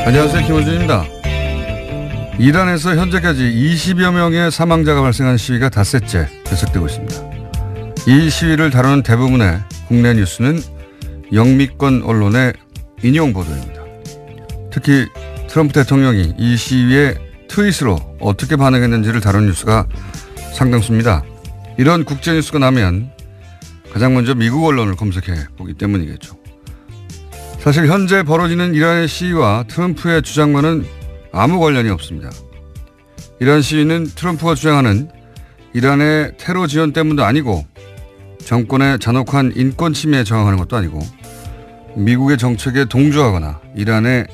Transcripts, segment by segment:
안녕하세요. 김원준입니다. 이란에서 현재까지 20여 명의 사망자가 발생한 시위가 닷새째 계속되고 있습니다. 이 시위를 다루는 대부분의 국내 뉴스는 영미권 언론의 인용 보도입니다. 특히 트럼프 대통령이 이 시위에 트윗으로 어떻게 반응했는지를 다룬 뉴스가 상당수입니다. 이런 국제뉴스가 나면 가장 먼저 미국 언론을 검색해 보기 때문이겠죠. 사실 현재 벌어지는 이란의 시위와 트럼프의 주장과는 아무 관련이 없습니다. 이란 시위는 트럼프가 주장하는 이란의 테러 지원 때문도 아니고 정권의 잔혹한 인권 침해에 저항하는 것도 아니고 미국의 정책에 동조하거나 이란의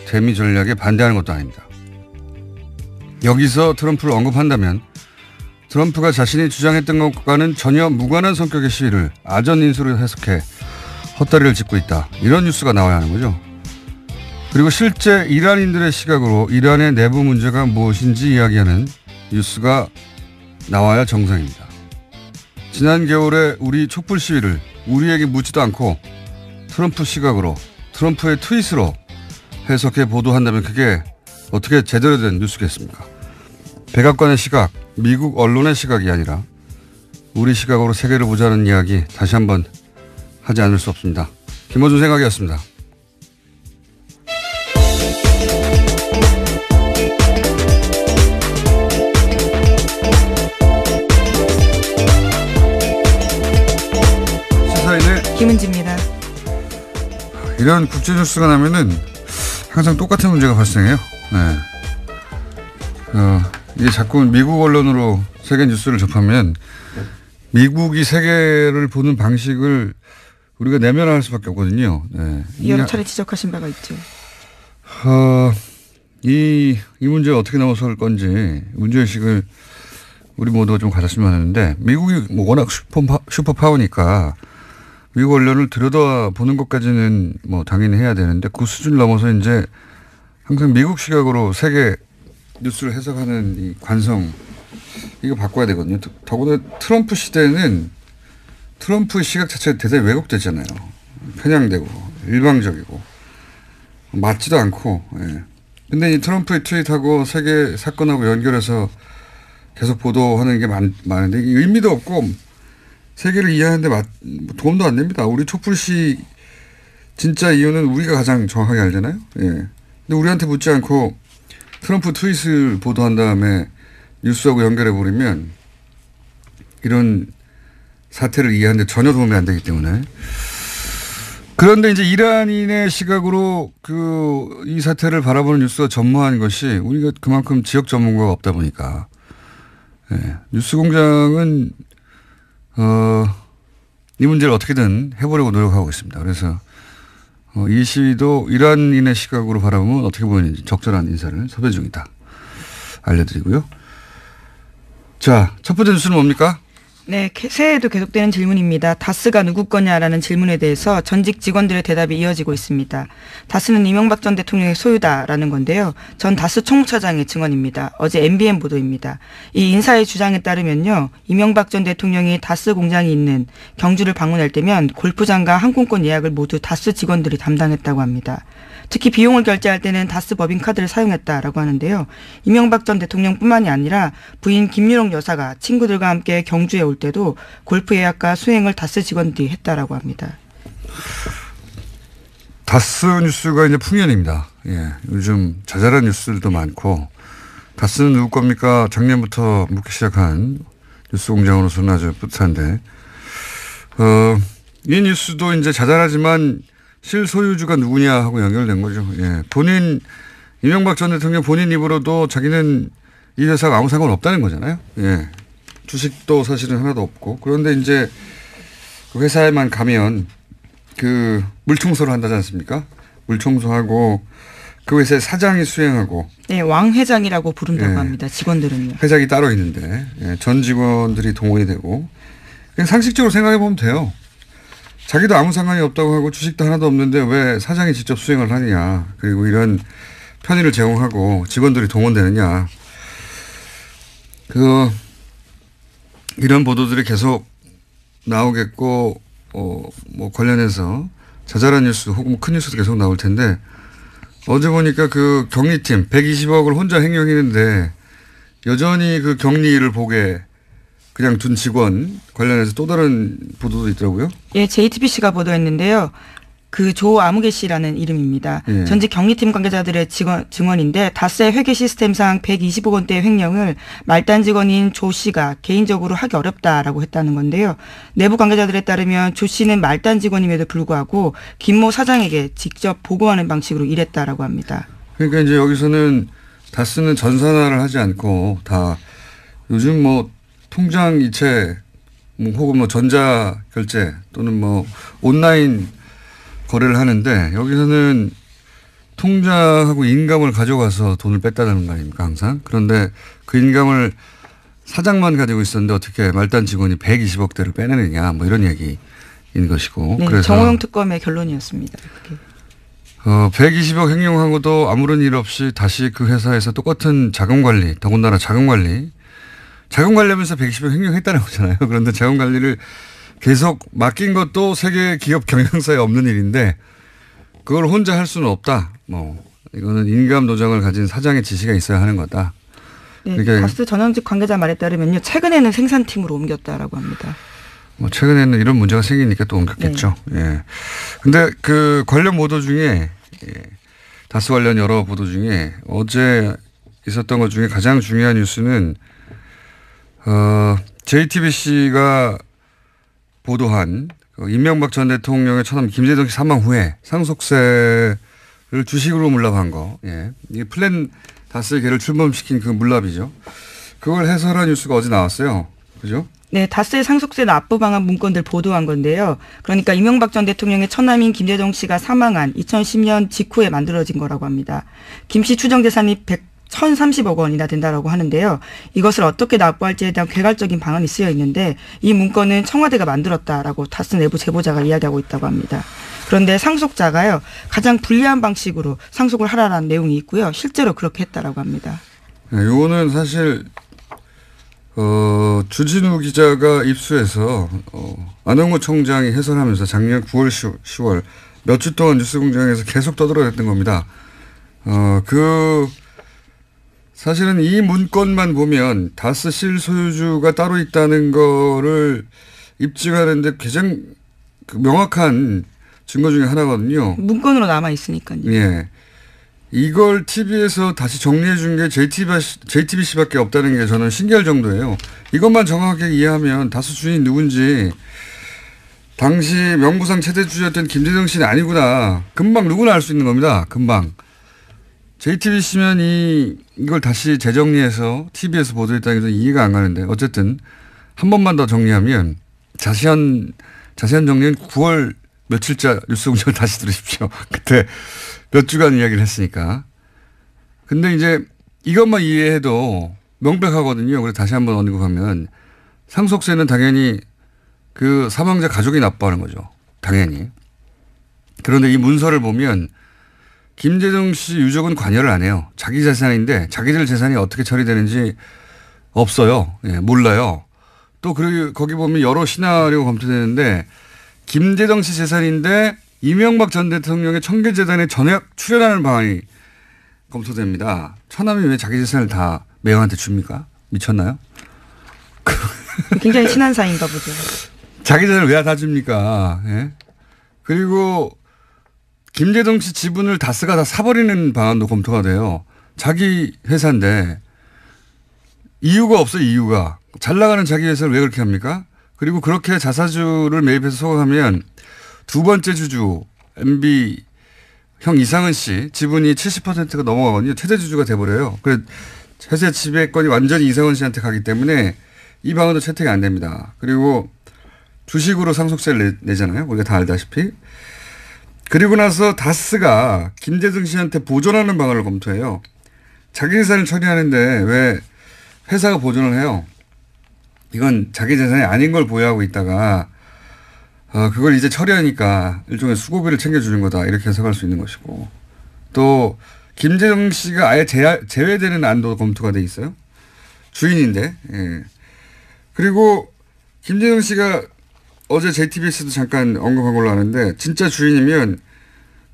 대미 전략에 반대하는 것도 아닙니다. 여기서 트럼프를 언급한다면 트럼프가 자신이 주장했던 것과는 전혀 무관한 성격의 시위를 아전인수로 해석해 헛다리를 짚고 있다. 이런 뉴스가 나와야 하는 거죠. 그리고 실제 이란인들의 시각으로 이란의 내부 문제가 무엇인지 이야기하는 뉴스가 나와야 정상입니다. 지난 겨울에 우리 촛불 시위를 우리에게 묻지도 않고 트럼프 시각으로 트럼프의 트윗으로 해석해 보도한다면 그게 어떻게 제대로 된 뉴스겠습니까? 백악관의 시각, 미국 언론의 시각이 아니라 우리 시각으로 세계를 보자는 이야기 다시 한번 하지 않을 수 없습니다. 김어준 생각이었습니다. 시사인의 김은지입니다. 이런 국제뉴스가 나면은 항상 똑같은 문제가 발생해요. 네. 이게 자꾸 미국 언론으로 세계 뉴스를 접하면 미국이 세계를 보는 방식을 우리가 내면화할 수밖에 없거든요. 네. 여러 차례 지적하신 바가 있죠. 이 문제가 어떻게 넘어설 건지 문제의식을 우리 모두가 좀 가졌으면 하는데 미국이 뭐 워낙 슈퍼파워니까 미국 언론을 들여다보는 것까지는 뭐 당연히 해야 되는데 그 수준을 넘어서 이제 항상 미국 시각으로 세계 뉴스를 해석하는 이 관성 이거 바꿔야 되거든요. 더구나 트럼프 시대는 트럼프의 시각 자체가 대단히 왜곡되잖아요. 편향되고 일방적이고 맞지도 않고. 예. 근데 이 트럼프의 트윗하고 세계 사건하고 연결해서 계속 보도하는 게 많은데 의미도 없고 세계를 이해하는데 도움도 안 됩니다. 우리 촛불 시 진짜 이유는 우리가 가장 정확하게 알잖아요. 예. 근데 우리한테 묻지 않고 트럼프 트윗을 보도한 다음에 뉴스하고 연결해버리면 이런 사태를 이해하는데 전혀 도움이 안 되기 때문에. 그런데 이제 이란인의 시각으로 이 사태를 바라보는 뉴스가 전무한 것이 우리가 그만큼 지역 전문가가 없다 보니까. 예. 뉴스 공장은, 이 문제를 어떻게든 해보려고 노력하고 있습니다. 그래서 이 시위도 이란인의 시각으로 바라보면 어떻게 보이는지 적절한 인사를 섭외 중이다. 알려드리고요. 자, 첫 번째 뉴스는 뭡니까? 네, 새해에도 계속되는 질문입니다. 다스가 누구 거냐라는 질문에 대해서 전직 직원들의 대답이 이어지고 있습니다. 다스는 이명박 전 대통령의 소유다라는 건데요. 전 다스 총무처장의 증언입니다. 어제 MBN 보도입니다. 이 인사의 주장에 따르면요. 이명박 전 대통령이 다스 공장이 있는 경주를 방문할 때면 골프장과 항공권 예약을 모두 다스 직원들이 담당했다고 합니다. 특히 비용을 결제할 때는 다스 법인카드를 사용했다라고 하는데요. 이명박 전 대통령뿐만이 아니라 부인 김유령 여사가 친구들과 함께 경주에 올 때도 골프 예약과 수행을 다스 직원들이 했다라고 합니다. 다스 뉴스가 이제 풍년입니다. 예, 요즘 자잘한 뉴스들도 많고 다스는 누구 겁니까? 작년부터 묻기 시작한 뉴스 공장으로서는 아주 뿌듯한데 이 뉴스도 이제 자잘하지만 실소유주가 누구냐 하고 연결된 거죠. 예. 이명박 전 대통령 본인 입으로도 자기는 이 회사가 아무 상관없다는 거잖아요. 예. 주식도 사실은 하나도 없고. 그런데 이제 그 회사에만 가면 물청소를 한다지 않습니까? 물청소하고 그 회사의 사장이 수행하고. 네, 왕 회장이라고 부른다고 합니다. 직원들은요. 회장이 따로 있는데 전 직원들이 동원이 되고 그냥 상식적으로 생각해 보면 돼요. 자기도 아무 상관이 없다고 하고 주식도 하나도 없는데 왜 사장이 직접 수행을 하느냐. 그리고 이런 편의를 제공하고 직원들이 동원되느냐. 이런 보도들이 계속 나오겠고 뭐 관련해서 자잘한 뉴스 혹은 큰 뉴스도 계속 나올 텐데 어제 보니까 그 격리팀 120억을 혼자 횡령했는데 여전히 그 격리를 보게 그냥 둔 직원 관련해서 또 다른 보도도 있더라고요. 예, JTBC가 보도했는데요. 그 조아무개 씨라는 이름입니다. 예. 전직 격리팀 관계자들의 증언인데 다스의 회계 시스템상 120억 원대의 횡령을 말단 직원인 조 씨가 개인적으로 하기 어렵다라고 했다는 건데요. 내부 관계자들에 따르면 조 씨는 말단 직원임에도 불구하고 김모 사장에게 직접 보고하는 방식으로 일했다라고 합니다. 그러니까 이제 여기서는 다스는 전산화를 하지 않고 다 요즘 뭐 통장 이체 혹은 뭐 전자 결제 또는 뭐 온라인 거래를 하는데 여기서는 통장하고 인감을 가져가서 돈을 뺐다는 거 아닙니까 항상. 그런데 그 인감을 사장만 가지고 있었는데 어떻게 말단 직원이 120억대를 빼내느냐 뭐 이런 얘기인 것이고. 네, 그래서 정호영 특검의 결론이었습니다. 그게. 120억 횡령하고도 아무런 일 없이 다시 그 회사에서 똑같은 자금관리, 더군다나 자금관리하면서 120억 횡령했다는 거잖아요. 그런데 자금관리를 계속 맡긴 것도 세계 기업 경영사에 없는 일인데 그걸 혼자 할 수는 없다. 뭐 이거는 인감 노정을 가진 사장의 지시가 있어야 하는 거다. 네, 그러니까 다스 전현직 관계자 말에 따르면요. 최근에는 생산팀으로 옮겼다라고 합니다. 뭐 최근에는 이런 문제가 생기니까 또 옮겼겠죠. 네. 예. 근데 그 관련 보도 중에 다스 관련 여러 보도 중에 어제 있었던 것 중에 가장 중요한 뉴스는 JTBC가 보도한 이명박 전 대통령의 처남 김재동 씨 사망 후에 상속세를 주식으로 물납한 거. 예. 이게 플랜 다스의 개를 출범시킨 그 물납이죠. 그걸 해설한 뉴스가 어제 나왔어요. 그죠? 네, 다스의 상속세 납부 방안 문건들 보도한 건데요. 그러니까 이명박 전 대통령의 처남인 김재동 씨가 사망한 2010년 직후에 만들어진 거라고 합니다. 김 씨 추정 재산이 1,030억 원이나 된다라고 하는데요. 이것을 어떻게 납부할지에 대한 개괄적인 방안이 쓰여 있는데 이 문건은 청와대가 만들었다라고 다스 내부 제보자가 이야기하고 있다고 합니다. 그런데 상속자가요. 가장 불리한 방식으로 상속을 하라는 내용이 있고요. 실제로 그렇게 했다라고 합니다. 네, 요거는 사실 주진우 기자가 입수해서 안홍구 총장이 해설하면서 작년 9월 10월 몇 주 동안 뉴스공장에서 계속 떠들어댔던 겁니다. 사실은 이 문건만 보면 다스 실소유주가 따로 있다는 거를 입증하는데 가장 명확한 증거 중에 하나거든요. 문건으로 남아 있으니까요. 예. 이걸 TV에서 다시 정리해 준 게 JTBC밖에 없다는 게 저는 신기할 정도예요. 이것만 정확하게 이해하면 다스 주인이 누군지 당시 명부상 최대주주였던 김재동 씨는 아니구나. 금방 누구나 알 수 있는 겁니다. 금방. JTBC면 이걸 다시 재정리해서 TV에서 보도했다는 게 이해가 안 가는데 어쨌든 한 번만 더 정리하면 자세한 정리는 9월 며칠자 뉴스공장을 다시 들으십시오. 그때 몇 주간 이야기를 했으니까. 근데 이제 이것만 이해해도 명백하거든요. 그래서 다시 한번 언급하면 상속세는 당연히 그 사망자 가족이 납부하는 거죠. 당연히. 그런데 이 문서를 보면 김재동 씨 유족은 관여를 안 해요. 자기 재산인데 자기들 재산이 어떻게 처리되는지 없어요. 예, 몰라요. 또 그리고 거기 보면 여러 시나리오 검토되는데 김재동 씨 재산인데 이명박 전 대통령의 청계재단에 전액 출연하는 방안이 검토됩니다. 처남이 왜 자기 재산을 다 매형한테 줍니까? 미쳤나요? 굉장히 친한 사이인가 보죠. 자기 재산을 왜 다 줍니까? 예? 그리고 김재동 씨 지분을 다스가 다 사버리는 방안도 검토가 돼요. 자기 회사인데 이유가 없어요. 이유가. 잘 나가는 자기 회사를 왜 그렇게 합니까? 그리고 그렇게 자사주를 매입해서 소각하면 두 번째 주주 MB 형 이상은 씨 지분이 70%가 넘어가거든요. 최대 주주가 돼버려요. 그래서 회사 지배권이 완전히 이상은 씨한테 가기 때문에 이 방안도 채택이 안 됩니다. 그리고 주식으로 상속세를 내잖아요. 우리가 다 알다시피. 그리고 나서 다스가 김재동 씨한테 보존하는 방안을 검토해요. 자기 재산을 처리하는데 왜 회사가 보존을 해요? 이건 자기 재산이 아닌 걸 보유하고 있다가 그걸 이제 처리하니까 일종의 수고비를 챙겨주는 거다 이렇게 해석할 수 있는 것이고 또 김재동 씨가 아예 제외되는 안도 검토가 돼 있어요. 주인인데. 예. 그리고 김재동 씨가 어제 JTBC도 잠깐 언급한 걸로 아는데 진짜 주인이면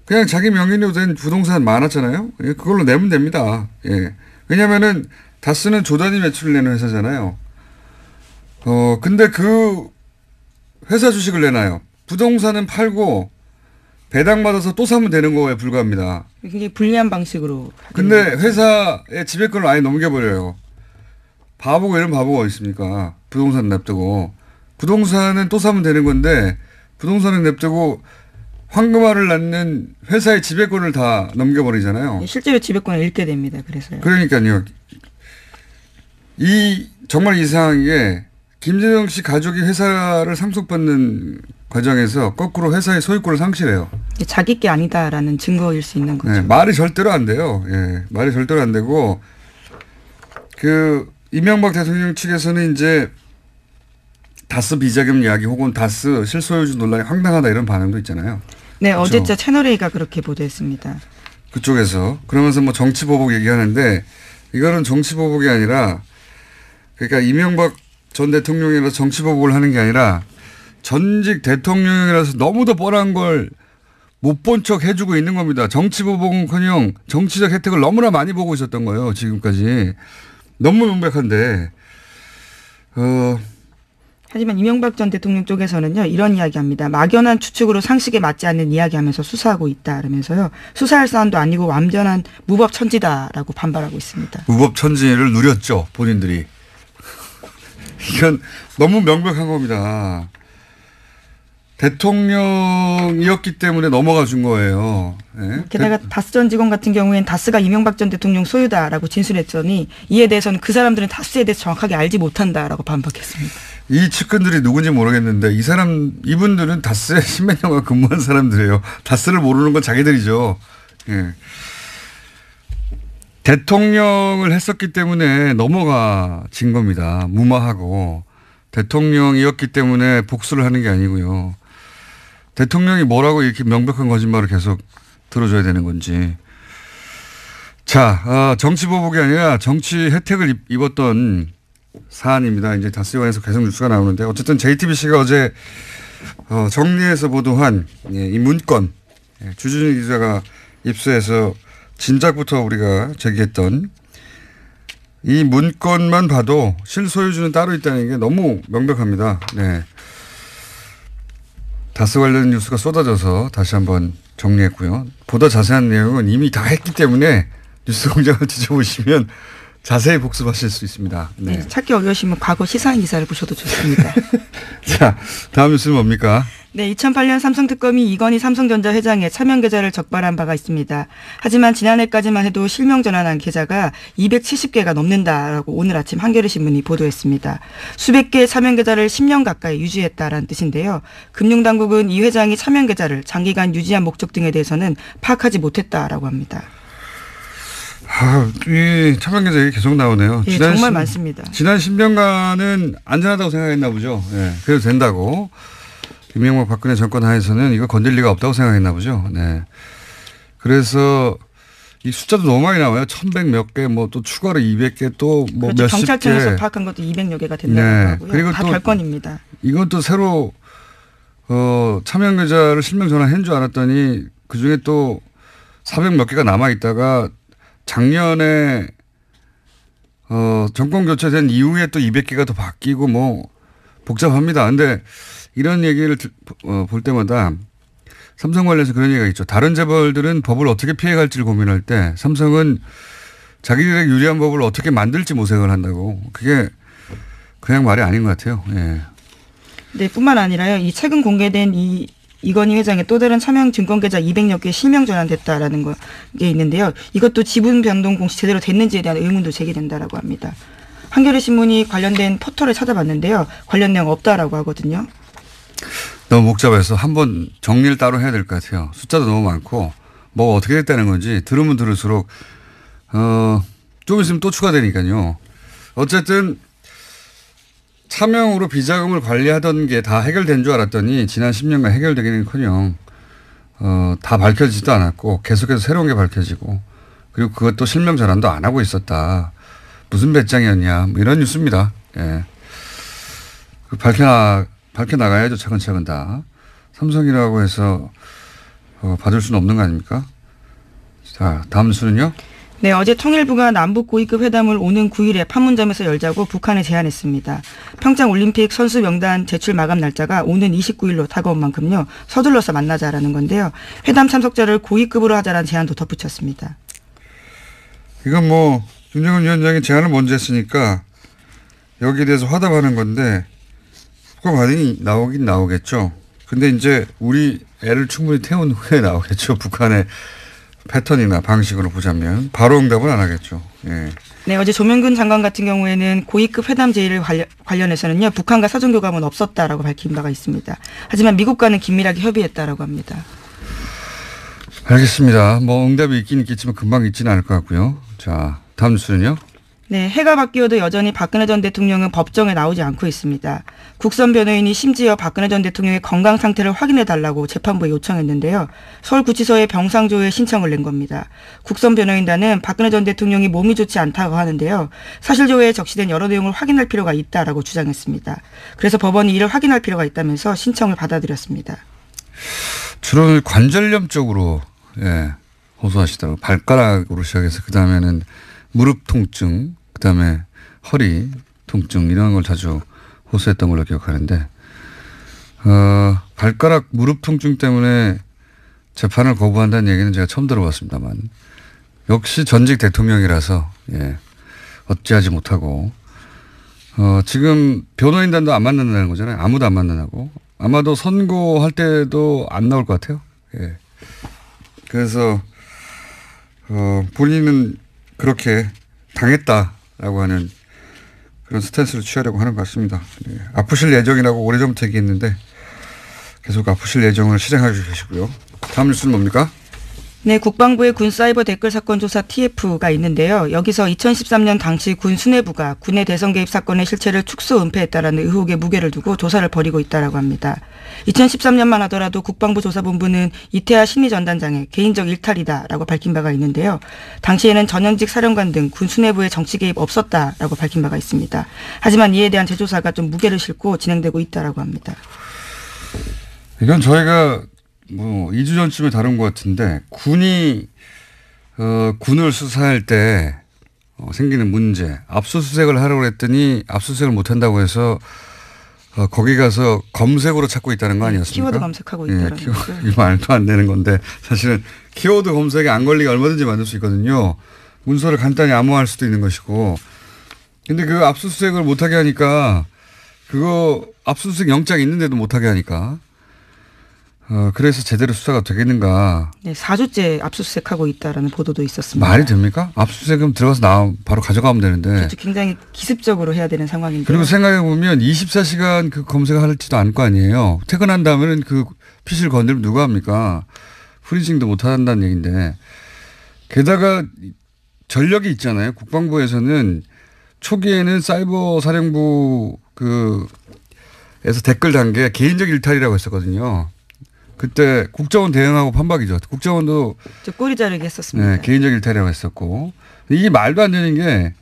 그냥 자기 명의로 된 부동산 많았잖아요. 예, 그걸로 내면 됩니다. 예. 왜냐면은 다스는 조 단위 매출을 내는 회사잖아요. 근데 그 회사 주식을 내놔요. 부동산은 팔고 배당받아서 또 사면 되는 거에 불과합니다. 굉장히 불리한 방식으로. 근데 회사의 지배권을 아예 넘겨버려요. 바보고 이런 바보가 어디 있습니까? 부동산 냅두고. 부동산은 또 사면 되는 건데 부동산은 냅두고 황금알을 낳는 회사의 지배권을 다 넘겨버리잖아요. 실제로 지배권을 잃게 됩니다. 그래서요. 그러니까요. 정말 이상한 게 김재정 씨 가족이 회사를 상속받는 과정에서 거꾸로 회사의 소유권을 상실해요. 자기 게 아니다라는 증거일 수 있는 거죠. 네, 말이 절대로 안 돼요. 예, 말이 절대로 안 되고 이명박 대통령 측에서는 이제 다스 비자금 이야기 혹은 다스 실소유주 논란이 황당하다 이런 반응도 있잖아요. 네, 그렇죠? 어제 채널A가 그렇게 보도했습니다. 그쪽에서 그러면서 뭐 정치보복 얘기하는데 이거는 정치보복이 아니라 그러니까 이명박 전 대통령이라서 정치보복을 하는 게 아니라 전직 대통령이라서 너무도 뻔한 걸 못 본 척 해주고 있는 겁니다. 정치보복은커녕 정치적 혜택을 너무나 많이 보고 있었던 거예요. 지금까지. 너무 명백한데. 하지만 이명박 전 대통령 쪽에서는요. 이런 이야기합니다. 막연한 추측으로 상식에 맞지 않는 이야기하면서 수사하고 있다. 그러면서요. 수사할 사안도 아니고 완전한 무법천지다라고 반발하고 있습니다. 무법천지를 누렸죠. 본인들이. 이건 너무 명백한 겁니다. 대통령이었기 때문에 넘어가 준 거예요. 네? 게다가 다스 전 직원 같은 경우에는 다스가 이명박 전 대통령 소유다라고 진술했더니 이에 대해서는 그 사람들은 다스에 대해서 정확하게 알지 못한다라고 반박했습니다. 이 측근들이 누군지 모르겠는데 이분들은 다스에 십몇 년간 근무한 사람들이에요. 다스를 모르는 건 자기들이죠. 예. 대통령을 했었기 때문에 넘어가진 겁니다. 무마하고 대통령이었기 때문에 복수를 하는 게 아니고요. 대통령이 뭐라고 이렇게 명백한 거짓말을 계속 들어줘야 되는 건지. 자, 정치보복이 아니라 정치 혜택을 입었던 사안입니다. 이제 다스관에서 계속 뉴스가 나오는데 어쨌든 JTBC가 어제 정리해서 보도한 이 문건 주준희 기자가 입수해서 진작부터 우리가 제기했던 이 문건만 봐도 실소유주는 따로 있다는 게 너무 명백합니다. 네. 다스 관련 뉴스가 쏟아져서 다시 한번 정리했고요. 보다 자세한 내용은 이미 다 했기 때문에 뉴스공장을 뒤져보시면 자세히 복습하실 수 있습니다. 네. 네, 찾기 어려우시면 과거 시사한 기사를 보셔도 좋습니다. 자, 다음 뉴스는 뭡니까? 네, 2008년 삼성특검이 이건희 삼성전자 회장의 차명 계좌를 적발한 바가 있습니다. 하지만 지난해까지만 해도 실명 전환한 계좌가 270개가 넘는다라고 오늘 아침 한겨레신문이 보도했습니다. 수백 개의 차명 계좌를 10년 가까이 유지했다라는 뜻인데요. 금융당국은 이 회장이 차명 계좌를 장기간 유지한 목적 등에 대해서는 파악하지 못했다라고 합니다. 이 차명 계좌 얘기 계속 나오네요. 네, 정말 많습니다. 지난 10년간은 안전하다고 생각했나 보죠. 네, 그래도 된다고. 이명박 박근혜 정권 하에서는 이거 건들 리가 없다고 생각했나 보죠. 네. 그래서 이 숫자도 너무 많이 나와요. 1100 몇 개, 뭐 또 추가로 200개 또 뭐 그렇죠. 몇십 개. 경찰청에서 파악한 것도 200여 개가 된다고 네. 하고요. 그리고 다 또 별건입니다. 이건 또 새로 차명 계좌를 실명 전환한 줄 알았더니 그중에 또 400 몇 개가 남아 있다가 작년에 정권 교체된 이후에 또 200개가 더 바뀌고 뭐 복잡합니다. 근데 이런 얘기를 볼 때마다 삼성 관련해서 그런 얘기가 있죠. 다른 재벌들은 법을 어떻게 피해갈지를 고민할 때 삼성은 자기들에게 유리한 법을 어떻게 만들지 모색을 한다고. 그게 그냥 말이 아닌 것 같아요. 예. 네, 뿐만 아니라요. 이 최근 공개된 이건희 회장의 또 다른 차명 증권계좌 200여 개 실명 전환됐다라는 게 있는데요. 이것도 지분 변동 공시 제대로 됐는지에 대한 의문도 제기된다라고 합니다. 한겨레신문이 관련된 포털을 찾아봤는데요. 관련 내용 없다라고 하거든요. 너무 복잡해서 한번 정리를 따로 해야 될 것 같아요. 숫자도 너무 많고 뭐가 어떻게 됐다는 건지 들으면 들을수록 좀 있으면 또 추가되니까요. 어쨌든 차명으로 비자금을 관리하던 게 다 해결된 줄 알았더니 지난 10년간 해결되기는커녕 다 밝혀지지도 않았고 계속해서 새로운 게 밝혀지고 그리고 그것도 실명 전환도 안 하고 있었다. 무슨 배짱이었냐 뭐 이런 뉴스입니다. 예. 밝혀나가야죠. 차근차근 다. 삼성이라고 해서 받을 수는 없는 거 아닙니까? 자, 다음 수는요? 네, 어제 통일부가 남북 고위급 회담을 오는 9일에 판문점에서 열자고 북한에 제안했습니다. 평창 올림픽 선수 명단 제출 마감 날짜가 오는 29일로 다가온 만큼요. 서둘러서 만나자라는 건데요. 회담 참석자를 고위급으로 하자라는 제안도 덧붙였습니다. 이건 뭐 김정은 위원장이 제안을 먼저 했으니까 여기에 대해서 화답하는 건데 국가 반응이 나오긴 나오겠죠. 근데 이제 우리 애를 충분히 태운 후에 나오겠죠. 북한의 패턴이나 방식으로 보자면 바로 응답은 안 하겠죠. 예. 네, 어제 조명근 장관 같은 경우에는 고위급 회담 제의를 관련해서는요. 북한과 사정교감은 없었다라고 밝힌 바가 있습니다. 하지만 미국과는 긴밀하게 협의했다라고 합니다. 알겠습니다. 뭐 응답이 있긴 있겠지만 금방 있지는 않을 것 같고요. 자, 다음 뉴스는요. 네, 해가 바뀌어도 여전히 박근혜 전 대통령은 법정에 나오지 않고 있습니다. 국선 변호인이 심지어 박근혜 전 대통령의 건강 상태를 확인해 달라고 재판부에 요청했는데요. 서울구치소에 병상조회 신청을 낸 겁니다. 국선 변호인단은 박근혜 전 대통령이 몸이 좋지 않다고 하는데요. 사실조회에 적시된 여러 내용을 확인할 필요가 있다라고 주장했습니다. 그래서 법원이 이를 확인할 필요가 있다면서 신청을 받아들였습니다. 주로 관절염 쪽으로 호소하시더라고요. 발가락으로 시작해서 그다음에는 무릎 통증, 그다음에 허리 통증 이런 걸 자주 호소했던 걸로 기억하는데 발가락 무릎 통증 때문에 재판을 거부한다는 얘기는 제가 처음 들어봤습니다만 역시 전직 대통령이라서 어찌하지 못하고 지금 변호인단도 안 만난다는 거잖아요. 아무도 안 만나고 아마도 선고할 때도 안 나올 것 같아요. 그래서 본인은 그렇게 당했다라고 하는 그런 스탠스를 취하려고 하는 것 같습니다. 아프실 예정이라고 오래전부터 얘기했는데 계속 아프실 예정을 실행하고 계시고요. 다음 뉴스는 뭡니까? 네, 국방부의 군 사이버 댓글 사건 조사 TF가 있는데요. 여기서 2013년 당시 군 수뇌부가 군의 대선 개입 사건의 실체를 축소 은폐했다라는 의혹에 무게를 두고 조사를 벌이고 있다라고 합니다. 2013년만 하더라도 국방부 조사본부는 이태하 심리전단장의 개인적 일탈이다라고 밝힌 바가 있는데요. 당시에는 전현직 사령관 등 군 수뇌부의 정치 개입 없었다라고 밝힌 바가 있습니다. 하지만 이에 대한 재조사가 좀 무게를 싣고 진행되고 있다라고 합니다. 이건 저희가 2주 전쯤에 다룬 것 같은데 군이 군을 수사할 때 생기는 문제 압수수색을 하려고 했더니 압수수색을 못한다고 해서 거기 가서 검색으로 찾고 있다는 거 아니었습니까? 키워드 검색하고 있다는 거죠. 이 말도 안 되는 건데 사실은 키워드 검색에 안 걸리게 얼마든지 만들 수 있거든요. 문서를 간단히 암호화할 수도 있는 것이고 근데 그 압수수색을 못하게 하니까 그거 압수수색 영장이 있는데도 못하게 하니까 그래서 제대로 수사가 되겠는가. 네, 4주째 압수수색하고 있다라는 보도도 있었습니다. 말이 됩니까? 압수수색은 들어가서 바로 가져가면 되는데. 그렇죠. 굉장히 기습적으로 해야 되는 상황인데. 그리고 생각해보면 24시간 그 검색을 할지도 않을 거 아니에요. 퇴근한 다음에는 그 PC를 건드리면 누가 합니까? 프리징도 못 한다는 얘기인데. 게다가 전력이 있잖아요. 국방부에서는 초기에는 사이버 사령부 에서 댓글 단계 개인적 일탈이라고 했었거든요. 그때 국정원 대응하고 판박이죠. 국정원도 저 꼬리 자르기 했었습니다. 네, 개인적 일탈이라고 했었고 이게 말도 안 되는 게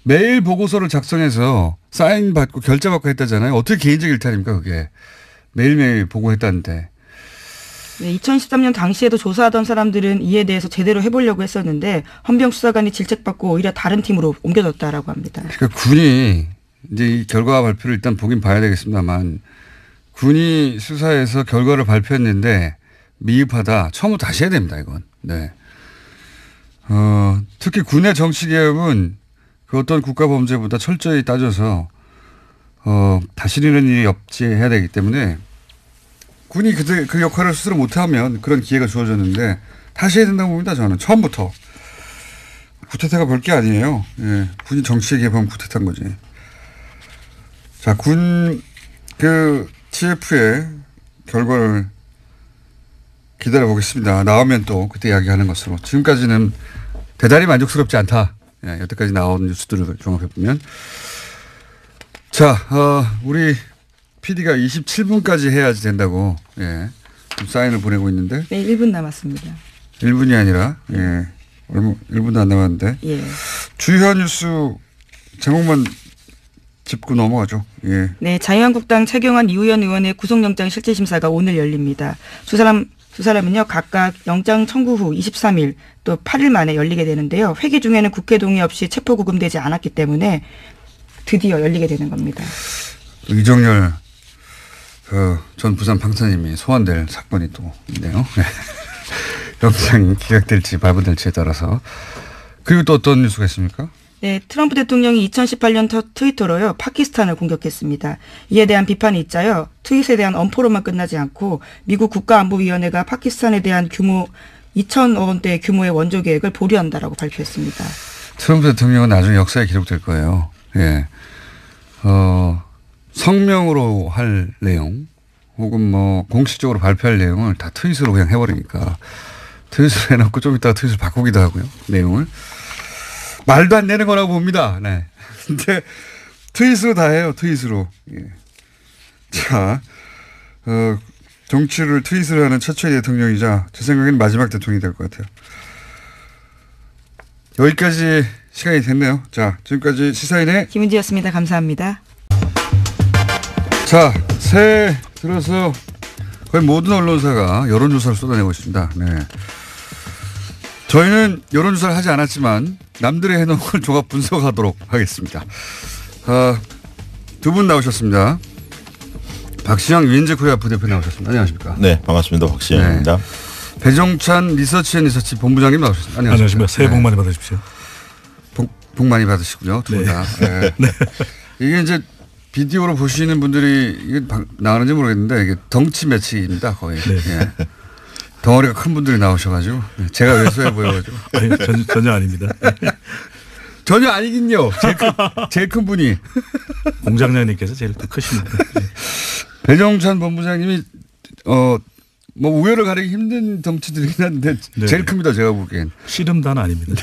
매일 보고서를 작성해서 사인 받고 결제 받고 했다잖아요. 어떻게 개인적 일탈입니까 그게. 매일매일 보고했다는데. 네, 2013년 당시에도 조사하던 사람들은 이에 대해서 제대로 해보려고 했었는데 헌병 수사관이 질책받고 오히려 다른 팀으로 옮겨졌다라고 합니다. 그러니까 군이 이제 이 결과 발표를 일단 보긴 봐야 되겠습니다만 군이 수사해서 결과를 발표했는데 미흡하다. 처음부터 다시 해야 됩니다. 이건. 네. 특히 군의 정치개혁은 그 어떤 국가범죄보다 철저히 따져서 다시 이런 일이 없지 해야 되기 때문에 군이 그 역할을 스스로 못하면 그런 기회가 주어졌는데 다시 해야 된다고 봅니다. 저는 처음부터. 구태타가 별 게 아니에요. 예. 군이 정치에 개입하면 구태타인 거지. 자, TF의 결과를 기다려보겠습니다. 나오면 또 그때 이야기하는 것으로. 지금까지는 대단히 만족스럽지 않다. 예, 여태까지 나온 뉴스들을 종합해보면. 자, 우리 PD가 27분까지 해야지 된다고 좀 사인을 보내고 있는데. 네, 1분 남았습니다. 1분이 아니라 1분도 안 남았는데. 예. 주요한 뉴스 제목만 짚고 넘어가죠. 예. 네, 자유한국당 최경환 이우현 의원의 구속영장 실질심사가 오늘 열립니다. 두 사람 두 사람은요 각각 영장 청구 후 23일 또 8일 만에 열리게 되는데요. 회기 중에는 국회 동의 없이 체포 구금되지 않았기 때문에 드디어 열리게 되는 겁니다. 이정열 전 부산 방사님이 소환될 사건이 또 있네요. 영장이 기각될지 발부될지에 따라서. 그리고 또 어떤 뉴스가 있습니까? 네, 트럼프 대통령이 2018년 트위터로요 파키스탄을 공격했습니다. 이에 대한 비판이 있자요. 트윗에 대한 엄포로만 끝나지 않고 미국 국가안보위원회가 파키스탄에 대한 규모 2천억 원대 규모의 원조 계획을 보류한다라고 발표했습니다. 트럼프 대통령은 나중에 역사에 기록될 거예요. 예. 성명으로 할 내용 혹은 뭐 공식적으로 발표할 내용을 다 트윗으로 그냥 해버리니까 트윗을 해놓고 좀 이따가 트윗을 바꾸기도 하고요. 내용을. 말도 안 되는 거라고 봅니다. 네. 근데 트윗으로 다 해요. 트윗으로. 예. 자, 정치를 트윗으로 하는 최초의 대통령이자 제 생각에는 마지막 대통령이 될 것 같아요. 여기까지 시간이 됐네요. 자, 지금까지 시사인의 김은지였습니다. 감사합니다. 자, 새해 들어서 거의 모든 언론사가 여론조사를 쏟아내고 있습니다. 네. 저희는 여론조사를 하지 않았지만 남들의 해놓은 걸 종합 분석하도록 하겠습니다. 두 분 나오셨습니다. 박시영 윈즈코리아 부대표 나오셨습니다. 안녕하십니까? 네, 반갑습니다. 박시영입니다. 네. 배종찬 리서치 본부장님 나오셨습니다. 안녕하십니까. 새해 복 많이 받으십시오. 복 많이 받으시고요. 두 분 다. 네. 네. 이게 이제 비디오로 보시는 분들이 이게 나가는지 모르겠는데 이게 덩치 매치입니다. 거의. 네. 예. 덩어리가 큰 분들이 나오셔가지고 제가 왜소해 보여가지고. 아니, 전혀 아닙니다. 전혀 아니긴요. 제일 큰 분이. 공장장님께서 제일 크십니다. 네. 배종찬 본부장님이 뭐 우열을 가리기 힘든 덩치들이긴 한데 네. 제일 큽니다. 제가 보기엔. 씨름단 아닙니다.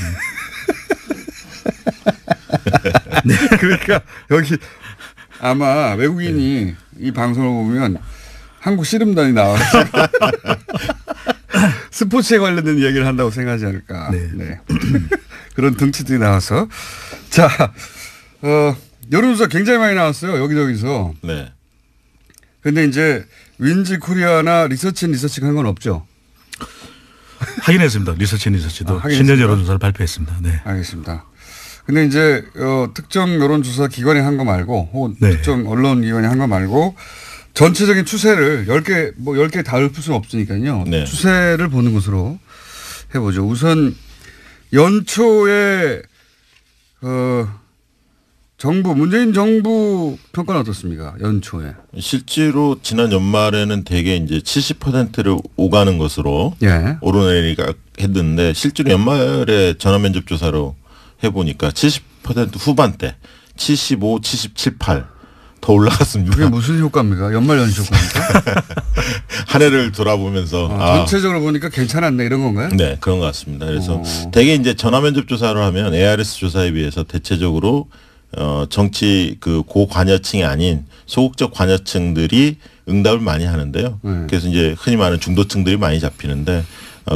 네. 그러니까 여기 아마 외국인이 네. 이 방송을 보면 한국 씨름단이 나와서 스포츠에 관련된 이야기를 한다고 생각하지 않을까. 네. 네. 그런 덩치들이 나와서. 자, 여론조사 굉장히 많이 나왔어요. 여기저기서. 네. 근데 이제 윈지 코리아나 리서치는 한 건 없죠? 하긴 했습니다. 리서치도 신년 여론조사를 발표했습니다. 네. 알겠습니다. 근데 이제 특정 여론조사 기관이 한 거 말고 혹은 네. 특정 언론 기관이 한 거 말고 전체적인 추세를 10개 다 읊을 수는 없으니까요. 네. 추세를 보는 것으로 해보죠. 우선 연초에 문재인 정부 평가는 어떻습니까? 연초에. 실제로 지난 연말에는 대개 이제 70%를 오가는 것으로 예. 오르내리가 했는데 실제로 연말에 전화면접 조사로 해보니까 70% 후반대 75, 77, 8 더 올라갔습니다. 그게 무슨 효과입니까? 연말 연시 효과입니까? 한 해를 돌아보면서 전체적으로 보니까 괜찮았네 이런 건가요? 네, 그런 것 같습니다. 그래서 대개 이제 전화면접 조사를 하면 ARS 조사에 비해서 대체적으로 정치 그 고관여층이 아닌 소극적 관여층들이 응답을 많이 하는데요. 그래서 이제 흔히 말하는 중도층들이 많이 잡히는데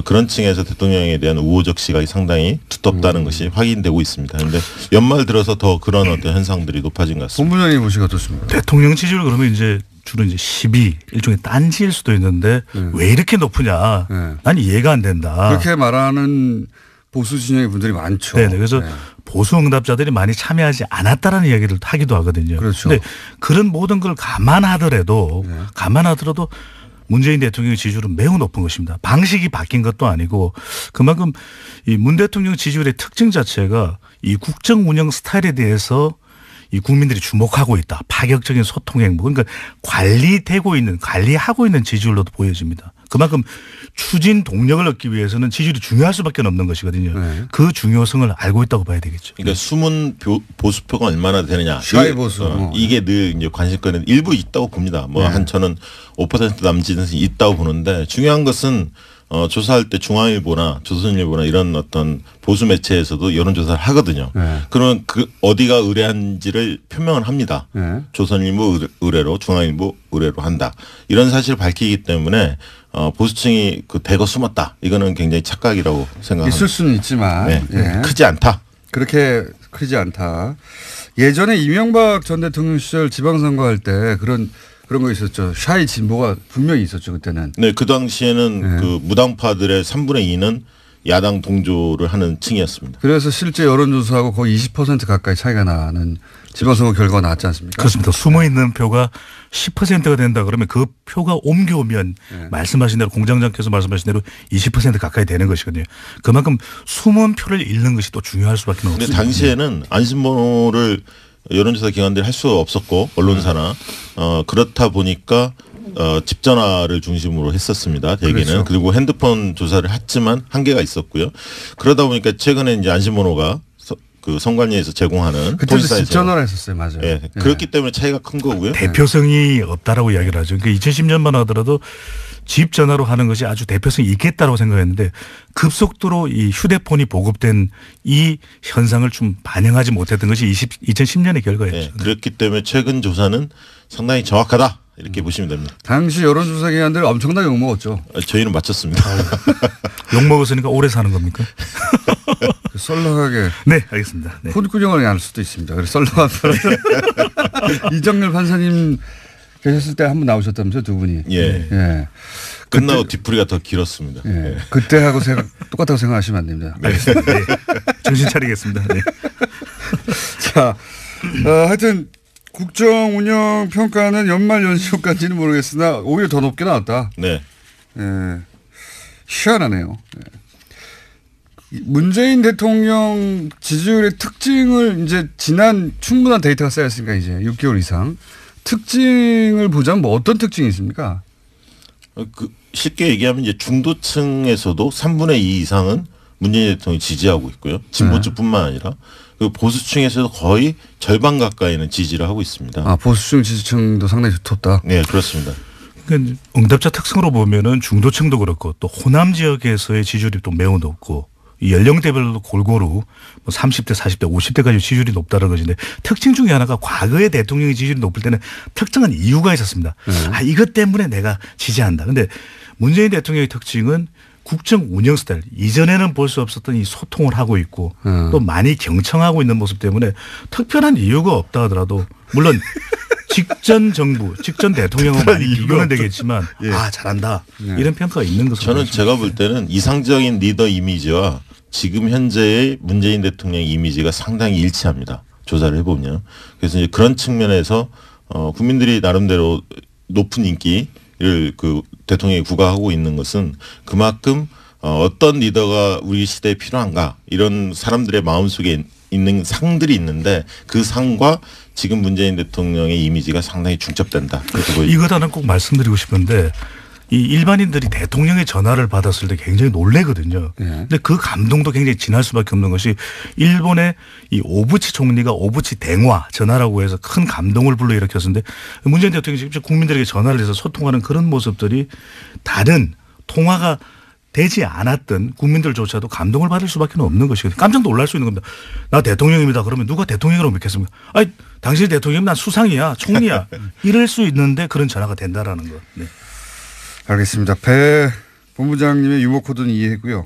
그런 층에서 대통령에 대한 우호적 시각이 상당히 두텁다는 것이 확인되고 있습니다. 그런데 연말 들어서 더 그런 어떤 현상들이 높아진 것 같습니다. 본부장님 보시기 어떻습니까? 대통령 지지율 그러면 이제 주로 이제 12 일종의 딴지일 수도 있는데 왜 이렇게 높으냐? 난 이해가 안 된다. 그렇게 말하는 보수 진영의 분들이 많죠. 네, 그래서 보수 응답자들이 많이 참여하지 않았다라는 이야기를 하기도 하거든요. 그렇죠. 그런데 그런 모든 걸 감안하더라도 문재인 대통령의 지지율은 매우 높은 것입니다. 방식이 바뀐 것도 아니고 그만큼 이 문 대통령 지지율의 특징 자체가 이 국정 운영 스타일에 대해서 이 국민들이 주목하고 있다. 파격적인 소통 행보. 그러니까 관리하고 있는 지지율로도 보여집니다. 그만큼 추진 동력을 얻기 위해서는 지지율이 중요할 수밖에 없는 것이거든요. 네. 그 중요성을 알고 있다고 봐야 되겠죠. 그러니까 숨은 보수표가 얼마나 되느냐. 샤이 보수. 이게 늘 이제 관심권은 일부 있다고 봅니다. 저는 5% 남짓은 있다고 보는데 중요한 것은 조사할 때 중앙일보나 조선일보나 이런 어떤 보수 매체에서도 여론조사를 하거든요. 그러면 그 어디가 의뢰한지를 표명을 합니다. 조선일보 의뢰로 중앙일보 의뢰로 한다. 이런 사실을 밝히기 때문에 보수층이 그 대거 숨었다. 이거는 굉장히 착각이라고 생각합니다. 있을 수는 있지만 크지 않다. 그렇게 크지 않다. 예전에 이명박 전 대통령 시절 지방선거할 때 그런 그런 거 있었죠. 샤이 진보가 분명히 있었죠 그때는. 네, 그 당시에는 네. 그 무당파들의 3분의 2는 야당 동조를 하는 층이었습니다. 그래서 실제 여론조사하고 거의 20% 가까이 차이가 나는 지방선거 결과가 나왔지 않습니까? 그렇습니다. 숨어 있는 표가 10%가 된다 그러면 그 표가 옮겨오면 말씀하신 대로 공장장께서 말씀하신 대로 20% 가까이 되는 것이거든요. 그만큼 숨은 표를 잃는 것이 또 중요할 수밖에 근데 없습니다. 당시에는 안심번호를 여론조사 기관들이 할 수 없었고 언론사나 그렇다 보니까 집 전화를 중심으로 했었습니다. 대개는. 그렇죠. 그리고 핸드폰 조사를 했지만 한계가 있었고요. 그러다 보니까 최근에 이제 안심번호가 그 선관위에서 제공하는 그때도 통신사에서 집 전화를 했었어요, 맞아요. 예, 그렇기 때문에 차이가 큰 거고요. 대표성이 없다라고 이야기를 하죠. 그러니까 2010년만 하더라도 집 전화로 하는 것이 아주 대표성이 있겠다라고 생각했는데 급속도로 이 휴대폰이 보급된 이 현상을 좀 반영하지 못했던 것이 2010년의 결과였죠. 예, 그렇기 때문에 최근 조사는 상당히 정확하다 이렇게 보시면 됩니다. 당시 여론조사 기관들 엄청나게 욕먹었죠. 저희는 맞췄습니다. 욕 먹었으니까 오래 사는 겁니까? 그 썰렁하게 네, 알겠습니다. 네. 폰구경을 할 수도 있습니다. 그래서 썰렁한 이정렬 판사님 계셨을 때 한 번 나오셨다면서요, 두 분이. 예. 예. 끝나고 뒤풀이가 더 길었습니다. 예. 예. 그때하고 똑같다고 생각하시면 안 됩니다. 알겠습니다. 네. 정신 차리겠습니다. 네. 자, 하여튼 국정 운영 평가는 연말 연시효까지는 모르겠으나 오히려 더 높게 나왔다. 네. 예. 희한하네요. 예. 문재인 대통령 지지율의 특징을 이제 지난 충분한 데이터가 쌓였으니까 이제 6개월 이상 특징을 보자면 뭐 어떤 특징이 있습니까? 쉽게 얘기하면 이제 중도층에서도 3분의 2 이상은 문재인 대통령이 지지하고 있고요. 진보층뿐만 아니라 그 보수층에서도 거의 절반 가까이는 지지를 하고 있습니다. 아, 보수층 지지층도 상당히 두텁다. 네, 그렇습니다. 그러니까 응답자 특성으로 보면은 중도층도 그렇고 또 호남 지역에서의 지지율이 또 매우 높고 이 연령대별로 골고루 뭐 30대, 40대, 50대까지 지지율이 높다는 것인데 특징 중에 하나가 과거에 대통령의 지지율이 높을 때는 특정한 이유가 있었습니다. 아, 이것 때문에 내가 지지한다. 근데 문재인 대통령의 특징은 국정 운영 스타일 이전에는 볼 수 없었던 이 소통을 하고 있고 또 많이 경청하고 있는 모습 때문에 특별한 이유가 없다 하더라도 물론 직전 정부, 직전 대통령은 많이 비교는 되겠지만 아 잘한다 이런 평가가 있는 것으로 저는 보여집니다. 제가 볼 때는 이상적인 리더 이미지와 지금 현재의 문재인 대통령의 이미지가 상당히 일치합니다. 조사를 해보면. 그래서 이제 그런 측면에서 국민들이 나름대로 높은 인기를 그 대통령이 부과하고 있는 것은 그만큼 어떤 리더가 우리 시대에 필요한가 이런 사람들의 마음속에 있는 상들이 있는데 그 상과 지금 문재인 대통령의 이미지가 상당히 중첩된다. 이것 하나 꼭 말씀드리고 싶은데 이 일반인들이 대통령의 전화를 받았을 때 굉장히 놀래거든요. 근데 그 감동도 굉장히 진할 수밖에 없는 것이 일본의 이 오부치 총리가 오부치 댕화 전화라고 해서 큰 감동을 불러일으켰는데 문재인 대통령이 직접 국민들에게 전화를 해서 소통하는 그런 모습들이 다른 통화가 되지 않았던 국민들조차도 감동을 받을 수밖에 없는 것이거든요. 깜짝 놀랄 수 있는 겁니다. 나 대통령입니다. 그러면 누가 대통령이라고 믿겠습니까? 아니 당신이 대통령이면 난 수상이야, 총리야. 이럴 수 있는데 그런 전화가 된다라는 것. 네. 알겠습니다. 배 본부장님의 유머 코드는 이해했고요.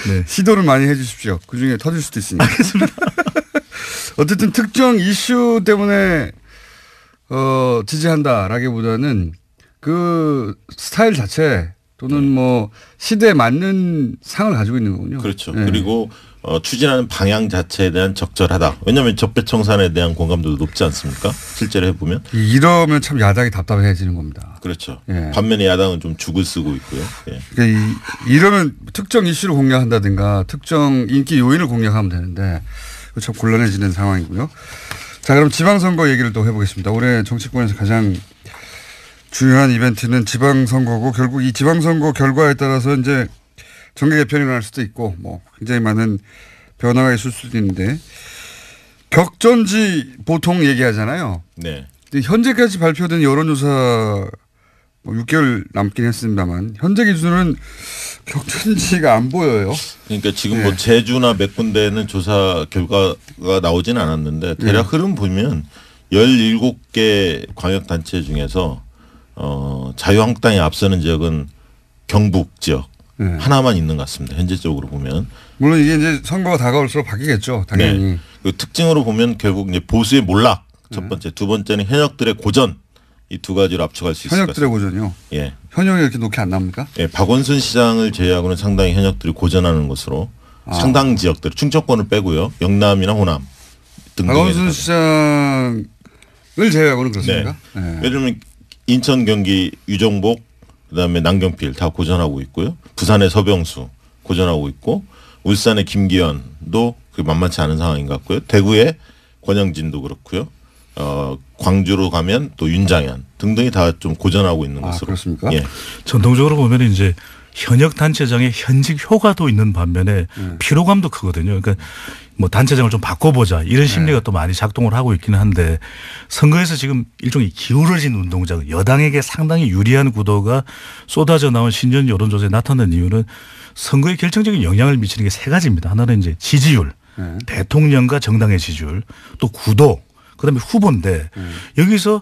네. 시도를 많이 해 주십시오. 그중에 터질 수도 있으니까. 알겠습니다. 어쨌든 특정 이슈 때문에 지지한다라기보다는 그 스타일 자체 또는 뭐 시대에 맞는 상을 가지고 있는 거군요. 그렇죠. 네. 그리고 추진하는 방향 자체에 대한 적절하다. 왜냐하면 적폐청산에 대한 공감도도 높지 않습니까? 실제로 해보면. 이러면 참 야당이 답답해지는 겁니다. 그렇죠. 예. 반면에 야당은 좀 죽을 쓰고 있고요. 예. 그러니까 이러면 특정 이슈를 공략한다든가 특정 인기 요인을 공략하면 되는데 참 곤란해지는 상황이고요. 자, 그럼 지방선거 얘기를 또 해보겠습니다. 올해 정치권에서 가장 중요한 이벤트는 지방선거고 결국 이 지방선거 결과에 따라서 이제 정계 개편이 일어날 수도 있고 뭐 굉장히 많은 변화가 있을 수도 있는데 격전지 보통 얘기하잖아요. 네. 근데 현재까지 발표된 여론조사 뭐 6개월 남긴 했습니다만 현재 기준으로는 격전지가 안 보여요. 그러니까 지금 뭐 제주나 몇 군데는 조사 결과가 나오진 않았는데 대략 흐름 보면 17개 광역단체 중에서 자유한국당이 앞서는 지역은 경북 지역 하나만 있는 것 같습니다. 현재적으로 보면. 물론 이게 이제 선거가 다가올수록 바뀌겠죠. 당연히. 네. 그 특징으로 보면 결국 이제 보수의 몰락 첫 번째. 두 번째는 현역들의 고전. 이 두 가지로 압축할 수 있을 것 현역들의 같습니다. 고전이요. 예. 현역이 이렇게 높게 안 나옵니까? 예, 박원순 시장을 제외하고는 상당히 현역들이 고전하는 것으로 상당 지역들 충청권을 빼고요. 영남이나 호남 등등에 박원순 시장을 제외하고는 그렇습니까? 네. 네. 예를 들면 인천, 경기 유정복 그다음에 남경필 다 고전하고 있고요. 부산의 서병수 고전하고 있고 울산의 김기현도 만만치 않은 상황인 것 같고요. 대구의 권영진도 그렇고요. 광주로 가면 또 윤장현 등등이 다 좀 고전하고 있는 것으로. 그렇습니까? 예. 전통적으로 보면 이제 현역 단체장의 현직 효과도 있는 반면에 피로감도 크거든요. 그러니까 뭐 단체장을 좀 바꿔보자 이런 심리가 또 많이 작동을 하고 있기는 한데 선거에서 지금 일종의 기울어진 운동장 여당에게 상당히 유리한 구도가 쏟아져 나온 신년 여론조사에 나타난 이유는 선거에 결정적인 영향을 미치는 게 세 가지입니다. 하나는 이제 지지율, 대통령과 정당의 지지율, 또 구도, 그다음에 후보인데 여기서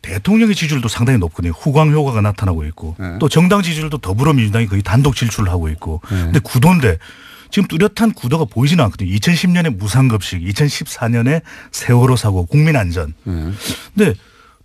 대통령의 지지율도 상당히 높거든요. 후광 효과가 나타나고 있고 또 정당 지지율도 더불어민주당이 거의 단독 질주를 하고 있고 근데 구도인데 지금 뚜렷한 구도가 보이지는 않거든요. 2010년에 무상급식, 2014년에 세월호 사고, 국민안전. 근데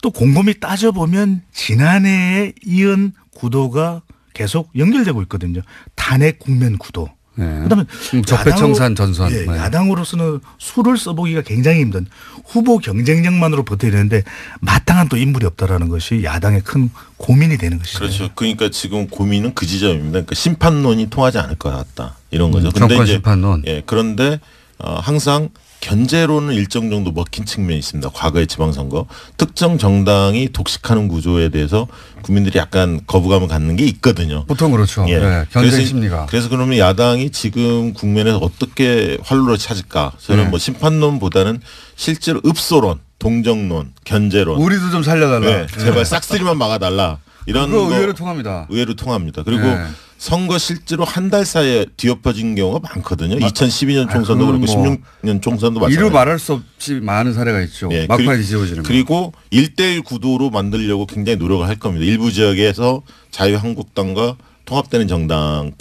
또 곰곰이 따져보면 지난해에 이은 구도가 계속 연결되고 있거든요. 탄핵 국면 구도. 그다음에 적폐청산 전선. 예, 야당으로서는 수를 써보기가 굉장히 힘든 후보 경쟁력만으로 버텨야 되는데 마땅한 또 인물이 없다라는 것이 야당의 큰 고민이 되는 것이죠. 그렇죠. 그러니까 지금 고민은 그 지점입니다. 그러니까 심판론이 통하지 않을 것 같다 이런 거죠. 정권 심판론. 예, 그런데 항상 견제로는 일정 정도 먹힌 측면이 있습니다. 과거의 지방선거 특정 정당이 독식하는 구조에 대해서 국민들이 약간 거부감을 갖는 게 있거든요. 보통 그렇죠. 예. 네, 견제 심리가. 그래서 그러면 야당이 지금 국면에서 어떻게 활로를 찾을까? 저는 뭐 심판론보다는 실제로 읍소론, 동정론, 견제론. 우리도 좀 살려달라. 네, 제발 싹쓸이만 막아달라. 이런 그거 거 의외로 통합니다. 의외로 통합니다. 그리고 네. 선거 실제로 한 달 사이에 뒤엎어진 경우가 많거든요. 2012년 총선도 그렇고 16년 총선도 마찬가지로. 이루 말할 수 없이 많은 사례가 있죠. 예, 막판에 뒤집어지는 거. 그리고 1대1 구도로 만들려고 굉장히 노력을 할 겁니다. 일부 지역에서 자유한국당과 통합되는 정당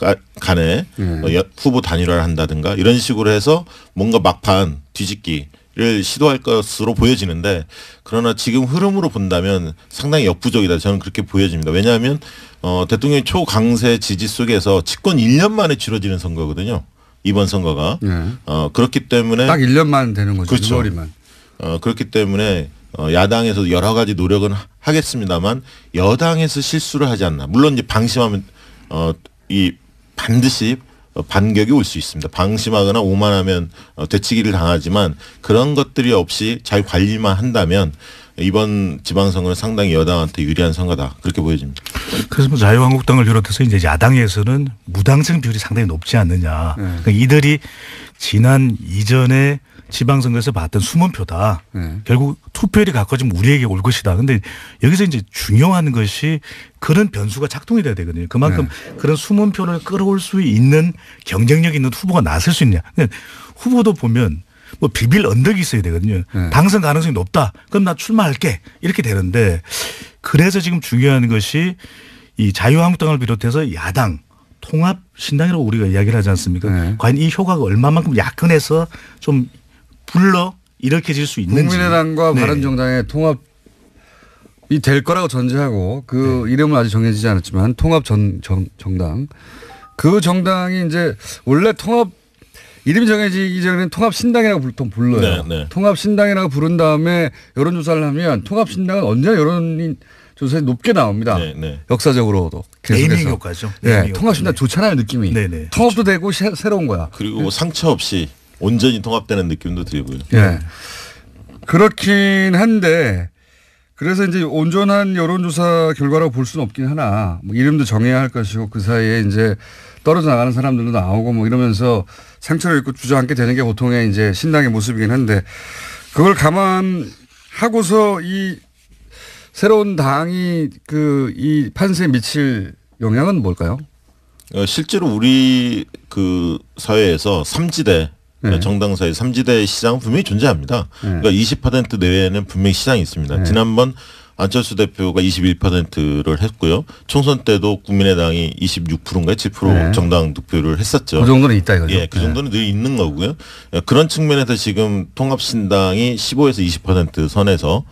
간에 후보 단일화를 한다든가 이런 식으로 해서 뭔가 막판 뒤집기를 시도할 것으로 보여지는데 그러나 지금 흐름으로 본다면 상당히 역부족이다. 저는 그렇게 보여집니다. 왜냐하면 대통령의 초강세 지지 속에서 집권 1년 만에 치러지는 선거거든요. 이번 선거가. 그렇기 때문에 딱 1년만 되는 거죠. 그렇죠. 6월이면. 그렇기 때문에 야당에서 여러 가지 노력은 하겠습니다만 여당에서 실수를 하지 않나. 물론 이제 방심하면 이 반드시 반격이 올 수 있습니다. 방심하거나 오만하면 되치기를 당하지만 그런 것들이 없이 잘 관리만 한다면 이번 지방선거는 상당히 여당한테 유리한 선거다. 그렇게 보여집니다. 그래서 뭐 자유한국당을 비롯해서 이제 야당에서는 무당성 비율이 상당히 높지 않느냐. 그러니까 이들이 지난 이전에 지방선거에서 봤던 숨은 표다. 결국 투표율이 가까워지면 우리에게 올 것이다. 그런데 여기서 이제 중요한 것이 그런 변수가 작동이 돼야 되거든요. 그만큼 그런 숨은 표를 끌어올 수 있는 경쟁력 있는 후보가 나설 수 있냐. 그러니까 후보도 보면 뭐 비빌 언덕이 있어야 되거든요. 당선 가능성이 높다. 그럼 나 출마할게. 이렇게 되는데 그래서 지금 중요한 것이 이 자유한국당을 비롯해서 야당 통합 신당이라고 우리가 이야기를 하지 않습니까? 과연 이 효과가 얼마만큼 야권에서 좀 불러 일으켜질 수 있는지. 국민의당과 바른정당의 통합이 될 거라고 전제하고 그 이름은 아직 정해지지 않았지만 통합 정당. 그 정당이 이제 원래 통합 이름이 정해지기 전에는 통합신당이라고 보통 불러요. 통합신당이라고 부른 다음에 여론조사를 하면 통합신당은 언제나 여론조사에 높게 나옵니다. 역사적으로도. 네이밍 효과죠. 네, 통합신당 좋잖아요, 느낌이. 통합도 되고 새로운 거야. 그리고 상처 없이 온전히 통합되는 느낌도 들고요. 네. 그렇긴 한데 그래서 이제 온전한 여론조사 결과라고 볼 수는 없긴 하나 뭐 이름도 정해야 할 것이고 그 사이에 이제 떨어져 나가는 사람들도 나오고 뭐 이러면서 상처를 입고 주저앉게 되는 게 보통의 이제 신당의 모습이긴 한데 그걸 감안하고서 이 새로운 당이 이 판세에 미칠 영향은 뭘까요? 실제로 우리 그 사회에서 3지대 정당 사이 3지대 시장은 분명히 존재합니다. 그러니까 20% 내외에는 분명히 시장이 있습니다. 지난번 안철수 대표가 21%를 했고요. 총선 때도 국민의당이 26%인가요? 7% 네. 정당 득표를 했었죠. 그 정도는 있다 이거죠. 예, 그 정도는 늘 있는 거고요. 그런 측면에서 지금 통합신당이 15에서 20% 선에서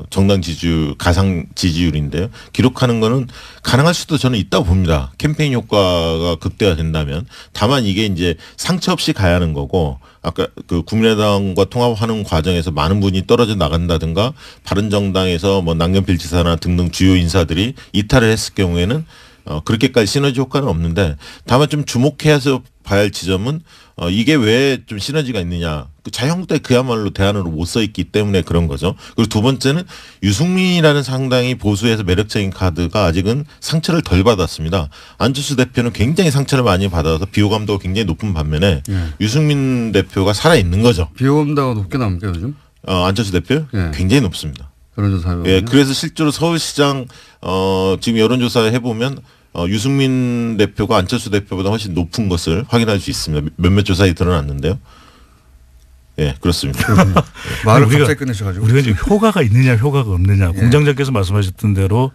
정당 지지율, 가상 지지율인데요. 기록하는 거는 가능할 수도 저는 있다고 봅니다. 캠페인 효과가 극대화된다면. 다만 이게 이제 상처 없이 가야 하는 거고, 아까 그 국민의당과 통합하는 과정에서 많은 분이 떨어져 나간다든가, 바른정당에서 뭐 남경필 지사나 등등 주요 인사들이 이탈을 했을 경우에는 그렇게까지 시너지 효과는 없는데, 다만 좀 주목해서 봐야 할 지점은 이게 왜 좀 시너지가 있느냐. 그 자유한국당이 그야말로 대안으로 못 써 있기 때문에 그런 거죠. 그리고 두 번째는 유승민이라는 상당히 보수에서 매력적인 카드가 아직은 상처를 덜 받았습니다. 안철수 대표는 굉장히 상처를 많이 받아서 비호감도가 굉장히 높은 반면에 유승민 대표가 살아있는 거죠. 비호감도가 높게 나옵니까 요즘? 안철수 대표 굉장히 높습니다. 여론조사. 예, 그래서 실제로 서울시장 지금 여론조사 해보면 유승민 대표가 안철수 대표보다 훨씬 높은 것을 확인할 수 있습니다. 몇몇 조사에 드러났는데요. 예, 그렇습니다. 말을 갑자기 끝내셔가지고. 우리가 지금 효과가 있느냐 효과가 없느냐. 공장장께서 말씀하셨던 대로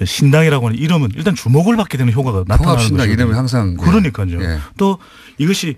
신당이라고 하는 이름은 일단 주목을 받게 되는 효과가 나타나는 거죠. 통합신당 이름이 항상. 그러니까요. 예. 또 이것이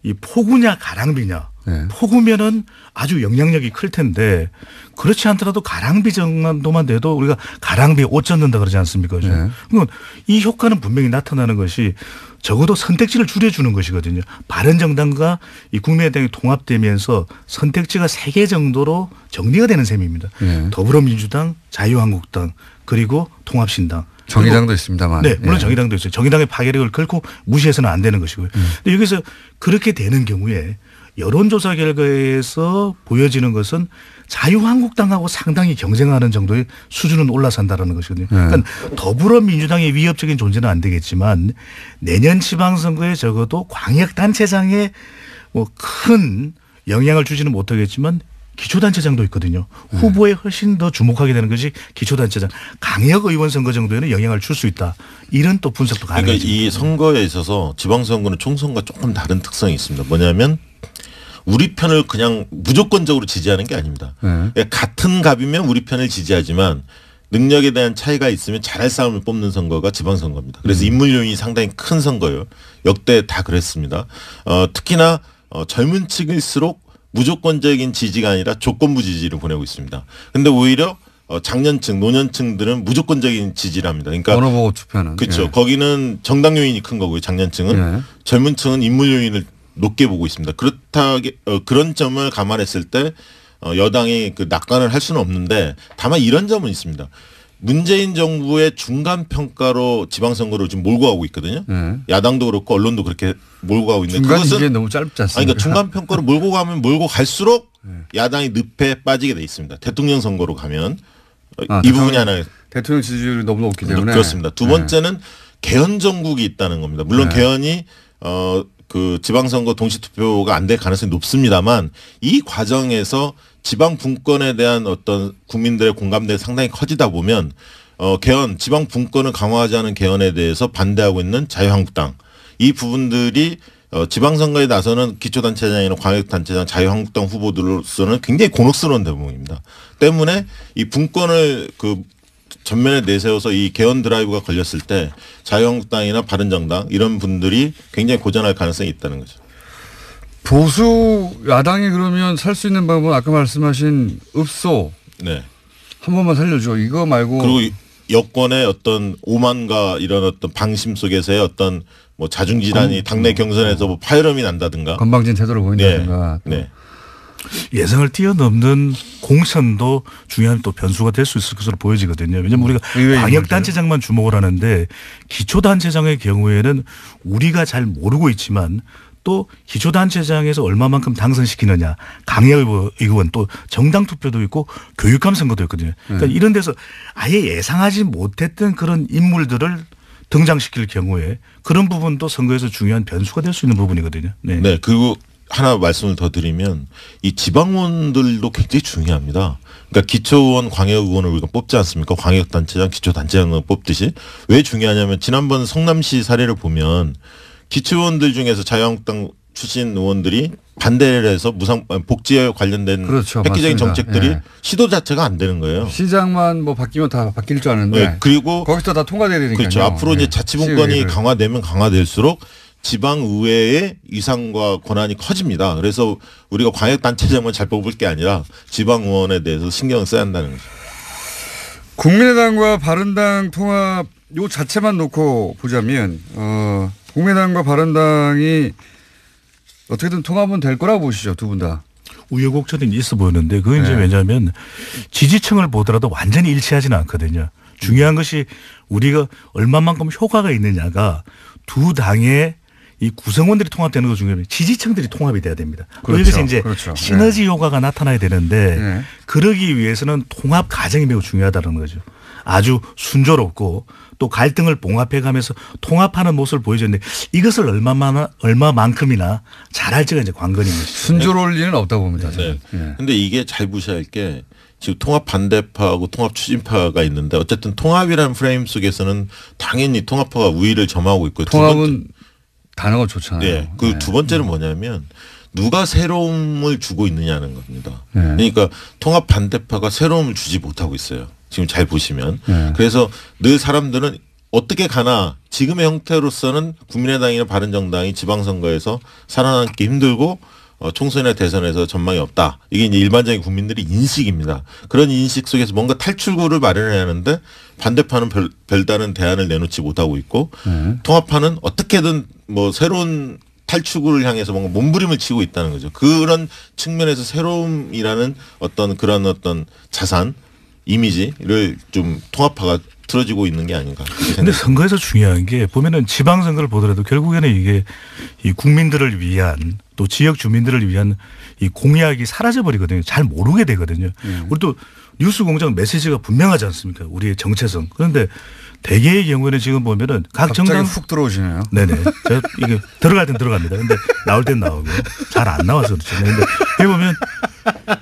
이 폭우냐 가랑비냐. 네. 폭우면은 아주 영향력이 클 텐데 그렇지 않더라도 가랑비 정도만 돼도 우리가 가랑비에 옷 젖는다 그러지 않습니까? 네. 그러니까 이 효과는 분명히 나타나는 것이 적어도 선택지를 줄여주는 것이거든요. 바른정당과 이 국민의당이 통합되면서 선택지가 3개 정도로 정리가 되는 셈입니다. 네. 더불어민주당, 자유한국당 그리고 통합신당. 정의당도 있습니다만. 네, 물론 정의당도 있어요. 정의당의 파괴력을 결코 무시해서는 안 되는 것이고요. 근데 여기서 그렇게 되는 경우에 여론조사 결과에서 보여지는 것은 자유한국당하고 상당히 경쟁하는 정도의 수준은 올라선다라는 것이거든요. 그러니까 더불어민주당의 위협적인 존재는 안 되겠지만 내년 지방선거에 적어도 광역단체장에 뭐 큰 영향을 주지는 못하겠지만 기초단체장도 있거든요. 후보에 훨씬 더 주목하게 되는 것이 기초단체장. 강역의원 선거 정도에는 영향을 줄 수 있다. 이런 또 분석도 가능해요. 그러니까 이 선거에 있어서 지방선거는 총선과 조금 다른 특성이 있습니다. 뭐냐면 우리 편을 그냥 무조건적으로 지지하는 게 아닙니다. 그러니까 같은 갑이면 우리 편을 지지하지만 능력에 대한 차이가 있으면 잘할 사람을 뽑는 선거가 지방선거입니다. 그래서 인물 요인이 상당히 큰 선거예요. 역대 다 그랬습니다. 특히나 젊은 층일수록 무조건적인 지지가 아니라 조건부 지지를 보내고 있습니다. 근데 오히려 장년층, 노년층들은 무조건적인 지지를 합니다. 그러니까 번호 보고 투표하는. 그렇죠. 예. 거기는 정당 요인이 큰 거고요. 장년층은 예. 젊은 층은 인물 요인을 높게 보고 있습니다. 그런 점을 감안했을 때 여당이 그 낙관을 할 수는 없는데 다만 이런 점은 있습니다. 문재인 정부의 중간 평가로 지방선거를 지금 몰고 가고 있거든요. 야당도 그렇고 언론도 그렇게 몰고 가고 있는데 중간 그것은 이게 너무 짧지 않습니까? 그러니까 중간 평가로 몰고 가면 몰고 갈수록 야당이 늪에 빠지게 돼 있습니다. 대통령 선거로 가면 이 부분이 하나 대통령 지지율이 너무 높기 때문에. 그렇습니다. 두 번째는 개헌 정국이 있다는 겁니다. 물론 개헌이 그 지방선거 동시투표가 안 될 가능성이 높습니다만 이 과정에서 지방 분권에 대한 어떤 국민들의 공감대가 상당히 커지다 보면 개헌 지방 분권을 강화하지 않은 개헌에 대해서 반대하고 있는 자유한국당 이 부분들이 지방선거에 나서는 기초단체장이나 광역단체장 자유한국당 후보들로서는 굉장히 곤혹스러운 대목입니다. 때문에 이 분권을 그 전면에 내세워서 이 개헌 드라이브가 걸렸을 때 자유한국당이나 바른정당 이런 분들이 굉장히 고전할 가능성이 있다는 거죠. 보수 야당이 그러면 살 수 있는 방법은 아까 말씀하신 읍소 네. 한 번만 살려줘. 이거 말고. 그리고 여권의 어떤 오만과 이런 어떤 방심 속에서의 어떤 뭐 자중질환이 당내 경선에서 뭐 파열음이 난다든가. 건방진 태도를 보인다든가. 네. 예상을 뛰어넘는 공천도 중요한 또 변수가 될 수 있을 것으로 보여지거든요. 왜냐하면 우리가 광역단체장만 주목을 하는데 기초단체장의 경우에는 우리가 잘 모르고 있지만 또 기초단체장에서 얼마만큼 당선시키느냐 강역의원 또 정당 투표도 있고 교육감 선거도 있거든요. 그러니까 이런 데서 아예 예상하지 못했던 그런 인물들을 등장시킬 경우에 그런 부분도 선거에서 중요한 변수가 될 수 있는 부분이거든요. 네. 네. 그리고 하나 말씀을 더 드리면 이 지방의원들도 굉장히 중요합니다. 그러니까 기초의원, 광역의원을 우리가 뽑지 않습니까? 광역단체장, 기초단체장을 뽑듯이. 왜 중요하냐면 지난번 성남시 사례를 보면 기초의원들 중에서 자유한국당 출신 의원들이 반대를 해서 복지에 관련된 그렇죠. 획기적인 맞습니다. 정책들이 예. 시도 자체가 안 되는 거예요. 시장만 뭐 바뀌면 다 바뀔 줄 아는데 네, 그리고 거기서 다 통과돼야 되니까요. 그렇죠. 앞으로 이제 자치분권이 시의회를. 강화되면 강화될수록 지방의회의 위상과 권한이 커집니다. 그래서 우리가 광역단체장만 잘 뽑을 게 아니라 지방의원에 대해서 신경을 써야 한다는 거죠. 국민의당과 바른당 통합 요 자체만 놓고 보자면 국민의당과 바른당이 어떻게든 통합은 될 거라고 보시죠, 두 분 다. 우여곡절이 있어 보이는데 그건 이제 왜냐하면 지지층을 보더라도 완전히 일치하지는 않거든요. 중요한 것이 우리가 얼마만큼 효과가 있느냐가 두 당의 이 구성원들이 통합되는 거 중요해요. 지지층들이 통합이 돼야 됩니다. 그렇죠. 여기서 이제 그렇죠. 시너지 효과가 나타나야 되는데 네. 그러기 위해서는 통합 과정이 매우 중요하다는 거죠. 아주 순조롭고 또 갈등을 봉합해가면서 통합하는 모습을 보여줬는데 이것을 얼마만큼이나 잘할지가 이제 관건인 것이죠. 순조로울 리는 없다고 봅니다. 네. 저는. 예. 근데 이게 잘 보셔야 할 게 지금 통합 반대파하고 통합 추진파가 있는데 어쨌든 통합이라는 프레임 속에서는 당연히 통합파가 우위를 점하고 있고 통합은 단어가 좋잖아요. 네. 그 네. 두 번째는 뭐냐면 누가 새로움을 주고 있느냐는 겁니다. 네. 그러니까 통합 반대파가 새로움을 주지 못하고 있어요. 지금 잘 보시면. 네. 그래서 늘 사람들은 어떻게 가나 지금의 형태로서는 국민의당이나 바른정당이 지방선거에서 살아남기 힘들고 총선이나 대선에서 전망이 없다. 이게 이제 일반적인 국민들의 인식입니다. 그런 인식 속에서 뭔가 탈출구를 마련해야 하는데 반대파는 별다른 대안을 내놓지 못하고 있고 통합파는 어떻게든 뭐 새로운 탈출구를 향해서 뭔가 몸부림을 치고 있다는 거죠. 그런 측면에서 새로움이라는 그런 자산, 이미지를 좀 통합파가 틀어지고 있는 게 아닌가. 그런데 선거에서 중요한 게 보면은 지방선거를 보더라도 결국에는 이게 이 국민들을 위한 또 지역 주민들을 위한 이 공약이 사라져 버리거든요. 잘 모르게 되거든요. 우리 또 뉴스공장 메시지가 분명하지 않습니까? 우리의 정체성. 그런데 대개의 경우에는 지금 보면은 각 갑자기 정당 훅 들어오시네요. 네네. 제가 이게 들어갈 땐 들어갑니다. 근데 나올 땐 나오고 잘 안 나와서 그렇죠. 근데 해보면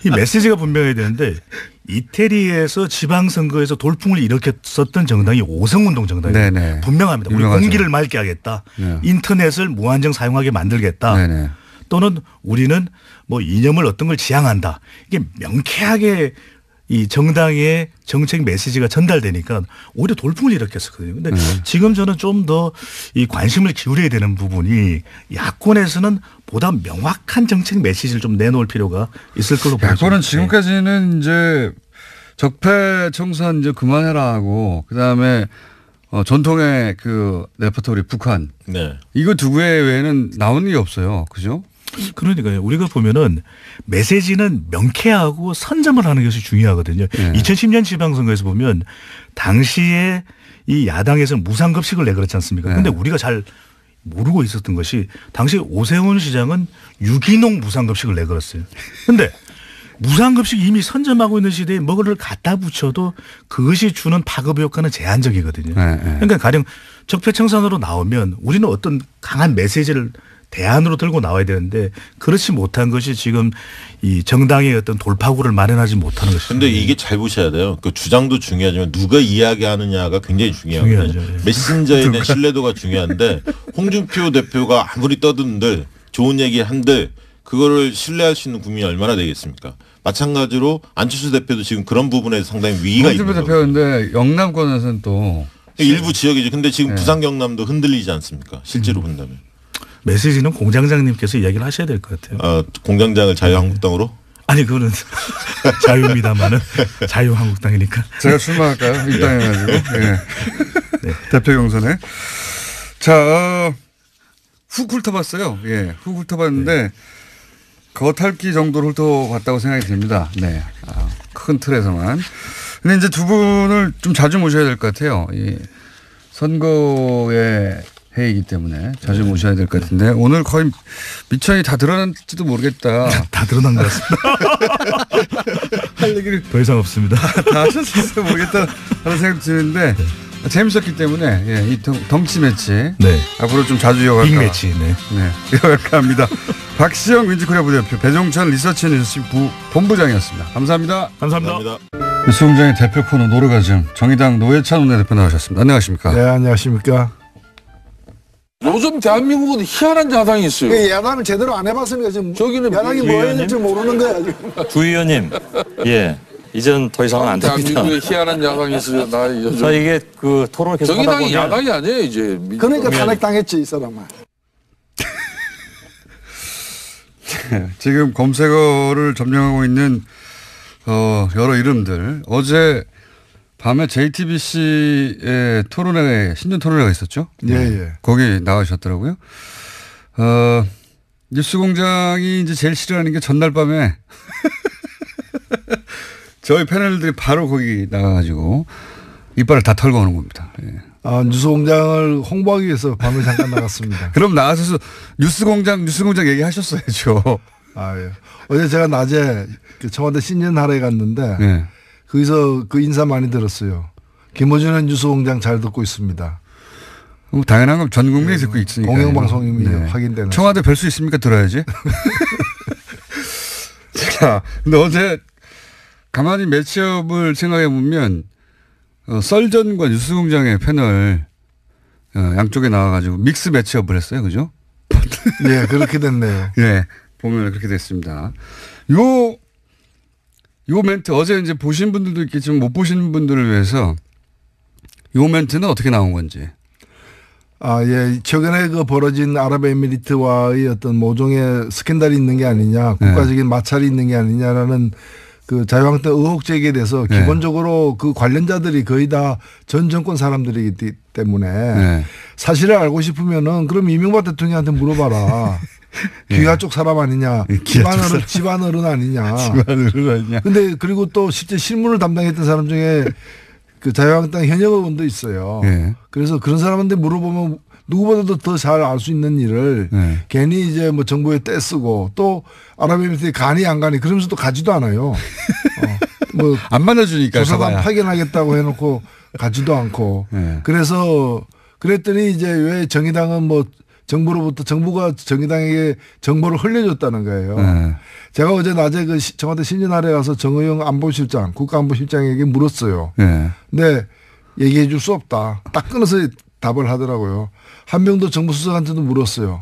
이 메시지가 분명해야 되는데 이태리에서 지방선거에서 돌풍을 일으켰었던 정당이 오성운동 정당이에요. 네네. 분명합니다. 우리 유명하죠. 공기를 맑게 하겠다. 네. 인터넷을 무한정 사용하게 만들겠다. 네네. 또는 우리는 뭐 이념을 어떤 걸 지향한다. 이게 명쾌하게 이 정당의 정책 메시지가 전달되니까 오히려 돌풍을 일으켰었거든요. 근데 지금 저는 좀 더 이 관심을 기울여야 되는 부분이 야권에서는 보다 명확한 정책 메시지를 좀 내놓을 필요가 있을 걸로 보입니다. 야권은 지금까지는 이제 적폐청산 이제 그만해라 하고 그다음에 전통의 그 레퍼토리 북한 네. 이거 두 개 외에는 나오는 게 없어요. 그죠? 그러니까요. 우리가 보면은 메시지는 명쾌하고 선점을 하는 것이 중요하거든요. 네. 2010년 지방선거에서 보면 당시에 이 야당에서는 무상급식을 내걸었지 않습니까? 네. 그런데 우리가 잘 모르고 있었던 것이 당시 오세훈 시장은 유기농 무상급식을 내걸었어요. 그런데 무상급식 이미 선점하고 있는 시대에 뭐를 갖다 붙여도 그것이 주는 파급 효과는 제한적이거든요. 네, 네. 그러니까 가령 적폐청산으로 나오면 우리는 어떤 강한 메시지를 대안으로 들고 나와야 되는데 그렇지 못한 것이 지금 이 정당의 어떤 돌파구를 마련하지 못하는 것입니다. 근데 이게 잘 보셔야 돼요. 그 주장도 중요하지만 누가 이야기하느냐가 굉장히 중요하거든요. 중요하죠. 예. 메신저에 대한 신뢰도가 중요한데 홍준표 대표가 아무리 떠든들 좋은 얘기 한들 그거를 신뢰할 수 있는 국민이 얼마나 되겠습니까? 마찬가지로 안철수 대표도 지금 그런 부분에서 상당히 위기가 있는 홍준표 거예요. 대표인데 영남권에서는 또 일부 지역이죠. 근데 지금 네. 부산 경남도 흔들리지 않습니까? 실제로 본다면. 메시지는 공장장님께서 이야기를 하셔야 될 것 같아요. 공장장을 자유한국당으로? 아니 그거는 자유입니다만은 자유한국당이니까. 제가 출마할까요? 입당해가지고 예. 대표 경선에 자 훅 훑어봤어요. 예, 훅 훑어봤는데 겉핥기 정도로 훑어봤다고 생각이 듭니다. 네, 큰 틀에서만. 근데 이제 두 분을 좀 자주 모셔야 될 것 같아요. 이 선거의 해이기 때문에 자주 모셔야 될 것 같은데 오늘 거의 미천이 다 드러났지도 모르겠다. 다 드러난 것 같습니다. 할 얘기를 더 이상 없습니다. 다 하셨을지 모르겠다 하는 생각이 드는데 재밌었기 때문에 예, 이 덩치 매치 네. 앞으로 좀 자주 이어갈까. 빅매치. 네. 네, 이어갈까 합니다. 박시영 윈지코리아 부대표 배종찬 리서치앤리서치 본부장이었습니다. 감사합니다. 감사합니다. 뉴스공장의 대표 코너 노르가즘 정의당 노회찬 원내대표 나오셨습니다. 안녕하십니까? 네, 안녕하십니까. 요즘 대한민국은 희한한 야당이 있어요. 야당을 제대로 안 해봤으니까 지금 저기는 야당이 뭐 해야 될지 모르는 거야 지금. 구 의원님, 예, 이제는 더 이상은 안 됩니다. 대한민국에 희한한 야당이 있어요. 나 요즘 자, 이게 그 토론을 계속 하다 정의당이 보면 야당이 아니에요 이제. 그러니까 탄핵당했지 이 사람은. 지금 검색어를 점령하고 있는 여러 이름들. 어제 밤에 JTBC의 토론회, 신년 토론회가 있었죠? 예. 거기 나가셨더라고요. 뉴스공장이 이제 제일 싫어하는 게 전날 밤에 저희 패널들이 바로 거기 나가가지고 이빨을 다 털고 오는 겁니다. 예. 뉴스공장을 홍보하기 위해서 밤에 잠깐 나갔습니다. 그럼 나가셔서 뉴스공장 얘기하셨어야죠. 예. 어제 제가 낮에 그 청와대 신년하러에 갔는데 예. 거기서 그 인사 많이 들었어요. 김어준의 뉴스공장 잘 듣고 있습니다. 당연한 건 전 국민이 듣고 있으니까. 공영방송임이 확인되는. 청와대 뵐 수 있습니까? 들어야지. 자, 근데 어제 가만히 매치업을 생각해 보면 썰전과 뉴스공장의 패널 양쪽에 나와가지고 믹스 매치업을 했어요. 그죠? 예, 그렇게 됐네요. 예, 보면 그렇게 됐습니다. 요 멘트 어제 이제 보신 분들도 있겠지만 못 보신 분들을 위해서 요 멘트는 어떻게 나온 건지. 예. 최근에 그 벌어진 아랍에미리트와의 어떤 모종의 스캔들이 있는 게 아니냐, 국가적인 마찰이 있는 게 아니냐라는 그 자유한국당 의혹 제기에 대해서 기본적으로 그 관련자들이 거의 다 전 정권 사람들이기 때문에 사실을 알고 싶으면은 그럼 이명박 대통령한테 물어봐라. 귀하 쪽 사람 아니냐, 집안어른 아니냐. 집안어른 아니냐. 근데 그리고 또 실제 실무를 담당했던 사람 중에 그 자유한국당 현역 의원도 있어요. 그래서 그런 사람한테 물어보면 누구보다도 더 잘 알 수 있는 일을 괜히 이제 뭐 정부에 떼쓰고 또 아랍에미리트에 가니 안 가니 그러면서 또 가지도 않아요. 뭐 안 만나주니까. 조사단 파견하겠다고 해놓고 가지도 않고. 그래서 그랬더니 이제 왜 정의당은 뭐 정부로부터 정부가 정의당에게 정보를 흘려줬다는 거예요. 제가 어제 낮에 그 청와대 신년하러에 가서 정의용 안보실장, 국가안보실장에게 물었어요. 근데 얘기해 줄 수 없다. 딱 끊어서 답을 하더라고요. 한명도 정부수석한테도 물었어요.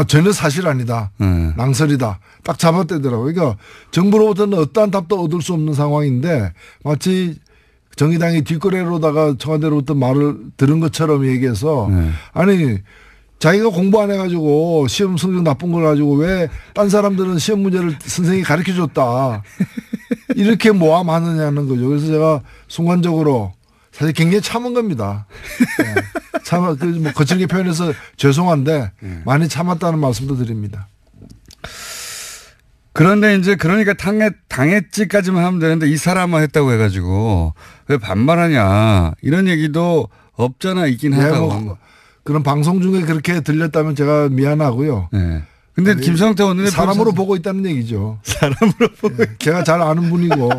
전혀 사실 아니다. 낭설이다. 딱 잡아떼더라고요. 그러니까 정부로부터는 어떠한 답도 얻을 수 없는 상황인데 마치 정의당이 뒷거래로다가 청와대로부터 말을 들은 것처럼 얘기해서 아니 자기가 공부 안 해가지고 시험 성적 나쁜 걸 가지고 왜 딴 사람들은 시험 문제를 선생님이 가르쳐줬다. 이렇게 모함하느냐는 거죠. 그래서 제가 순간적으로 사실 굉장히 참은 겁니다. 뭐 거칠게 표현해서 죄송한데 많이 참았다는 말씀도 드립니다. 그런데 이제 그러니까 당했지까지만 하면 되는데 이 사람만 했다고 해가지고 왜 반말하냐 이런 얘기도 없잖아 있긴 하다고. 뭐 그런 방송 중에 그렇게 들렸다면 제가 미안하고요. 근데 김성태 원내대표 사람으로 보고 있다는 얘기죠. 사람으로 보고 제가 잘 아는 분이고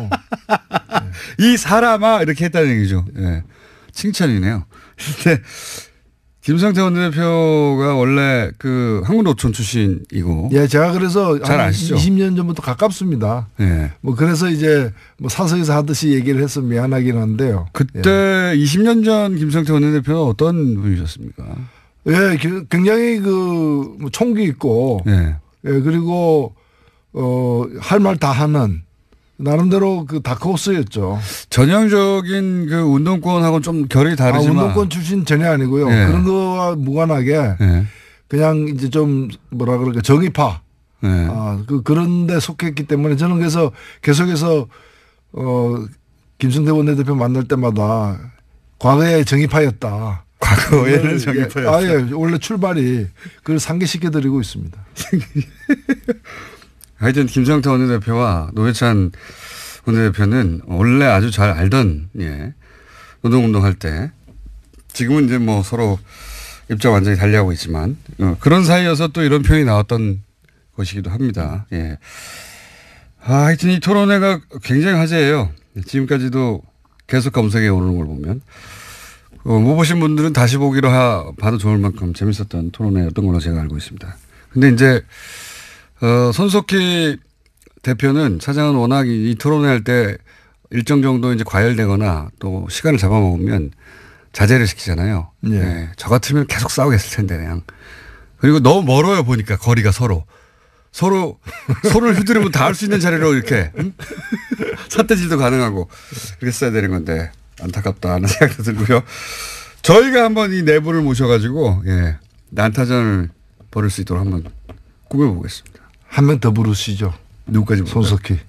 이 사람아 이렇게 했다는 얘기죠. 칭찬이네요. 근데 김성태 원내대표가 원래 그 한국노총 출신이고. 제가 그래서 잘 아시죠? 20년 전부터 가깝습니다. 뭐 그래서 이제 뭐 사석에서 하듯이 얘기를 해서 미안하긴 한데요. 그때 20년 전 김성태 원내대표는 어떤 분이셨습니까? 굉장히 그 총기 있고, 그리고 할 말 다 하는 나름대로 그 다크호스였죠. 전형적인 그 운동권하고는 좀 결이 다르지만. 운동권 출신 전혀 아니고요. 그런 거와 무관하게 그냥 이제 좀 뭐라 그럴까 정의파. 그런데 속했기 때문에 저는 그래서 계속해서 김성태 원내대표 만날 때마다 과거에 정의파였다. 과거에는 정의파였다. 원래 출발이 그걸 상기시켜드리고 있습니다. 하여튼 김성태 원내대표와 노회찬 원내대표는 원래 아주 잘 알던 노동운동할 때 지금은 이제 뭐 서로 입장 완전히 달리하고 있지만 그런 사이여서 또 이런 표현이 나왔던 것이기도 합니다. 하여튼 이 토론회가 굉장히 화제예요. 지금까지도 계속 검색에 오르는 걸 보면 못 보신 분들은 다시 보기로 봐도 좋을 만큼 재밌었던 토론회였던 걸로 제가 알고 있습니다. 근데 이제 손석희 대표는 사장은 워낙 이 토론회 할 때 일정 정도 이제 과열되거나 또 시간을 잡아먹으면 자제를 시키잖아요. 예. 네. 저 같으면 계속 싸우겠을 텐데 그냥. 그리고 너무 멀어요 보니까 거리가 서로를 휘두르면 닿을 수 있는 자리로 이렇게 응? 삿대질도 가능하고 그랬어야 되는 건데 안타깝다 하는 생각도 들고요. 저희가 한번 이 내부를 모셔가지고 예, 난타전을 벌일 수 있도록 한번 꾸며보겠습니다. 한 명 더 부르시죠. 누구까지 손석희.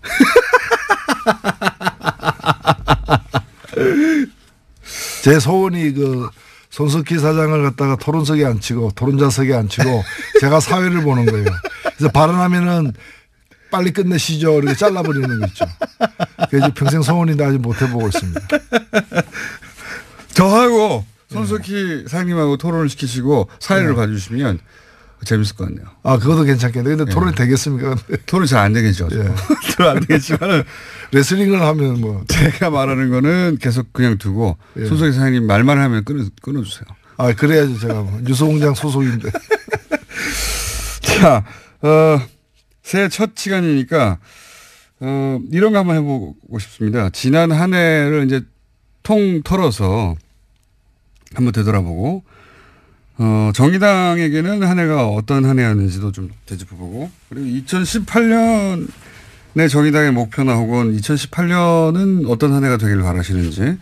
제 소원이 그 손석희 사장을 갖다가 토론석에 앉히고 토론자석에 앉히고 제가 사회를 보는 거예요. 그래서 발언하면은 빨리 끝내시죠. 이렇게 잘라버리는 거 있죠. 그래서 평생 소원인데 아직 못 해보고 있습니다. 저하고 손석희 사장님하고 토론을 시키시고 사회를 봐주시면 재밌을 것 같네요. 아, 그것도 괜찮겠네. 근데 토론이 되겠습니까? 토론이 잘 안 되겠죠. 예. 토론 안 되겠지만 레슬링을 하면 뭐. 제가 말하는 거는 계속 그냥 두고 예. 손석희 사장님 말만 하면 끊어주세요. 아, 그래야죠. 제가 뭐. 뉴스공장 소속인데. 자, 새해 첫 시간이니까 이런 거 한번 해보고 싶습니다. 지난 한 해를 이제 통 털어서 한번 되돌아보고 정의당에게는 한 해가 어떤 한 해였는지도 좀 되짚어보고 그리고 2018년의 정의당의 목표나 혹은 2018년은 어떤 한 해가 되기를 바라시는지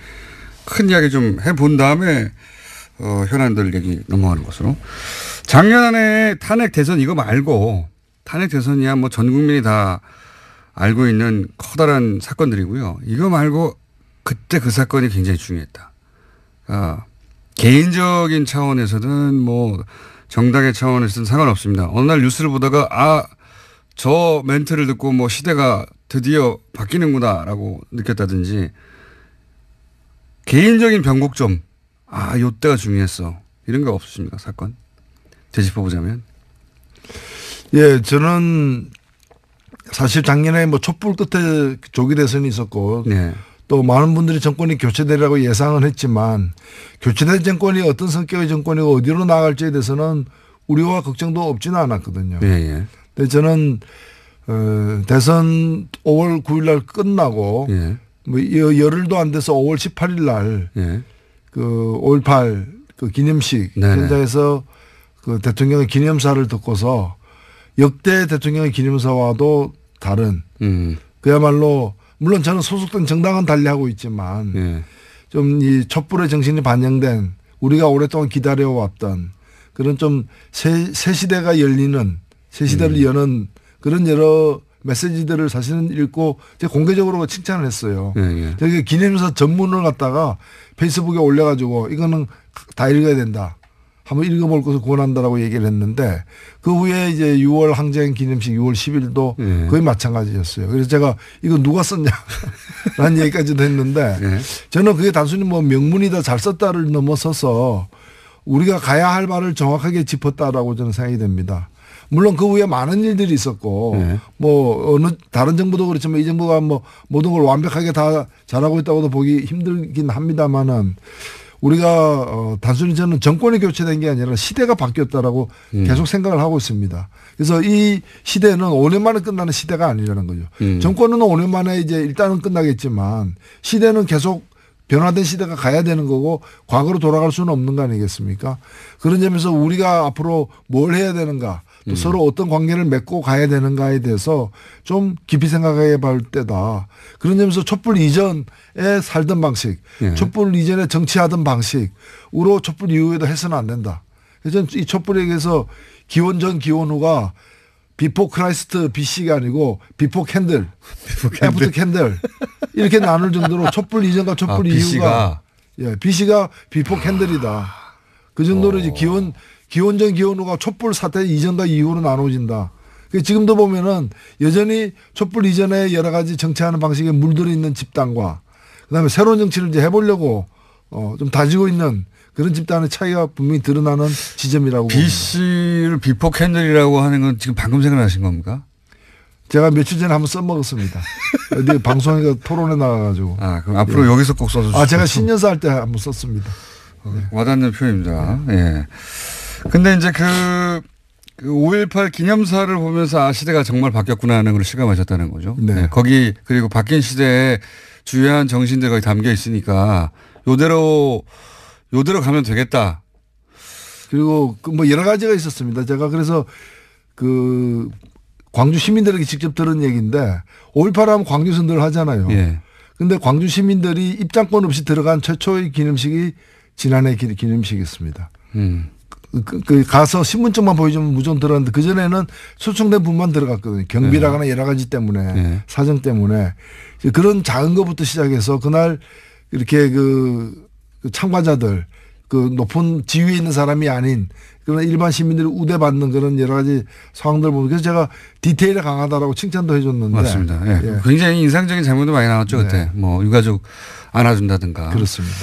큰 이야기 좀 해본 다음에 현안들 얘기 넘어가는 것으로 작년 한 해 탄핵 대선 이거 말고 탄핵 대선이야 뭐 전 국민이 다 알고 있는 커다란 사건들이고요. 이거 말고 그때 그 사건이 굉장히 중요했다. 개인적인 차원에서든 뭐 정당의 차원에서든 상관없습니다. 어느 날 뉴스를 보다가 저 멘트를 듣고 뭐 시대가 드디어 바뀌는구나라고 느꼈다든지 개인적인 변곡점 요때가 중요했어. 이런 거 없으십니까? 사건 되짚어보자면. 예, 저는 사실 작년에 뭐 촛불 끝에 조기 대선이 있었고 네. 또 많은 분들이 정권이 교체되리라고 예상은 했지만 교체된 정권이 어떤 성격의 정권이고 어디로 나아갈지에 대해서는 우려와 걱정도 없지는 않았거든요. 예, 예. 근데 저는 대선 5월 9일 날 끝나고 예. 뭐 열흘도 안 돼서 5월 18일 날 예. 그 5.18 그 기념식 네네. 현장에서 그 대통령의 기념사를 듣고서 역대 대통령의 기념사와도 다른 그야말로 물론 저는 소속된 정당은 달리하고 있지만 예. 좀 이 촛불의 정신이 반영된 우리가 오랫동안 기다려왔던 그런 좀 새 시대가 열리는 새 시대를 여는 그런 여러 메시지들을 사실은 읽고 제가 공개적으로 칭찬을 했어요. 예, 예. 저기 기념사 전문을 갖다가 페이스북에 올려가지고 이거는 다 읽어야 된다. 한번 읽어볼 것을 권한다라고 얘기를 했는데 그 후에 이제 6월 항쟁 기념식 6월 10일도 예. 거의 마찬가지였어요. 그래서 제가 이거 누가 썼냐 라는 얘기까지도 했는데 예. 저는 그게 단순히 뭐 명문이다 잘 썼다를 넘어서서 우리가 가야 할 바를 정확하게 짚었다라고 저는 생각이 됩니다. 물론 그 후에 많은 일들이 있었고 네. 뭐 어느 다른 정부도 그렇지만 이 정부가 뭐 모든 걸 완벽하게 다 잘하고 있다고도 보기 힘들긴 합니다만은 우리가 단순히 저는 정권이 교체된 게 아니라 시대가 바뀌었다라고 계속 생각을 하고 있습니다. 그래서 이 시대는 5년 만에 끝나는 시대가 아니라는 거죠. 정권은 5년 만에 이제 일단은 끝나겠지만 시대는 계속 변화된 시대가 가야 되는 거고 과거로 돌아갈 수는 없는 거 아니겠습니까? 그런 점에서 우리가 앞으로 뭘 해야 되는가 또 서로 어떤 관계를 맺고 가야 되는가에 대해서 좀 깊이 생각해 볼 때다. 그런 점에서 촛불 이전에 살던 방식, 예. 촛불 이전에 정치하던 방식으로 촛불 이후에도 해서는 안 된다. 그래서 이 촛불에게서 기원 전 기원 후가 비포 크라이스트 BC가 아니고 비포 캔들, 애프터 캔들 이렇게 나눌 정도로 촛불 이전과 촛불 이후가 BC가 비포 캔들이다. 그 정도로 이제 기원 전 기원 후가 촛불 사태 이전과 이후로 나눠진다. 지금도 보면은 여전히 촛불 이전에 여러 가지 정치하는 방식에 물들어 있는 집단과 그다음에 새로운 정치를 이제 해보려고 좀 다지고 있는 그런 집단의 차이가 분명히 드러나는 지점이라고 봅니다. BC를 비포 캔들이라고 하는 건 지금 방금 생각나신 겁니까? 제가 며칠 전에 한번 써먹었습니다. 어디 방송에 토론에 나가가지고. 그럼 앞으로 여기서 꼭 써주시죠. 제가 신년사 할 때 한번 썼습니다. 네. 와닿는 표현입니다. 예. 근데 이제 그 5.18 기념사를 보면서 시대가 정말 바뀌었구나 하는 걸 실감하셨다는 거죠. 네. 네. 거기 그리고 바뀐 시대에 주요한 정신들이 거기 담겨 있으니까 요대로 요대로 가면 되겠다. 그리고 뭐 여러 가지가 있었습니다. 제가 그래서 그 광주 시민들에게 직접 들은 얘기인데 5.18 하면 광주에서 늘 하잖아요. 예. 근데 광주 시민들이 입장권 없이 들어간 최초의 기념식이 지난해 기념식이었습니다. 그 가서 신분증만 보여주면 무조건 들어갔는데 그전에는 초청된 분만 들어갔거든요. 경비라거나 여러 가지 때문에 사정 때문에 그런 작은 것부터 시작해서 그날 이렇게 그 참가자들 그 높은 지위에 있는 사람이 아닌 그런 일반 시민들이 우대받는 그런 여러 가지 상황들 보면 그래서 제가 디테일에 강하다라고 칭찬도 해줬는데. 맞습니다. 예. 예. 굉장히 인상적인 장면도 많이 나왔죠. 네. 그때 뭐 유가족 안아준다든가. 그렇습니다.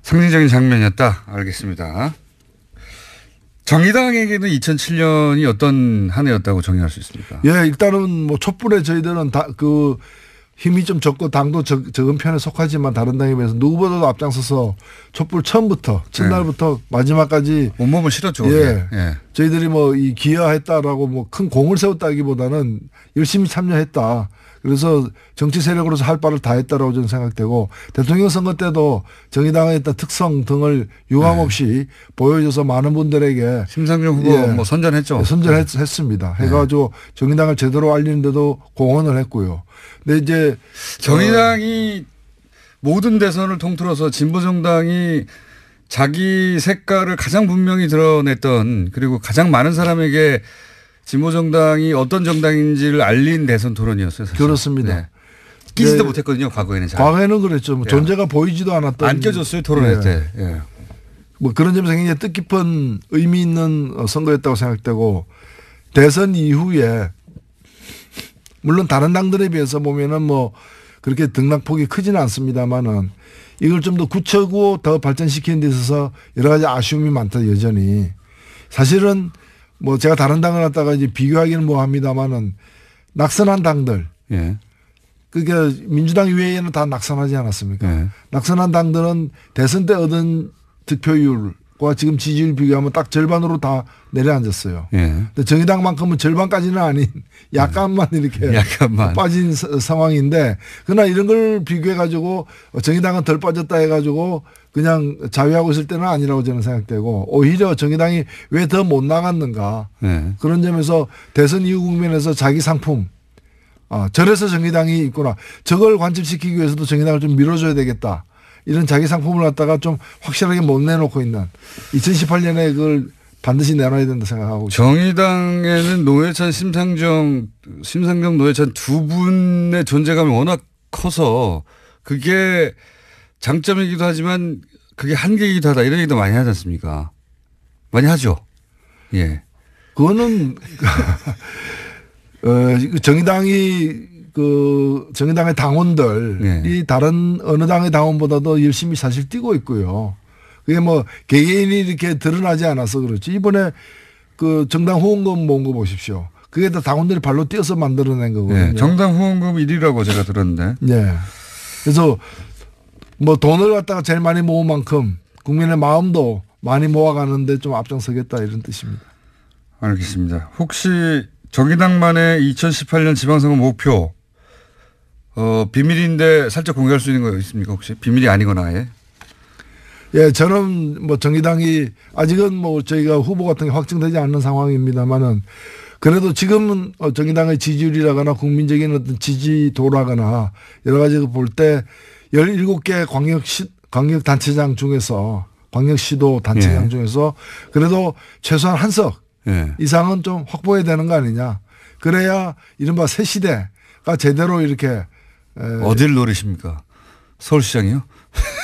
상징적인 장면이었다. 알겠습니다. 정의당에게는 2007년이 어떤 한 해였다고 정의할 수 있습니까? 예, 일단은 뭐 촛불에 저희들은 다 그 힘이 좀 적고 당도 적은 편에 속하지만 다른 당에 비해서 누구보다도 앞장서서 촛불 처음부터 첫날부터 마지막까지 온몸을 실었죠. 예. 예. 저희들이 뭐 이 기여했다라고 뭐 큰 공을 세웠다기보다는 열심히 참여했다. 그래서 정치 세력으로서 할 바를 다 했다라고 저는 생각되고 대통령 선거 때도 정의당의 어떤 특성 등을 유감없이 보여줘서 많은 분들에게 심상정 후보 예. 뭐 선전했죠. 선전했습니다. 해가지고 정의당을 제대로 알리는데도 공헌을 했고요. 근데 이제 정의당이 모든 대선을 통틀어서 진보정당이 자기 색깔을 가장 분명히 드러냈던 그리고 가장 많은 사람에게 진보정당이 어떤 정당인지를 알린 대선 토론이었어요. 사실. 그렇습니다. 네. 끼지도 네. 못했거든요. 과거에는 잘. 과거에는 그랬죠. 뭐 존재가 보이지도 않았던. 안 껴줬어요. 토론회 때. 예. 뭐 그런 점에서 굉장히 뜻깊은 의미 있는 선거였다고 생각되고 대선 이후에 물론 다른 당들에 비해서 보면은 뭐 그렇게 등락폭이 크지는 않습니다만은 이걸 좀 더 굳히고 더 발전시키는 데 있어서 여러 가지 아쉬움이 많다 여전히. 사실은 뭐 제가 다른 당을 갖다가 이제 비교하기는 뭐합니다만은 낙선한 당들. 예. 그러니까 민주당 이외에는 다 낙선하지 않았습니까? 예. 낙선한 당들은 대선 때 얻은 득표율과 지금 지지율 비교하면 딱 절반으로 다 내려앉았어요. 예. 근데 정의당만큼은 절반까지는 아닌 약간만 이렇게 약간만. 빠진 상황인데 그러나 이런 걸 비교해 가지고 정의당은 덜 빠졌다 해 가지고 그냥 자위하고 있을 때는 아니라고 저는 생각되고 오히려 정의당이 왜 더 못 나갔는가 예. 그런 점에서 대선 이후 국면에서 자기 상품 저래서 정의당이 있구나 저걸 관철시키기 위해서도 정의당을 좀 밀어줘야 되겠다 이런 자기 상품을 갖다가 좀 확실하게 못 내놓고 있는 2018년에 그걸 반드시 내놔야 된다 생각하고 정의당에는 노회찬 심상정 노회찬 두 분의 존재감이 워낙 커서 그게 장점이기도 하지만 그게 한계이기도 하다 이런 얘기도 많이 하지 않습니까? 많이 하죠. 예. 그거는 정의당의 당원들이 다른 어느 당의 당원보다도 열심히 사실 뛰고 있고요. 그게 뭐 개개인이 이렇게 드러나지 않아서 그렇지. 이번에 그 정당 후원금 모은 거 보십시오. 그게 다 당원들이 발로 뛰어서 만들어낸 거거든요. 예. 정당 후원금 1위라고 제가 들었는데. 예. 그래서 뭐 돈을 갖다가 제일 많이 모은 만큼 국민의 마음도 많이 모아가는데 좀 앞장서겠다 이런 뜻입니다. 알겠습니다. 혹시 정의당만의 2018년 지방선거 목표 비밀인데 살짝 공개할 수 있는 거 있습니까 혹시? 비밀이 아니거나 아예? 예, 저는 뭐 정의당이 아직은 뭐 저희가 후보 같은 게 확정되지 않는 상황입니다만은 그래도 지금은 정의당의 지지율이라거나 국민적인 어떤 지지도라거나 여러 가지 볼 때 17개 광역단체장 중에서 광역시도 단체장 중에서 그래도 최소한 한 석 이상은 좀 확보해야 되는 거 아니냐. 그래야 이른바 새 시대가 제대로 이렇게 어딜 노리십니까? 서울시장이요?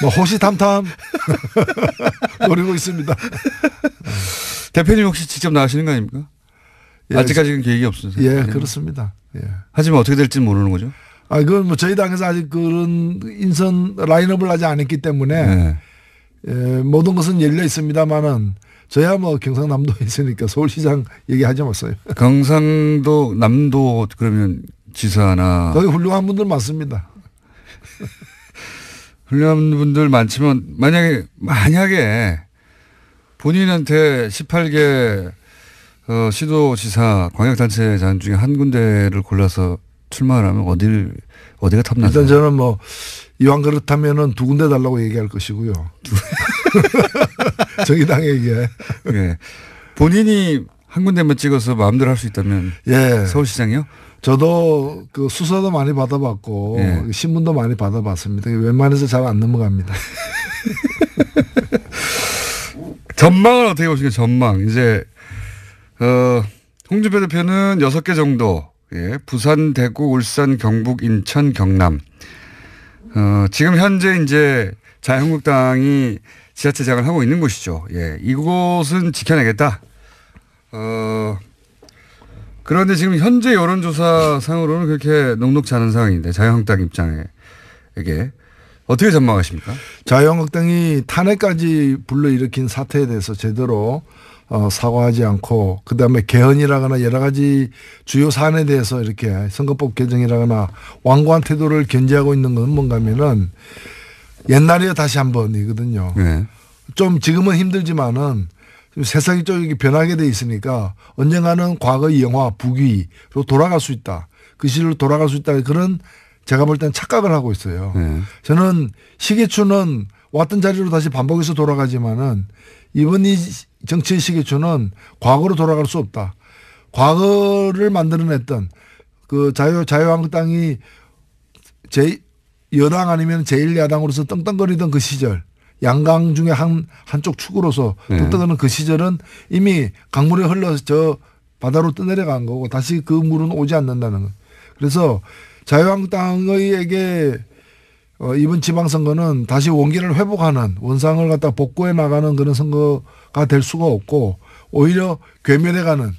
뭐 호시탐탐 노리고 있습니다. 대표님 혹시 직접 나가시는 거 아닙니까? 예, 아직까지는 계획이 없으세요? 예, 그렇습니다. 예. 하지만 어떻게 될지 모르는 거죠? 그건 뭐 저희 당에서 아직 그런 인선 라인업을 하지 않았기 때문에 모든 것은 열려 있습니다만은 저야 뭐 경상남도에 있으니까 서울시장 얘기하지 마세요. 경상도 남도 그러면 지사나 거기 훌륭한 분들 많습니다. 훌륭한 분들 많지만 만약에 본인한테 18개 시도지사 광역단체장 중에 한 군데를 골라서 출마를 하면 어디가 탐나세요? 일단 저는 뭐 이왕 그렇다면은 두 군데 달라고 얘기할 것이고요. 정의당에게. 예. 본인이 한 군데만 찍어서 마음대로 할 수 있다면 예. 서울시장이요? 저도 그 수사도 많이 받아봤고 예. 신문도 많이 받아봤습니다. 웬만해서 잘 안 넘어갑니다. 전망을 어떻게 보시겠어요? 전망. 이제 홍준표 대표는 6개 정도. 예. 부산, 대구, 울산, 경북, 인천, 경남. 지금 현재 이제 자유한국당이 지자체장을 하고 있는 곳이죠. 예. 이곳은 지켜내겠다. 그런데 지금 현재 여론조사 상으로는 그렇게 녹록지 않은 상황인데 자유한국당 입장에게 어떻게 전망하십니까? 자유한국당이 탄핵까지 불러일으킨 사태에 대해서 제대로 사과하지 않고 그다음에 개헌이라거나 여러 가지 주요 사안에 대해서 이렇게 선거법 개정이라거나 완고한 태도를 견지하고 있는 건 뭔가 하면은 옛날에 다시 한 번이거든요. 네. 좀 지금은 힘들지만은 세상이 좀 변하게 돼 있으니까 언젠가는 과거의 영화 북위로 돌아갈 수 있다. 그 시절로 돌아갈 수 있다. 그런 제가 볼 때는 착각을 하고 있어요. 네. 저는 시계추는 왔던 자리로 다시 반복해서 돌아가지만은 이번 이 정치의 시계추는 과거로 돌아갈 수 없다. 과거를 만들어냈던 그 자유한국당이 여당 아니면 제1야당으로서 떵떵거리던 그 시절 양강 중에 한쪽 축으로서 떵떵거리는 그 시절은 이미 강물에 흘러서 저 바다로 떠내려간 거고 다시 그 물은 오지 않는다는 거. 그래서 자유한국당에게 이번 지방선거는 다시 원기를 회복하는 원상을 갖다 복구해 나가는 그런 선거가 될 수가 없고 오히려 괴멸해가는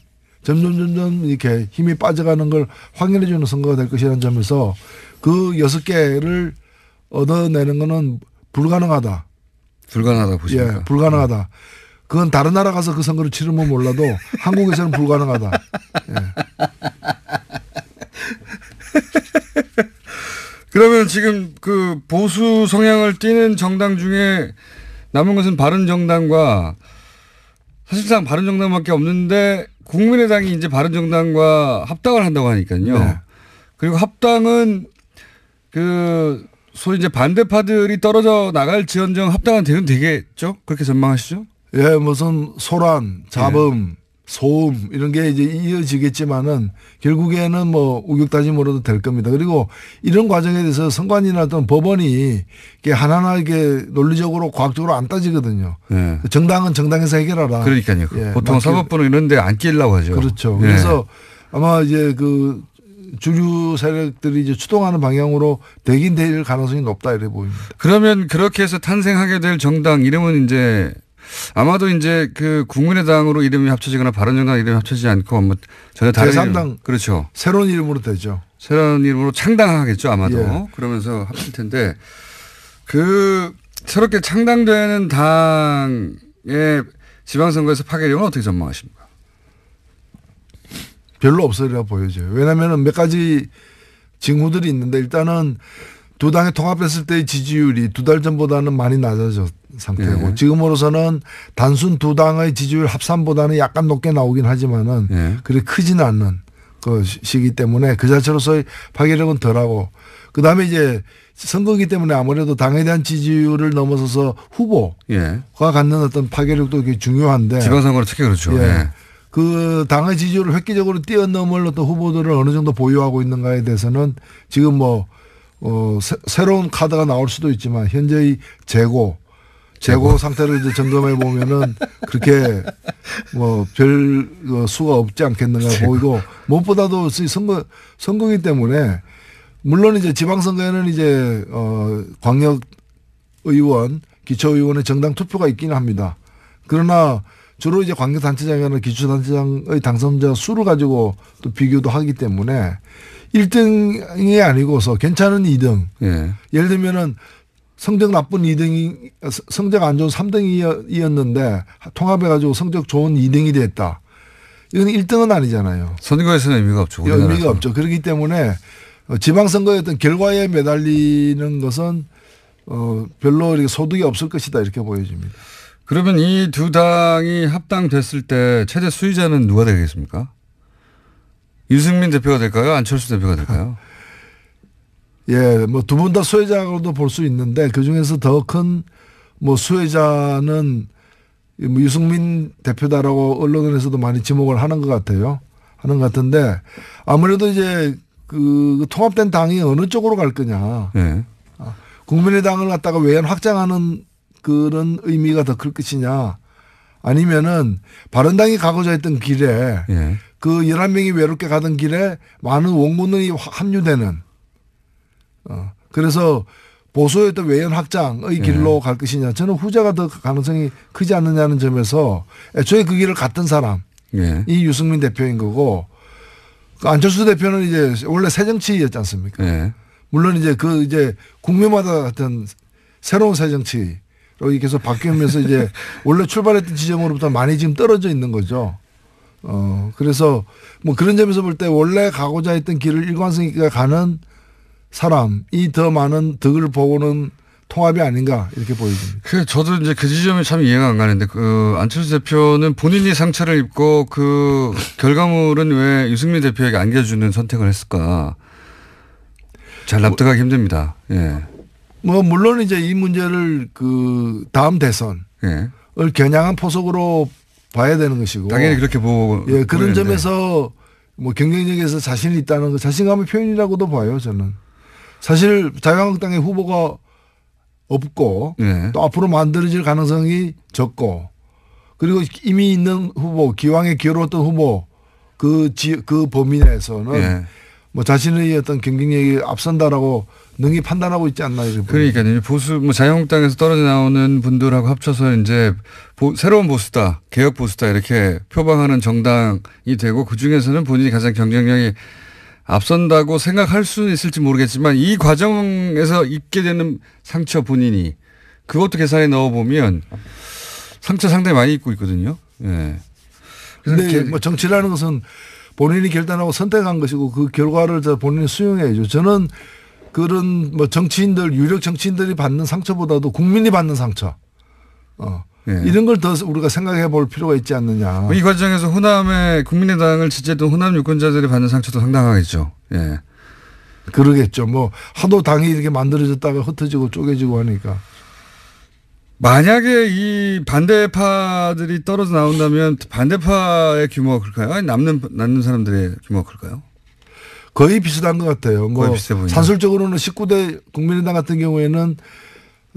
점점 이렇게 힘이 빠져가는 걸 확인해 주는 선거가 될 것이라는 점에서 그 6개를 얻어내는 거는 불가능하다. 불가능하다 보십니까? 예, 불가능하다. 그건 다른 나라 가서 그 선거를 치르면 몰라도 한국에서는 불가능하다. 예. 그러면 지금 그 보수 성향을 띠는 정당 중에 남은 것은 바른정당과 사실상 바른정당밖에 없는데 국민의당이 이제 바른정당과 합당을 한다고 하니까요. 네. 그리고 합당은 그 소위 이제 반대파들이 떨어져 나갈 지언정 합당은 되겠죠? 그렇게 전망하시죠? 예, 무슨 소란, 잡음, 소음 이런 게 이제 이어지겠지만은 결국에는 뭐 우격다짐으로도 될 겁니다. 그리고 이런 과정에 대해서 선관위나 어떤 법원이 이게 하나하나 이게 논리적으로 과학적으로 안 따지거든요. 네. 정당은 정당에서 해결하라. 그러니까요. 예, 보통 사법부는 이런 데 안 끼려고 하죠. 그렇죠. 예. 그래서 아마 이제 그 주류 세력들이 이제 추동하는 방향으로 되긴 될 가능성이 높다 이래 보입니다. 그러면 그렇게 해서 탄생하게 될 정당 이름은 이제 아마도 이제 그 국민의당으로 이름이 합쳐지거나 바른정당 이름이 합쳐지지 않고 뭐 전혀 다른 제3당 이름. 그렇죠. 새로운 이름으로 되죠. 새로운 이름으로 창당하겠죠 아마도. 예. 그러면서 합칠 텐데 그 새롭게 창당되는 당의 지방선거에서 파괴력은 어떻게 전망하십니까? 별로 없으리라 보여져요. 왜냐하면 몇 가지 징후들이 있는데 일단은 두 당이 통합했을 때의 지지율이 2달 전보다는 많이 낮아진 상태고 지금으로서는 단순 두 당의 지지율 합산보다는 약간 높게 나오긴 하지만은 그리 크지는 않는 것이기 때문에 그 자체로서의 파괴력은 덜하고 그다음에 이제 선거기 때문에 아무래도 당에 대한 지지율을 넘어서서 후보가 갖는 어떤 파괴력도 되게 중요한데 지방선거는 특히 그렇죠. 그 당의 지지율을 획기적으로 뛰어넘을 어떤 후보들을 어느 정도 보유하고 있는가에 대해서는 지금 뭐 새로운 카드가 나올 수도 있지만 현재의 재고 상태를 이제 점검해 보면은 그렇게 뭐 별 수가 없지 않겠는가 보이고 무엇보다도 선거이기 때문에 물론 이제 지방선거에는 이제 광역 의원, 기초의원의 정당 투표가 있기는 합니다. 그러나 주로 이제 광역단체장이나 기초단체장의 당선자 수를 가지고 또 비교도 하기 때문에 1등이 아니고서 괜찮은 2등. 예를 들면은 성적 나쁜 2등이 성적 안 좋은 3등이었는데 통합해가지고 성적 좋은 2등이 됐다. 이건 1등은 아니잖아요. 선거에서는 의미가 없죠. 의미가 없죠. 그렇기 때문에 지방선거의 어떤 결과에 매달리는 것은 별로 이렇게 소득이 없을 것이다 이렇게 보여집니다. 그러면 이 두 당이 합당됐을 때 최대 수혜자는 누가 되겠습니까? 유승민 대표가 될까요? 안철수 대표가 될까요? 예, 뭐 두 분 다 수혜자로도 볼 수 있는데 그 중에서 더 큰 뭐 수혜자는 뭐 유승민 대표다라고 언론에서도 많이 지목을 하는 것 같아요. 하는 것 같은데 아무래도 이제 그 통합된 당이 어느 쪽으로 갈 거냐. 예. 국민의당을 갖다가 외연 확장하는 그런 의미가 더 클 것이냐. 아니면은 바른당이 가고자 했던 길에 예. 그 11명이 외롭게 가던 길에 많은 원군이 합류되는 그래서 보수의 외연 확장의 길로 갈 것이냐. 저는 후자가 더 가능성이 크지 않느냐는 점에서 애초에 그 길을 갔던 사람이 유승민 대표인 거고 안철수 대표는 이제 원래 새정치였지 않습니까? 예. 물론 이제 그 이제 국민마다 같은 새로운 새정치로 계속 바뀌면서 이제 원래 출발했던 지점으로부터 많이 지금 떨어져 있는 거죠. 그래서 뭐 그런 점에서 볼 때 원래 가고자 했던 길을 일관성 있게 가는 사람이 더 많은 덕을 보고는 통합이 아닌가 이렇게 보여집니다. 저도 이제 그 지점이 참 이해가 안 가는데 그 안철수 대표는 본인이 상처를 입고 그 결과물은 왜 유승민 대표에게 안겨주는 선택을 했을까? 잘 납득하기 힘듭니다. 예. 뭐 물론 이제 이 문제를 그 다음 대선을 겨냥한 포석으로 봐야 되는 것이고 당연히 그렇게 보고 예, 그런 점에서 뭐 경쟁력에서 자신이 있다는 거 자신감의 표현이라고도 봐요. 저는 사실 자유한국당의 후보가 없고 또 앞으로 만들어질 가능성이 적고 그리고 이미 있는 후보 기왕에 기울었던 후보 그 범위 내에서는 뭐 자신의 어떤 경쟁력이 앞선다라고 능히 판단하고 있지 않나 이렇게 그러니까요. 보수 뭐 자유한국당에서 떨어져 나오는 분들하고 합쳐서 이제 새로운 보수다, 개혁 보수다 이렇게 표방하는 정당이 되고 그 중에서는 본인이 가장 경쟁력이 앞선다고 생각할 수 있을지 모르겠지만 이 과정에서 입게 되는 상처 본인이 그것도 계산에 넣어보면 상처 상당히 많이 입고 있거든요. 예. 그런데 뭐 정치라는 것은 본인이 결단하고 선택한 것이고 그 결과를 본인이 수용해야죠. 저는 그런 뭐 정치인들 유력 정치인들이 받는 상처보다도 국민이 받는 상처 이런 걸 더 우리가 생각해 볼 필요가 있지 않느냐. 이 과정에서 호남의 국민의당을 지지했던 호남 유권자들이 받는 상처도 상당하겠죠. 예. 그러겠죠. 뭐 하도 당이 이렇게 만들어졌다가 흩어지고 쪼개지고 하니까. 만약에 이 반대파들이 떨어져 나온다면 반대파의 규모가 클까요? 아니 남는 사람들의 규모가 클까요? 거의 비슷한 것 같아요. 뭐 산술적으로는 19대 국민의당 같은 경우에는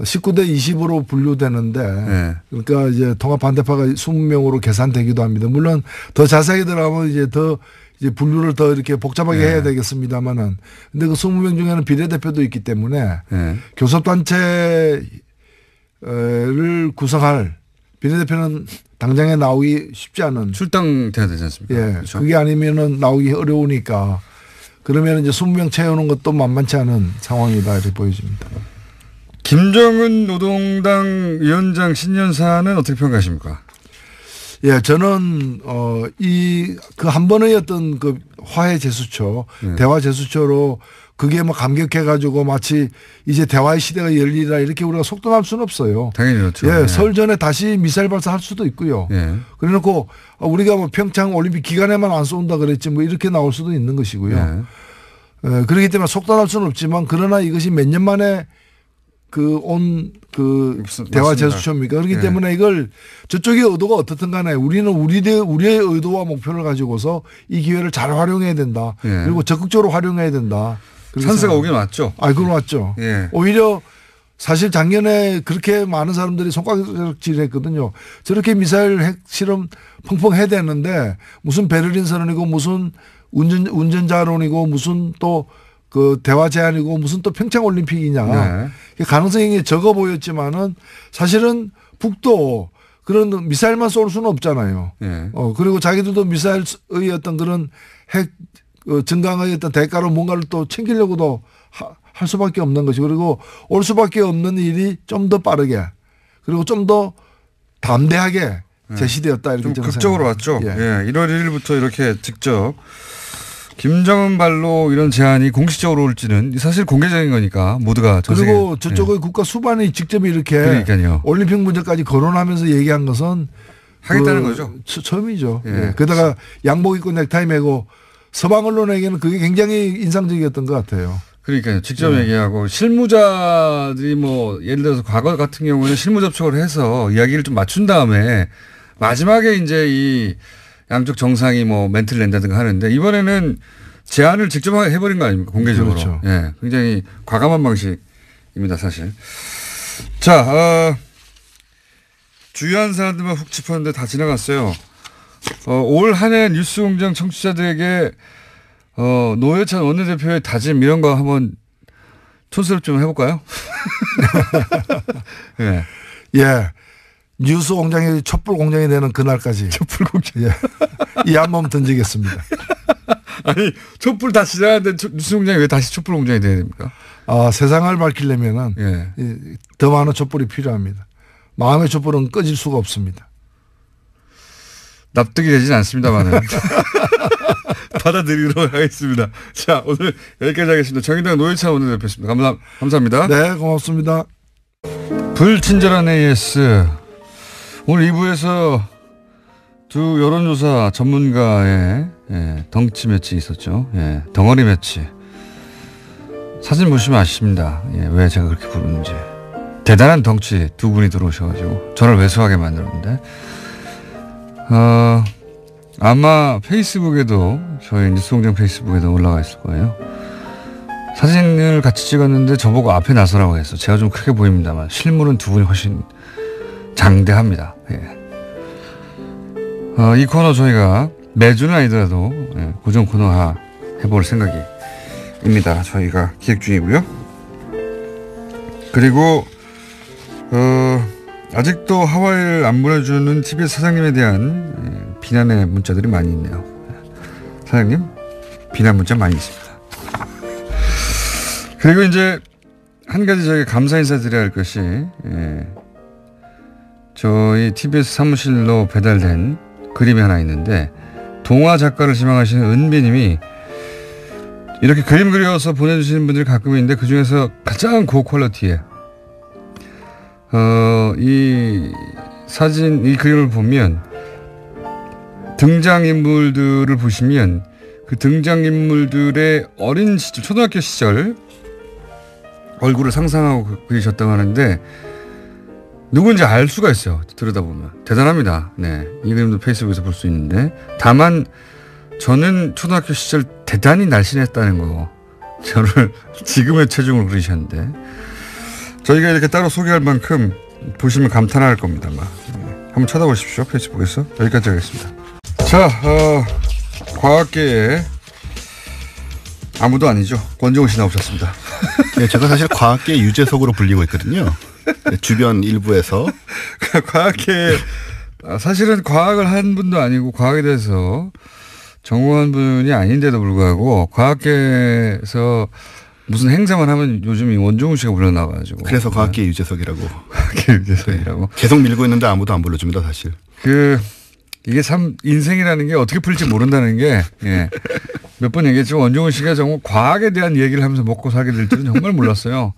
19대 20으로 분류되는데 그러니까 이제 통합 반대파가 20명으로 계산되기도 합니다. 물론 더 자세하게 들어가면 이제 더 이제 분류를 더 이렇게 복잡하게 해야 되겠습니다만은 근데 그 20명 중에는 비례대표도 있기 때문에 교섭단체를 구성할 비례대표는 당장에 나오기 쉽지 않은 출당돼야 되지 않습니까? 예. 그렇죠? 그게 아니면은 나오기 어려우니까 그러면 이제 20명 채우는 것도 만만치 않은 상황이다 이렇게 보여집니다. 김정은 노동당 위원장 신년사는 어떻게 평가하십니까? 예, 저는 이 그 한 번의 어떤 그 화해 제스처, 대화 제스처로 그게 뭐 감격해가지고 마치 이제 대화의 시대가 열리라 이렇게 우리가 속단할 수는 없어요. 당연히 그렇죠. 예, 설 전에 다시 미사일 발사할 수도 있고요. 그래놓고 우리가 뭐 평창 올림픽 기간에만 안 쏜다 그랬지 뭐 이렇게 나올 수도 있는 것이고요. 예, 그렇기 때문에 속단할 수는 없지만 그러나 이것이 몇 년 만에 대화 제스처입니까? 그렇기 때문에 이걸 저쪽의 의도가 어떻든 간에 우리는 우리의 의도와 목표를 가지고서 이 기회를 잘 활용해야 된다. 그리고 적극적으로 활용해야 된다. 찬스가 오긴 왔죠. 그건 왔죠. 오히려 사실 작년에 그렇게 많은 사람들이 손가락질 했거든요. 저렇게 미사일 핵 실험 펑펑 해야 되는데 무슨 베를린 선언이고 무슨 운전자론이고 무슨 또 그 대화 제안이고 무슨 또 평창 올림픽이냐. 가능성이 적어 보였지만은 사실은 북도 그런 미사일만 쏠 수는 없잖아요. 그리고 자기들도 미사일의 어떤 그런 핵 증강의 어떤 대가로 뭔가를 또 챙기려고도 할 수밖에 없는 것이 그리고 올 수밖에 없는 일이 좀 더 빠르게 그리고 좀 더 담대하게 제시되었다 이렇게 좀 극적으로 왔죠. 1월 1일부터 이렇게 직접 김정은 발로 이런 제안이 공식적으로 올지는 사실 공개적인 거니까 모두가 그리고 저쪽의 국가 수반이 직접 이렇게 그러니까요. 올림픽 문제까지 거론하면서 얘기한 것은 하겠다는 거죠. 처음이죠. 게다가 양복 입고 넥타이 매고 서방 언론에게는 그게 굉장히 인상적이었던 것 같아요. 그러니까요. 직접 얘기하고 실무자들이 뭐 예를 들어서 과거 같은 경우는 실무 접촉을 해서 이야기를 좀 맞춘 다음에 마지막에 이제 이 양쪽 정상이 뭐 멘트를 낸다든가 하는데 이번에는 제안을 직접 해버린 거 아닙니까? 공개적으로. 그렇죠. 예, 굉장히 과감한 방식입니다, 사실. 자, 주요한 사안들만 훅 짚었는데 다 지나갔어요. 올 한 해 뉴스공장 청취자들에게 노회찬 원내대표의 다짐 이런 거 한번 촌스럽 좀 해볼까요? 예. 예. 뉴스 공장이 촛불 공장이 되는 그날까지. 촛불 공장. 예. 이 한 번 던지겠습니다. 아니, 촛불 다 지나갔는데 뉴스 공장이 왜 다시 촛불 공장이 돼야 됩니까? 세상을 밝히려면은 예. 더 많은 촛불이 필요합니다. 마음의 촛불은 꺼질 수가 없습니다. 납득이 되진 않습니다만은. 받아들이도록 하겠습니다. 자, 오늘 여기까지 하겠습니다. 정의당 노회찬 원내대표였습니다. 감사합니다. 네, 고맙습니다. 불친절한 AS. 오늘 2부에서 두 여론조사 전문가의 덩치 매치 있었죠. 덩어리 매치. 사진 보시면 아십니다. 왜 제가 그렇게 부르는지. 대단한 덩치 두 분이 들어오셔가지고 저를 왜소하게 만들었는데 아마 페이스북에도 저희 뉴스공장 페이스북에도 올라가 있을 거예요. 사진을 같이 찍었는데 저보고 앞에 나서라고 해서 제가 좀 크게 보입니다만 실물은 두 분이 훨씬 장대합니다. 이 코너 저희가 매주는 아니더라도 고정 코너화 해볼 생각입니다. 저희가 기획 중이고요. 그리고 아직도 하와이를 안 보내주는 TBS 사장님에 대한 비난의 문자들이 많이 있네요. 사장님 비난 문자 많이 있습니다. 그리고 이제 한 가지 저희가 감사 인사드려야 할 것이 저희 TBS 사무실로 배달된 그림이 하나 있는데 동화 작가를 지망하시는 은비님이 이렇게 그림 그려서 보내주시는 분들이 가끔 있는데 그중에서 가장 고퀄리티에 이 사진, 이 그림을 보면 등장인물들을 보시면 그 등장인물들의 어린 시절, 초등학교 시절 얼굴을 상상하고 그리셨다고 하는데 누군지 알 수가 있어요. 들여다보면. 대단합니다. 네. 이 그림도 페이스북에서 볼 수 있는데 다만 저는 초등학교 시절 대단히 날씬했다는 거 저를 지금의 체중을 그리셨는데 저희가 이렇게 따로 소개할 만큼 보시면 감탄할 겁니다. 한번 찾아보십시오. 페이스북에서. 여기까지 하겠습니다. 자, 과학계에 아무도 아니죠. 권정우 씨 나오셨습니다. 네, 제가 사실 과학계 유재석으로 불리고 있거든요. 네, 주변 일부에서. 과학계 사실은 과학을 한 분도 아니고 과학에 대해서 전공한 분이 아닌데도 불구하고 과학계에서 무슨 행사만 하면 요즘 이 원종우 씨가 불러나와가지고. 그래서 과학계 유재석이라고. 과학계 유재석이라고. 네. 계속 밀고 있는데 아무도 안 불러줍니다, 사실. 이게 참 인생이라는 게 어떻게 풀릴지 모른다는 게 몇 번 얘기했지만 원종우 씨가 정말 과학에 대한 얘기를 하면서 먹고 살게 될 줄은 정말 몰랐어요.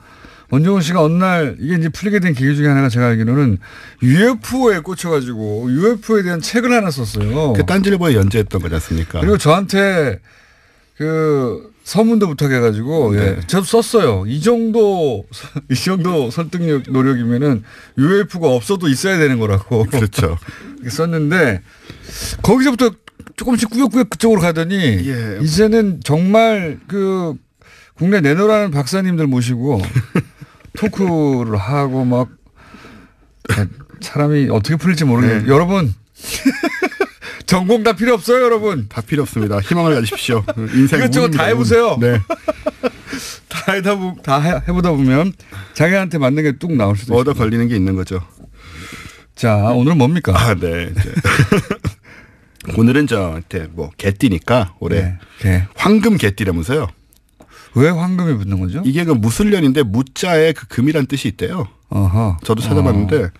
원종우 씨가 어느 날 이게 이제 풀리게 된 계기 중에 하나가 제가 알기로는 UFO에 꽂혀가지고 UFO에 대한 책을 하나 썼어요. 그 딴지일보에 연재했던 거지 않습니까? 그리고 저한테 서문도 부탁해가지고 네. 저도 썼어요. 이 정도 설득력 노력이면은 UFO가 없어도 있어야 되는 거라고. 그렇죠. 썼는데 거기서부터 조금씩 꾸역꾸역 그쪽으로 가더니 이제는 정말 국내 내노라는 박사님들 모시고 토크를 하고 막 사람이 어떻게 풀릴지 모르겠는데 여러분. 전공 다 필요 없어요, 여러분. 다 필요 없습니다. 희망을 가지십시오. 인생 이것저것 다 해보세요. 네. 다 해보다 보면 자기한테 맞는 게 뚝 나올 수도 있어요. 얻어 걸리는 게 있는 거죠. 자, 오늘은 뭡니까? 네. 오늘은 개띠니까 올해 황금 개띠라면서요. 왜 황금이 붙는 거죠? 이게 무술년인데 무자에 금이란 뜻이 있대요. 어허. 저도 찾아봤는데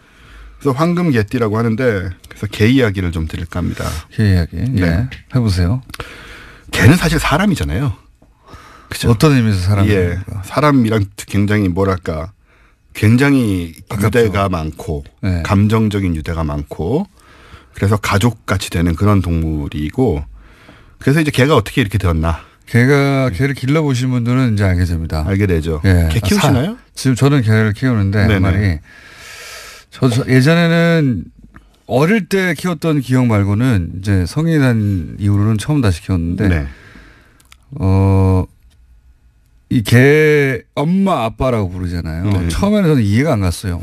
그래서 황금 개띠라고 하는데 그래서 개 이야기를 좀 드릴까 합니다. 개 이야기. 네. 해보세요. 개는 사실 사람이잖아요. 그죠? 어떤 의미에서 사람입니까? 사람이랑 굉장히 유대가 많고 감정적인 유대가 많고 그래서 가족같이 되는 그런 동물이고 그래서 이제 개가 어떻게 이렇게 되었나 개를 길러보신 분들은 이제 알게 됩니다. 알게 되죠. 예. 개 키우시나요? 지금 저는 개를 키우는데 한 마리. 저 예전에는 어릴 때 키웠던 기억 말고는 이제 성인이 된 이후로는 처음 다시 키웠는데 네. 이 개 엄마 아빠라고 부르잖아요. 네. 처음에는 저는 이해가 안 갔어요.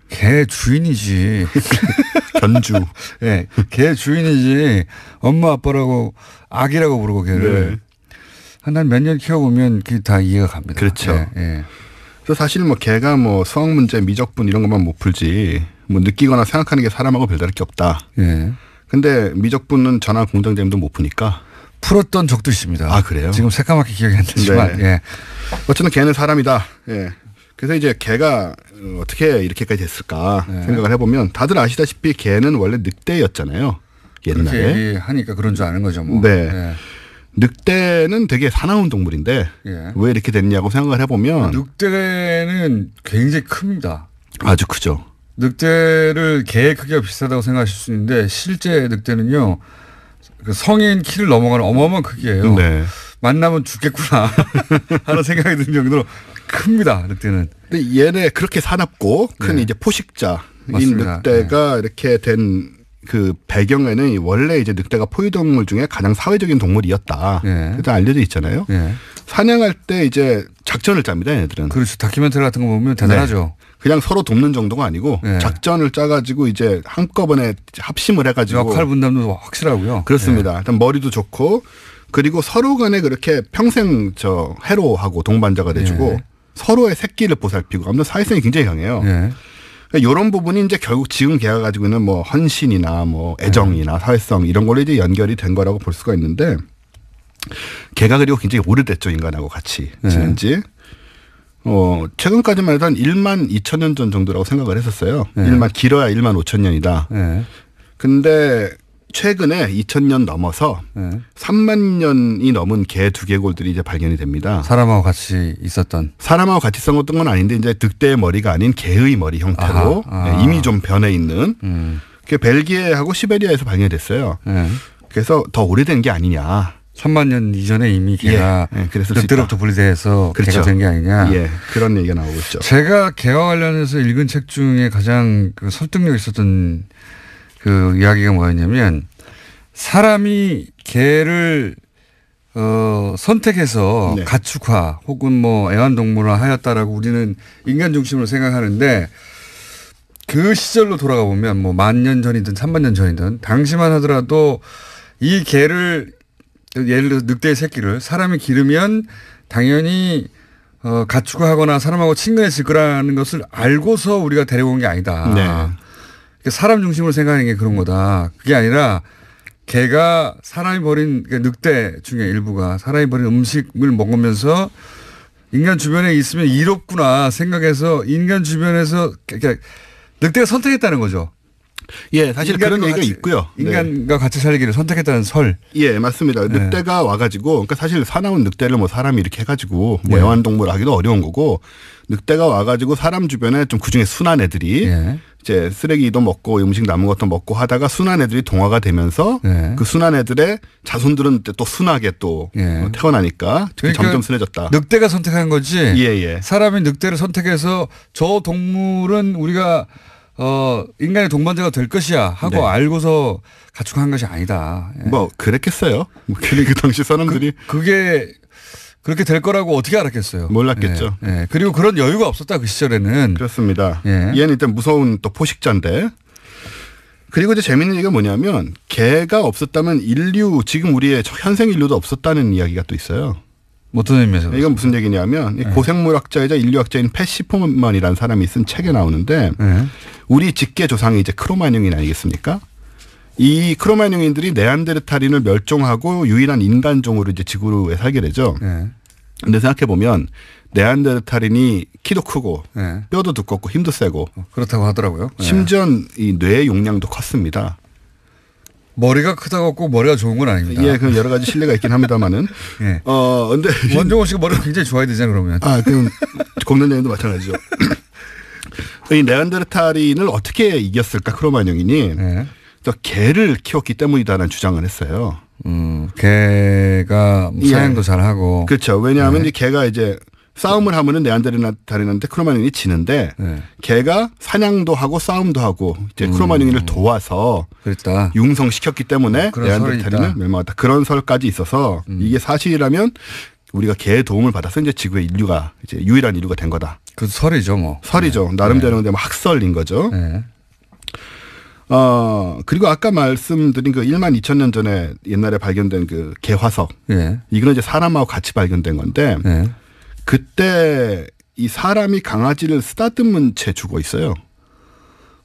개 주인이지. 견주. 네, 개 주인이지 엄마 아빠라고 아기라고 부르고 개를. 네. 한 몇 년 키워보면 그게 다 이해가 갑니다. 그렇죠. 예, 예. 그래서 사실 뭐 개가 뭐 수학 문제, 미적분 이런 것만 못 풀지 뭐 느끼거나 생각하는 게 사람하고 별다를 게 없다. 예. 근데 미적분은 전화 공정제임도 못 푸니까. 풀었던 적도 있습니다. 아, 그래요? 지금 새까맣게 기억이 안 나지만. 네. 예. 어쨌든 개는 사람이다. 예. 그래서 이제 개가 어떻게 이렇게까지 됐을까 생각을 해보면 다들 아시다시피 개는 원래 늑대였잖아요. 옛날에. 그렇게 하니까 그런 줄 아는 거죠. 뭐. 네. 예. 늑대는 되게 사나운 동물인데 예. 왜 이렇게 됐냐고 생각을 해보면 늑대는 굉장히 큽니다. 아주 크죠. 늑대를 개의 크기가 비슷하다고 생각하실 수 있는데 실제 늑대는요. 그 성인 키를 넘어가는 어마어마한 크기예요. 네. 만나면 죽겠구나 하는 생각이 드는 정도로 큽니다. 늑대는. 근데 얘네 그렇게 사납고 큰 네. 이제 포식자인 맞습니다. 늑대가 이렇게 된 그 배경에는 원래 이제 늑대가 포유동물 중에 가장 사회적인 동물이었다. 네. 일단 알려져 있잖아요. 예. 사냥할 때 이제 작전을 짭니다. 얘네들은. 그렇죠. 다큐멘터리 같은 거 보면 대단하죠. 그냥 서로 돕는 정도가 아니고 네. 작전을 짜가지고 이제 한꺼번에 합심을 해가지고 역할 분담도 확실하고요. 그렇습니다. 일단 머리도 좋고 그리고 서로 간에 그렇게 평생 해로하고 동반자가 돼주고 네. 서로의 새끼를 보살피고 아무튼 사회성이 굉장히 강해요. 예. 그러니까 이런 부분이 이제 결국 지금 걔가 가지고 있는 뭐 헌신이나 뭐 애정이나 사회성 이런 걸로 이제 연결이 된 거라고 볼 수가 있는데 걔가 그리고 굉장히 오래됐죠. 인간하고 같이 지낸 지. 최근까지만 해도 한 1만 2천 년 전 정도라고 생각을 했었어요. 네. 길어야 1만 5천 년이다. 예. 근데 최근에 2000년 넘어서 예. 3만 년이 넘은 개 두개골들이 이제 발견이 됩니다. 사람하고 같이 있었던. 사람하고 같이 썩었던 건 아닌데 이제 늑대의 머리가 아닌 개의 머리 형태로 아하. 이미 좀 변해 있는 그게 벨기에하고 시베리아에서 발견이 됐어요. 예. 그래서 더 오래된 게 아니냐. 3만 년 이전에 이미 개가 예, 그랬을 수 늑대로부터 분리돼서 그렇죠. 개가 된 게 아니냐. 예, 그런 얘기가 나오고 있죠. 제가 개와 관련해서 읽은 책 중에 가장 그 설득력 있었던 그 이야기가 뭐였냐면 사람이 개를 선택해서 네. 가축화 혹은 뭐 애완동물화 하였다라고 우리는 인간 중심으로 생각하는데 그 시절로 돌아가 보면 뭐 10,000년 전이든 30,000년 전이든 당시만 하더라도 이 개를 예를 들어 늑대의 새끼를 사람이 기르면 당연히 가축화하거나 사람하고 친근해질 거라는 것을 알고서 우리가 데려온 게 아니다. 네. 그러니까 사람 중심으로 생각하는 게 그런 거다. 그게 아니라 개가 사람이 버린 그러니까 늑대 중에 일부가 사람이 버린 음식을 먹으면서 인간 주변에 있으면 이롭구나 생각해서 인간 주변에서 그러니까 늑대가 선택했다는 거죠. 예, 사실 그런 얘기가 있고요. 인간과 같이 살기를 선택했다는 설. 예, 맞습니다. 늑대가 와가지고, 그러니까 사실 사나운 늑대를 뭐 사람이 이렇게 해가지고 뭐 애완동물 하기도 어려운 거고, 늑대가 와가지고 사람 주변에 좀 그중에 순한 애들이 이제 쓰레기도 먹고 음식 남은 것도 먹고 하다가 순한 애들이 동화가 되면서 그 순한 애들의 자손들은 또 순하게 또 태어나니까 그러니까 점점 순해졌다. 늑대가 선택한 거지. 예. 사람이 늑대를 선택해서 저 동물은 우리가 인간의 동반자가 될 것이야 하고 알고서 가축한 것이 아니다. 예. 뭐 그랬겠어요. 그 당시 사람들이 그게 그렇게 될 거라고 어떻게 알았겠어요. 몰랐겠죠. 예. 그리고 그런 여유가 없었다 그 시절에는. 그렇습니다. 예. 얘는 일단 무서운 또 포식자인데. 그리고 이제 재밌는 얘기가 뭐냐면 개가 없었다면 지금 우리의 현생 인류도 없었다는 이야기가 또 있어요. 어떤 의미에서? 이건 무슨 얘기냐면 고생물학자이자 인류학자인 팻 시포먼이라는 사람이 쓴 책에 나오는데 우리 직계 조상이 이제 크로마뇽인 아니겠습니까? 이 크로마뇽인들이 네안데르탈인을 멸종하고 유일한 인간종으로 이제 지구에 살게 되죠. 근데 생각해 보면 네안데르탈인이 키도 크고 뼈도 두껍고 힘도 세고 그렇다고 하더라고요. 심지어 이 뇌 용량도 컸습니다. 머리가 크다고 꼭 머리가 좋은 건 아닙니다. 예, 그 여러 가지 신뢰가 있긴 합니다만은. 예. 근데 원종호 씨가 머리가 굉장히 좋아야 되잖아요, 그러면. 그럼 공론장님도 마찬가지죠. 이 네안데르탈인을 어떻게 이겼을까 크로마뇽인이 개를 키웠기 때문이다라는 주장을 했어요. 개가 사냥도 잘하고. 그렇죠. 왜냐하면 이 개가 이제 싸움을 하면은 네안데르탈인한테 크로마뇽이 지는데 개가 사냥도 하고 싸움도 하고 이제 크로마뇽이를 도와서 그랬다. 융성시켰기 때문에 그런 네안데르탈인을 멸망했다. 그런 설까지 있어서 이게 사실이라면 우리가 개의 도움을 받아서 이제 지구의 인류가 이제 유일한 인류가 된 거다. 그 설이죠, 뭐. 설이죠. 나름대로 근데 뭐 학설인 거죠. 네. 그리고 아까 말씀드린 그 1만 2천 년 전에 옛날에 발견된 그 개화석. 예. 이거는 이제 사람하고 같이 발견된 건데 예. 그때 이 사람이 강아지를 쓰다듬은 채 죽어 있어요.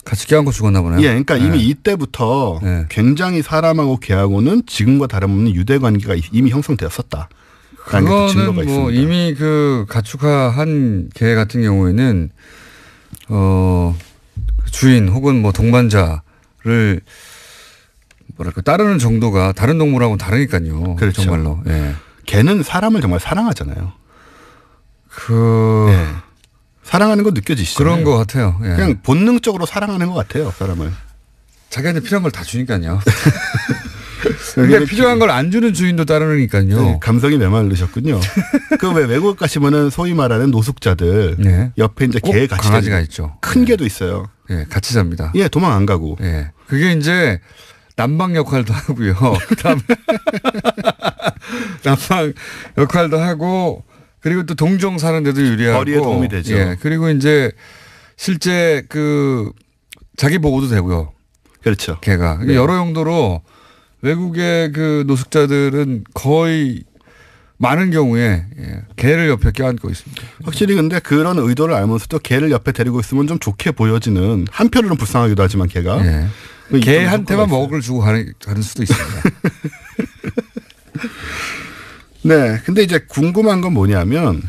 같이 껴안고 죽었나 보네요. 예, 그러니까 이미 이때부터 굉장히 사람하고 개하고는 지금과 다름없는 유대 관계가 이미 형성되었었다. 그거는 뭐 이미 그 가축화한 개 같은 경우에는 주인 혹은 뭐 동반자를 뭐랄까 따르는 정도가 다른 동물하고는 다르니까요. 그렇죠. 정말로. 예. 개는 사람을 정말 사랑하잖아요. 예. 사랑하는 거 느껴지시죠? 그런 것 같아요. 예. 그냥 본능적으로 사랑하는 것 같아요, 사람을. 자기한테 필요한 걸 다 주니까요. 근데 필요한 걸 안 주는 주인도 따르니까요. 네, 감성이 메말르셨군요. 그 왜 외국 가시면은 소위 말하는 노숙자들 옆에 이제 개 같이 강아지가 있죠. 큰 개도 있어요. 예, 같이 잡니다. 예, 도망 안 가고. 예, 그게 이제 난방 역할도 하고요. 그다음에 난방 역할도 하고 그리고 또 동종 사는데도 유리하고 거리에 도움이 되죠. 예, 그리고 이제 실제 그 자기 보호도 되고요. 그렇죠. 개가 여러 용도로 외국의 그 노숙자들은 거의 많은 경우에 개를 옆에 껴안고 있습니다. 확실히 근데 그런 의도를 알면서도 개를 옆에 데리고 있으면 좀 좋게 보여지는 한편으로는 불쌍하기도 하지만 개가 개한테만 먹을 주고 가는 수도 있습니다. 네, 근데 이제 궁금한 건 뭐냐면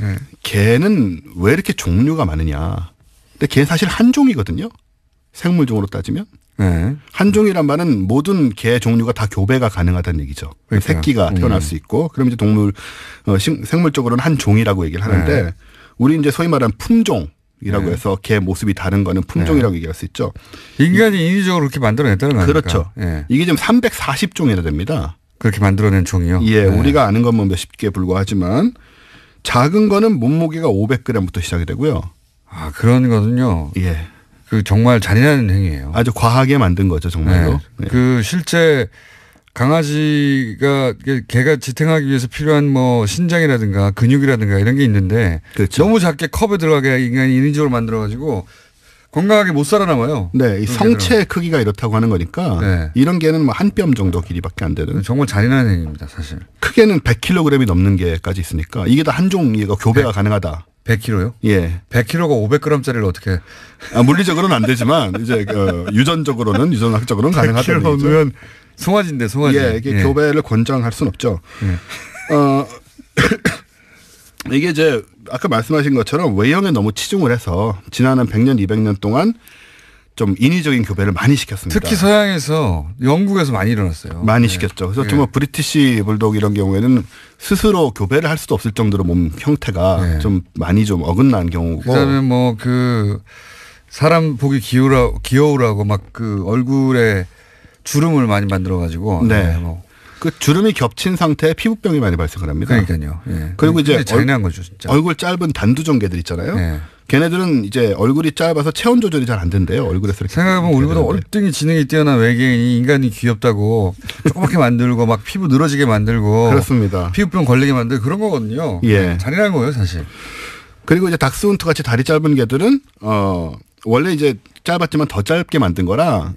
개는 왜 이렇게 종류가 많으냐? 근데 개는 사실 한 종이거든요. 생물종으로 따지면. 한 종이란 말은 모든 개 종류가 다 교배가 가능하다는 얘기죠. 그러니까요. 새끼가 태어날 수 있고, 그럼 이제 동물 생물적으로는 한 종이라고 얘기를 하는데, 우리 이제 소위 말하는 품종이라고 해서 개 모습이 다른 거는 품종이라고 얘기할 수 있죠. 인간이 인위적으로 그렇게 만들어냈다는 거 아닙니까? 그렇죠. 이게 지금 340종이나 됩니다. 그렇게 만들어낸 종이요? 예, 우리가 아는 건 뭐 몇십 개에 불과하지만 작은 거는 몸무게가 500g부터 시작이 되고요. 아, 그런 거는요. 예. 그 정말 잔인한 행위예요. 아주 과하게 만든 거죠, 정말로. 네. 그 실제 강아지가 개가 지탱하기 위해서 필요한 뭐 신장이라든가 근육이라든가 이런 게 있는데 그렇죠. 너무 작게 컵에 들어가게 인간이 인위적으로 만들어 가지고 건강하게 못 살아남아요. 네, 이 성체 크기가 이렇다고 하는 거니까 이런 개는 뭐 한 뼘 정도 길이밖에 안 되는. 정말 잔인한 행위입니다, 사실. 크게는 100kg이 넘는 개까지 있으니까 이게 다 한 종이가 교배가 가능하다. 100kg요? 예. 100kg가 500g짜리를 어떻게? 물리적으로는 안 되지만 이제 유전학적으로는 가능하다는 얘기죠. 100kg면 송아지인데 송아지. 예, 이게 교배를 권장할 수는 없죠. 이게 이제 아까 말씀하신 것처럼 외형에 너무 치중을 해서 지난 한 100년, 200년 동안 좀 인위적인 교배를 많이 시켰습니다. 특히 서양에서 영국에서 많이 일어났어요. 많이 시켰죠. 그래서 정말 브리티시 불독 이런 경우에는 스스로 교배를 할 수도 없을 정도로 몸 형태가 좀 많이 좀 어긋난 경우고. 그다음에 뭐 그 사람 보기 귀여우라고 막 그 얼굴에 주름을 많이 만들어 가지고. 네. 그 주름이 겹친 상태에 피부병이 많이 발생을 합니다. 그러니까요. 예. 그리고 이제 잔인한 거죠, 진짜. 얼굴 짧은 단두종 개들 있잖아요. 예. 걔네들은 이제 얼굴이 짧아서 체온 조절이 잘 안 된대요. 얼굴에서 이렇게. 생각해보면 우리보다 월등히 지능이 뛰어난 외계인이 인간이 귀엽다고 조그맣게 만들고 막 피부 늘어지게 만들고. 그렇습니다. 피부병 걸리게 만들고 그런 거거든요. 예. 잔인한 거예요, 사실. 그리고 이제 닥스훈트 같이 다리 짧은 개들은 원래 이제 짧았지만 더 짧게 만든 거라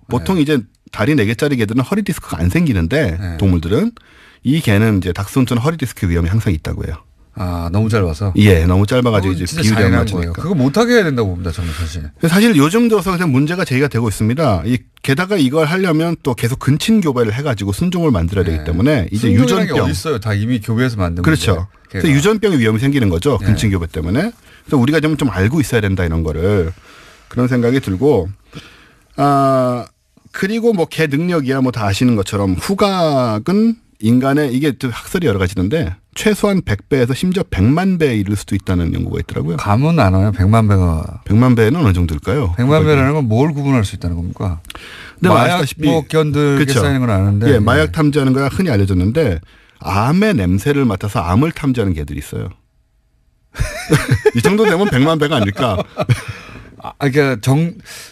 보통 이제 다리 4개짜리 개들은 허리 디스크가 안 생기는데 동물들은 이 개는 이제 닥스훈트는 허리 디스크 위험이 항상 있다고 해요. 아, 너무 짧아서? 예, 너무 짧아가지고 이제 비율이 안 맞으니까. 거예요. 그거 못하게 해야 된다고 봅니다, 저는 사실. 사실 요즘 들어서 그냥 문제가 제기가 되고 있습니다. 게다가 이걸 하려면 또 계속 근친 교배를 해가지고 순종을 만들어야 되기 때문에 이제 유전병. 어디 있어요? 다 이미 교배에서 만든 거죠. 그렇죠. 그래서 유전병의 위험이 생기는 거죠. 근친 교배 때문에. 그래서 우리가 좀 알고 있어야 된다 이런 거를 그런 생각이 들고 그리고 뭐 개 능력이야 뭐 다 아시는 것처럼 후각은 인간의 이게 또 학설이 여러 가지인데 최소한 100배에서 심지어 100만 배에 이를 수도 있다는 연구가 있더라고요. 감은 안 와요. 100만 배가. 100만 배는 어느 정도일까요? 100만 배라는 건 뭘 구분할 수 있다는 겁니까? 마약 견들게 그렇죠. 쌓이는 건 아는데. 예, 마약 탐지하는 거야 흔히 알려졌는데 암의 냄새를 맡아서 암을 탐지하는 개들이 있어요. 이 정도 되면 100만 배가 아닐까. 그러니까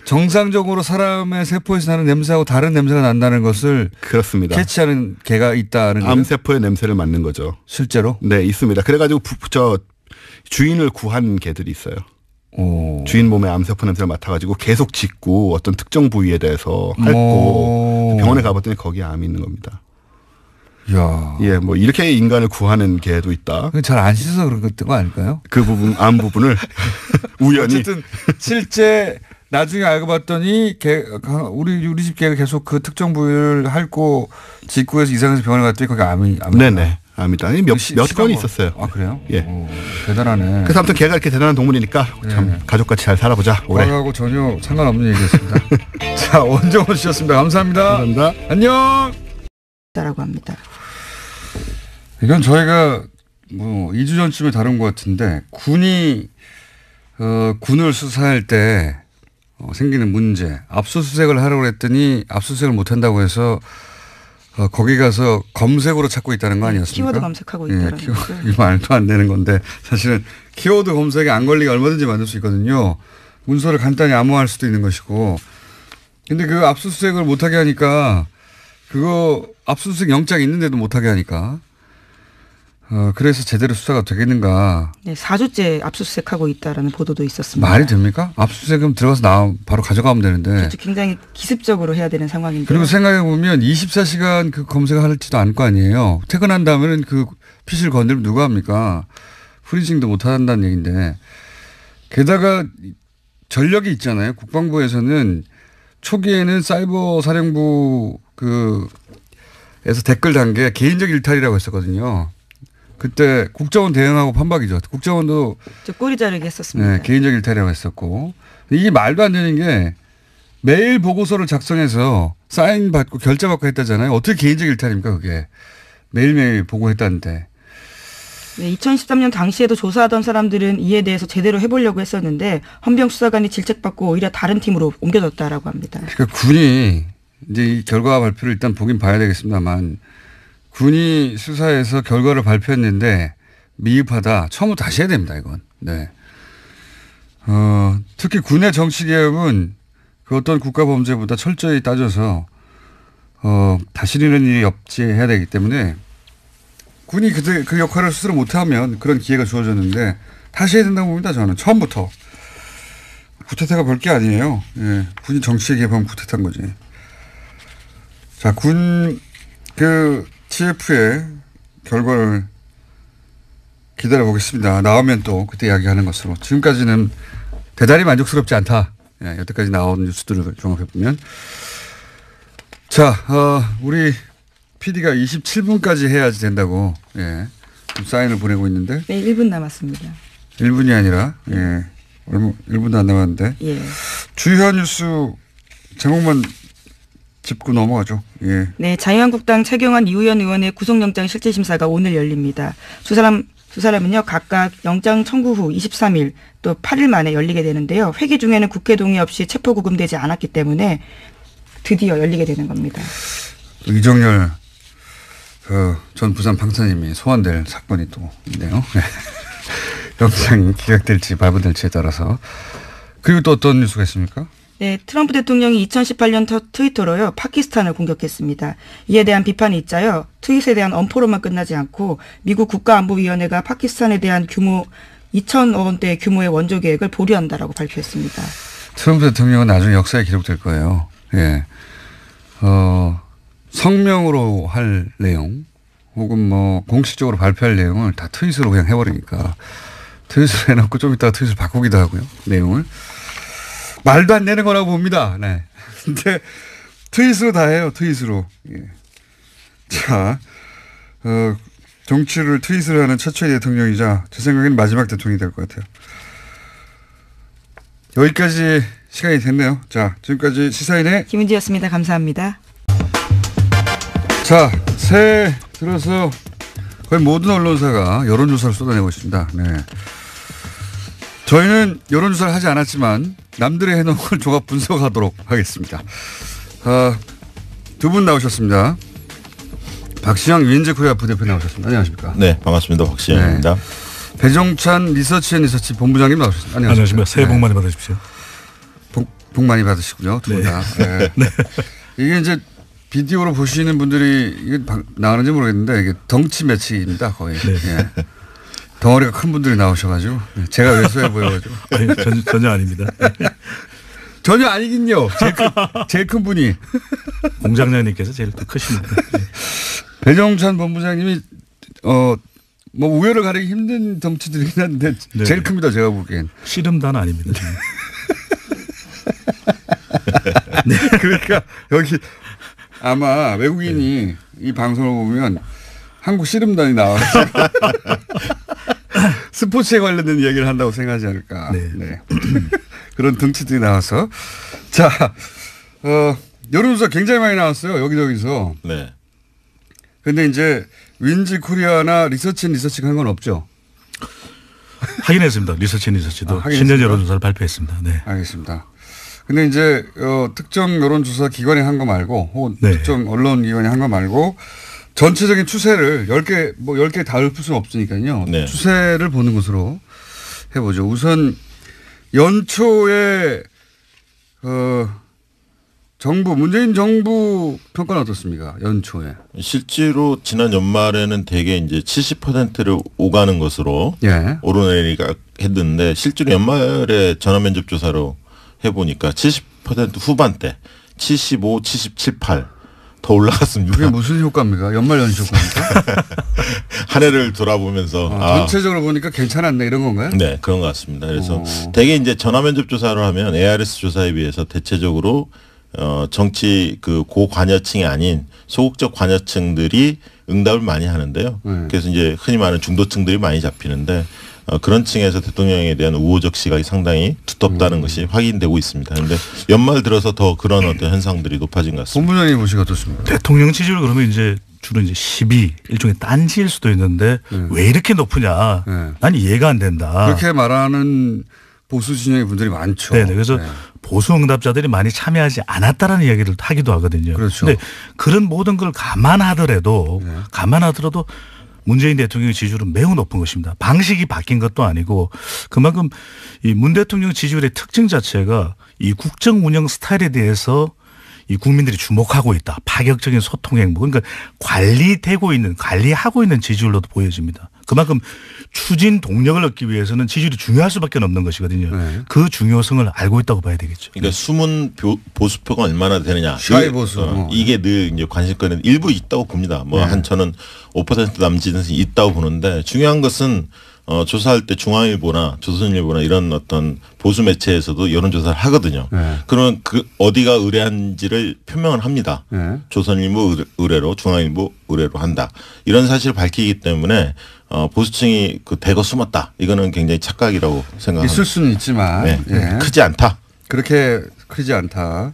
정상적으로 사람의 세포에서 나는 냄새하고 다른 냄새가 난다는 것을 그렇습니다. 캐치하는 개가 있다는 암 세포의 냄새를 맡는 거죠. 실제로? 네, 있습니다. 그래가지고 주인을 구한 개들이 있어요. 오. 주인 몸에 암세포 냄새를 맡아가지고 계속 짖고 어떤 특정 부위에 대해서 핥고 병원에 가봤더니 거기에 암이 있는 겁니다. 야. 예, 뭐 이렇게 인간을 구하는 개도 있다. 잘 안 씻어서 그런 거 아닐까요? 그 부분, 암 부분을 우연히. 어쨌든 실제 나중에 알고 봤더니 우리 집 개가 계속 그 특정 부위를 핥고 짖고해서 이상해서 병원에 갔더니 거기 암이. 네네. 암이다. 몇 건이 있었어요. 아, 그래요? 예. 오, 대단하네. 그래서 아무튼 개가 이렇게 대단한 동물이니까 참 가족같이 잘 살아보자. 올해. 과거하고 전혀 상관없는 얘기였습니다. 자, 원정원 씨였습니다. 감사합니다. 감사합니다. 안녕. 라고 합니다. 이건 저희가 뭐 2주 전쯤에 다룬 것 같은데 군이 군을 수사할 때 생기는 문제, 압수수색을 하려고 했더니 압수수색을 못 한다고 해서 거기 가서 검색으로 찾고 있다는 거 아니었습니까? 키워드 검색하고 있다는 거죠. 이 말도 안 되는 건데 사실은 키워드 검색에 안 걸리게 얼마든지 만들 수 있거든요. 문서를 간단히 암호화할 수도 있는 것이고. 근데 그 압수수색을 못하게 하니까 그거 압수수색 영장이 있는데도 못하게 하니까 그래서 제대로 수사가 되겠는가. 네, 4주째 압수수색하고 있다라는 보도도 있었습니다. 말이 됩니까? 압수수색은 들어가서 바로 가져가면 되는데. 그렇죠. 굉장히 기습적으로 해야 되는 상황인데. 그리고 생각해보면 24시간 그 검색을 할지도 않을 거 아니에요. 퇴근한 다음에는 그 PC를 건드리면 누가 합니까? 프리징도 못 한다는 얘기인데. 게다가 전력이 있잖아요. 국방부에서는 초기에는 사이버 사령부 에서 댓글 단계 개인적 일탈이라고 했었거든요. 그때 국정원 대응하고 판박이죠. 국정원도 저 꼬리 자르기 했었습니다. 네, 개인적 일탈이라고 했었고. 이게 말도 안 되는 게 매일 보고서를 작성해서 사인 받고 결제 받고 했다잖아요. 어떻게 개인적 일탈입니까 그게. 매일매일 보고했다는데. 네, 2013년 당시에도 조사하던 사람들은 이에 대해서 제대로 해보려고 했었는데 헌병 수사관이 질책받고 오히려 다른 팀으로 옮겨졌다라고 합니다. 그러니까 군이 이제 이 결과 발표를 일단 보긴 봐야 되겠습니다만 군이 수사해서 결과를 발표했는데 미흡하다. 처음부터 다시 해야 됩니다. 이건. 네. 특히 군의 정치 개혁은 그 어떤 국가 범죄보다 철저히 따져서 다시 이런 일이 없지 해야 되기 때문에 군이 그 역할을 스스로 못하면 그런 기회가 주어졌는데 다시 해야 된다고 봅니다. 저는 처음부터. 구태타가 별 게 아니에요. 예. 군이 정치에 개입하면 구태타인 거지. 자, 군 TF의 결과를 기다려 보겠습니다. 나오면 또 그때 이야기하는 것으로. 지금까지는 대단히 만족스럽지 않다. 예, 여태까지 나온 뉴스들을 종합해 보면. 자, 우리 PD가 27분까지 해야지 된다고 예, 사인을 보내고 있는데. 네, 1분 남았습니다. 1분이 아니라 예, 1분도 안 남았는데. 예. 주요 뉴스 제목만 짚고 넘어가죠. 예. 네, 자유한국당 최경환 이우현 의원의 구속영장 실질심사가 오늘 열립니다. 두 사람은요 각각 영장 청구 후 23일 또 8일 만에 열리게 되는데요. 회기 중에는 국회 동의 없이 체포 구금되지 않았기 때문에 드디어 열리게 되는 겁니다. 이정열 전 부산 방사님이 소환될 사건이 또 있네요. 영장이 기각될지 발부될지에 따라서. 그리고 또 어떤 뉴스가 있습니까? 네, 트럼프 대통령이 2018년 트위터로요 파키스탄을 공격했습니다. 이에 대한 비판이 있자요. 트윗에 대한 엄포로만 끝나지 않고 미국 국가안보위원회가 파키스탄에 대한 규모 2천억 원대 규모의 원조 계획을 보류한다라고 발표했습니다. 트럼프 대통령은 나중에 역사에 기록될 거예요. 예. 성명으로 할 내용 혹은 뭐 공식적으로 발표할 내용을 다 트윗으로 그냥 해버리니까 트윗으로 해놓고 좀 이따가 트윗을 바꾸기도 하고요. 내용을. 말도 안 되는 거라고 봅니다. 네. 근데 트윗으로 다 해요. 트윗으로. 예. 자, 정치를 트윗으로 하는 최초의 대통령이자 제 생각에는 마지막 대통령이 될 것 같아요. 여기까지 시간이 됐네요. 자, 지금까지 시사인의 김은지였습니다. 감사합니다. 자, 새해 들어서 거의 모든 언론사가 여론조사를 쏟아내고 있습니다. 네. 저희는 여론조사를 하지 않았지만 남들이 해놓은 걸 종합 분석하도록 하겠습니다. 두 분 나오셨습니다. 박시영 윈즈코리아 부대표 나오셨습니다. 안녕하십니까? 네, 반갑습니다. 박시영입니다. 네. 배종찬 리서치 본부장님 나오셨습니다. 안녕하십니까? 새해 복 많이 받으십시오. 복 많이 받으시고요. 두 분 다. 네. 네. 이게 이제 비디오로 보시는 분들이 이게 나가는지 모르겠는데 이게 덩치 매치입니다. 거의. 네. 예. 덩어리가 큰 분들이 나오셔가지고 제가 왜소해 보여가지고. 아니, 전혀 아닙니다. 전혀 아니긴요. 제일 큰 분이. 공장장님께서 제일 크십니다. 네. 배종찬 본부장님이 뭐 우열을 가리기 힘든 덩치들이긴 한데 네. 제일 큽니다. 제가 보기엔. 씨름단 아닙니다. 네. 그러니까 여기 아마 외국인이 이 방송을 보면 한국 씨름단이 나와서 스포츠에 관련된 이야기를 한다고 생각하지 않을까. 네. 네. 그런 덩치들이 나와서. 자, 여론조사 굉장히 많이 나왔어요. 여기저기서. 네. 근데 이제 윈지 코리아나 리서치가 한 건 없죠? 확인했습니다. 리서치도 신년 여론조사를 발표했습니다. 네. 알겠습니다. 근데 이제 특정 여론조사 기관이 한 거 말고 혹은 네. 특정 언론 기관이 한 거 말고 전체적인 추세를 10개 다 읊을 수는 없으니까요. 네. 추세를 보는 것으로 해보죠. 우선 연초에 문재인 정부 평가는 어떻습니까? 연초에. 실제로 지난 연말에는 대개 이제 70%를 오가는 것으로 예. 오르내리가 했는데 실제로 연말에 전화면접 조사로 해보니까 70% 후반대 75, 77, 8 더 올라갔습니다. 그게 무슨 효과입니까? 연말 연시 효과입니까? 한 해를 돌아보면서 전체적으로 보니까 괜찮았네 이런 건가요? 네, 그런 것 같습니다. 그래서 대개 이제 전화면접 조사를 하면 ARS 조사에 비해서 대체적으로 정치 고관여층이 아닌 소극적 관여층들이 응답을 많이 하는데요. 그래서 이제 흔히 말하는 중도층들이 많이 잡히는데 그런 층에서 대통령에 대한 우호적 시각이 상당히 두텁다는 것이 확인되고 있습니다. 그런데 연말 들어서 더 그런 어떤 현상들이 높아진 것 같습니다. 본부장님 보시기가 어떻습니까? 대통령 지지율 그러면 이제 주로 이제 12 일종의 딴지일 수도 있는데 왜 이렇게 높으냐? 난 이해가 안 된다. 그렇게 말하는 보수 진영의 분들이 많죠. 네, 그래서 보수 응답자들이 많이 참여하지 않았다라는 이야기를 하기도 하거든요. 그렇죠. 그런데 그런 모든 걸 감안하더라도 문재인 대통령의 지지율은 매우 높은 것입니다. 방식이 바뀐 것도 아니고 그만큼 이 문 대통령 지지율의 특징 자체가 이 국정 운영 스타일에 대해서 이 국민들이 주목하고 있다. 파격적인 소통 행보. 그러니까 관리하고 있는 지지율로도 보여집니다. 그만큼 추진 동력을 얻기 위해서는 지지율이 중요할 수밖에 없는 것이거든요. 네. 그 중요성을 알고 있다고 봐야 되겠죠. 그러니까 숨은 보수표가 얼마나 되느냐. 샤이 보수. 이게 늘 이제 관심권은 일부 있다고 봅니다. 저는 5% 남짓은 있다고 보는데 중요한 것은 조사할 때 중앙일보나 조선일보나 이런 어떤 보수 매체에서도 여론조사를 하거든요. 네. 그러면 어디가 의뢰한지를 표명을 합니다. 네. 조선일보 의뢰로 중앙일보 의뢰로 한다. 이런 사실을 밝히기 때문에 보수층이 대거 숨었다. 이거는 굉장히 착각이라고 생각합니다. 있을 수는 있지만 네. 예. 크지 않다. 그렇게 크지 않다.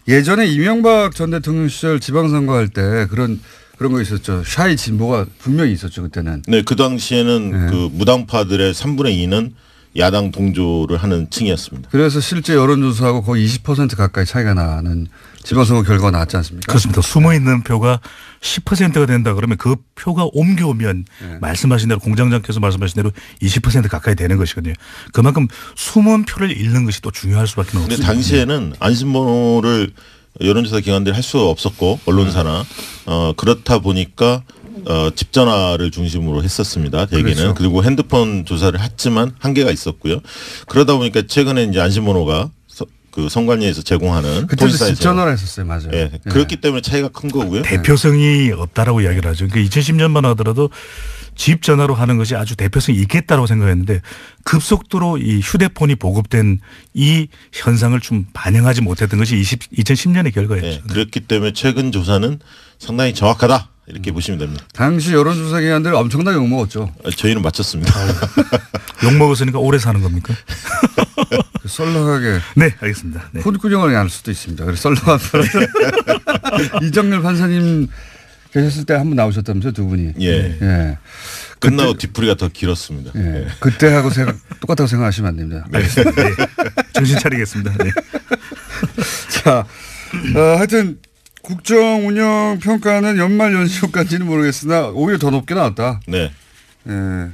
예전에 이명박 전 대통령 시절 지방선거할 때 그런 거 있었죠. 샤이 진보가 분명히 있었죠. 그때는. 네. 그 당시에는 무당파들의 3분의 2는 야당 동조를 하는 층이었습니다. 그래서 실제 여론조사하고 거의 20% 가까이 차이가 나는 지방선거 결과가 나왔지 않습니까? 그렇습니다. 숨어있는 표가 10%가 된다 그러면 그 표가 옮겨오면 말씀하신 대로 공장장께서 말씀하신 대로 20% 가까이 되는 것이거든요. 그만큼 숨은 표를 잃는 것이 또 중요할 수밖에 없습니다. 그런데 당시에는 안심번호를 여론조사 기관들이 할 수 없었고 언론사나 그렇다 보니까 집전화를 중심으로 했었습니다. 대개는. 그렇죠. 그리고 핸드폰 조사를 했지만 한계가 있었고요. 그러다 보니까 최근에 이제 안심번호가 그 선관위에서 제공하는 그때도 집전화를 했었어요. 맞아요. 네. 그렇기 때문에 차이가 큰 거고요. 대표성이 없다라고 이야기를 하죠. 그러니까 2010년만 하더라도 집 전화로 하는 것이 아주 대표성이 있겠다라고 생각했는데 급속도로 이 휴대폰이 보급된 이 현상을 좀 반영하지 못했던 것이 2010년의 결과였죠. 네. 그렇기 때문에 최근 조사는 상당히 정확하다. 이렇게 보시면 됩니다. 당시 여론조사 기관들 엄청나게 욕먹었죠. 저희는 맞췄습니다. 욕먹었으니까 오래 사는 겁니까? 썰렁하게. 네, 알겠습니다. 네. 혼꾸녕을 안 할 수도 있습니다. 그래서 썰렁한 이정렬 판사님 계셨을 때 한 번 나오셨다면서요, 두 분이. 예. 예. 끝나고 뒤풀이가 더 길었습니다. 예. 예. 그때하고 똑같다고 생각하시면 안 됩니다. 알겠습니다. 네. 정신 차리겠습니다. 네. 자, 하여튼 국정 운영 평가는 연말 연시효까지는 모르겠으나 오히려 더 높게 나왔다. 네. 예.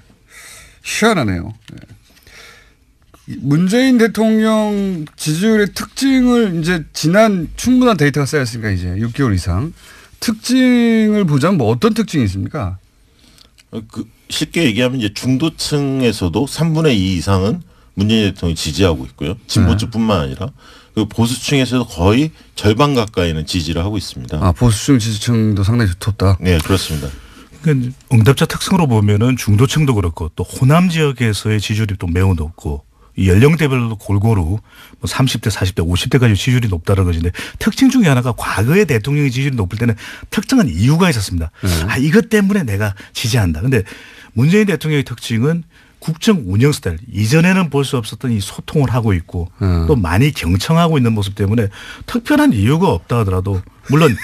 희한하네요. 예. 문재인 대통령 지지율의 특징을 이제 지난 충분한 데이터가 쌓였으니까 이제 6개월 이상 특징을 보자면 뭐 어떤 특징이 있습니까? 쉽게 얘기하면 이제 중도층에서도 3분의 2 이상은 문재인 대통령이 지지하고 있고요. 진보층뿐만 아니라 그 보수층에서도 거의 절반 가까이는 지지를 하고 있습니다. 아, 보수층 지지층도 상당히 두텁다. 네, 그렇습니다. 그러니까 응답자 특성으로 보면은 중도층도 그렇고 또 호남 지역에서의 지지율이 또 매우 높고 이 연령대별로 골고루 뭐 30대, 40대, 50대까지 지지율이 높다는 것인데 특징 중에 하나가 과거에 대통령의 지지율이 높을 때는 특정한 이유가 있었습니다. 아, 이것 때문에 내가 지지한다. 근데 문재인 대통령의 특징은 국정 운영 스타일 이전에는 볼 수 없었던 이 소통을 하고 있고 또 많이 경청하고 있는 모습 때문에 특별한 이유가 없다 하더라도 물론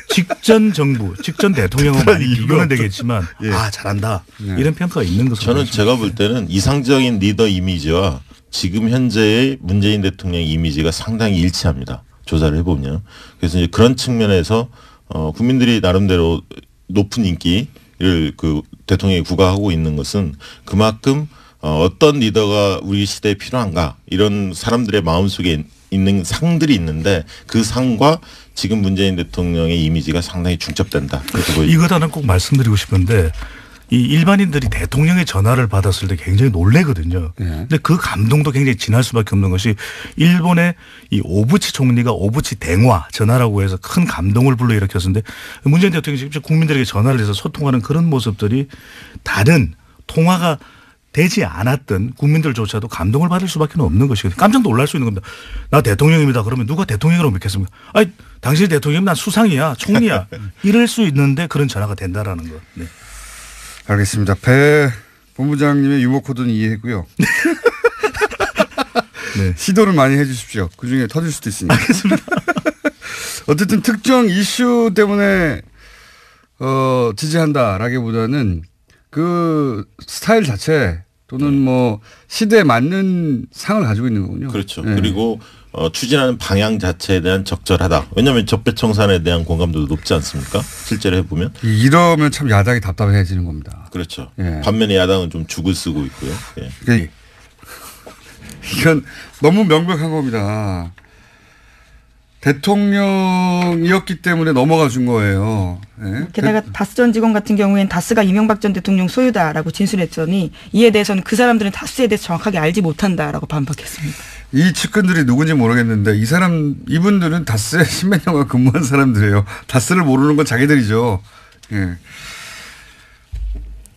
직전 정부, 직전 대통령은 많이 비교는 되겠지만 예. 아 잘한다 이런 평가가 있는 것으로 저는 보입니다. 제가 볼 때는 이상적인 리더 이미지와 지금 현재의 문재인 대통령의 이미지가 상당히 일치합니다. 조사를 해보면. 그래서 이제 그런 측면에서 국민들이 나름대로 높은 인기를 그 대통령이 부과하고 있는 것은 그만큼 어떤 리더가 우리 시대에 필요한가 이런 사람들의 마음속에 있는 상들이 있는데 그 상과 지금 문재인 대통령의 이미지가 상당히 중첩된다. 이것 하나 꼭 말씀드리고 싶은데 이 일반인들이 대통령의 전화를 받았을 때 굉장히 놀래거든요. 근데 그 감동도 굉장히 진할 수밖에 없는 것이 일본의 이 오부치 총리가 오부치 대화 전화라고 해서 큰 감동을 불러일으켰는데 문재인 대통령이 직접 국민들에게 전화를 해서 소통하는 그런 모습들이 다른 통화가 되지 않았던 국민들조차도 감동을 받을 수밖에 없는 것이거든요. 깜짝 놀랄 수 있는 겁니다. 나 대통령입니다. 그러면 누가 대통령이라고 믿겠습니까? 아니 당신이 대통령이면 난 수상이야. 총리야. 이럴 수 있는데 그런 전화가 된다라는 것. 네. 알겠습니다. 배 본부장님의 유머 코드는 이해했고요. 네. 시도를 많이 해 주십시오. 그중에 터질 수도 있으니까. 알겠습니다. 어쨌든 특정 이슈 때문에 지지한다라기보다는 그 스타일 자체 또는 뭐 시대에 맞는 상을 가지고 있는 거군요. 그렇죠. 네. 그리고 추진하는 방향 자체에 대한 적절하다. 왜냐하면 적폐청산에 대한 공감도도 높지 않습니까? 실제로 해보면. 이러면 참 야당이 답답해지는 겁니다. 그렇죠. 예. 반면에 야당은 좀 죽을 쓰고 있고요. 예. 그러니까 이건 너무 명백한 겁니다. 대통령이었기 때문에 넘어가 준 거예요. 네. 게다가 다스 전 직원 같은 경우에는 다스가 이명박 전 대통령 소유다라고 진술했더니 이에 대해서는 그 사람들은 다스에 대해서 정확하게 알지 못한다라고 반박했습니다. 이 측근들이 누군지 모르겠는데 이분들은 다스에 10몇 년간 근무한 사람들이에요. 다스를 모르는 건 자기들이죠. 예.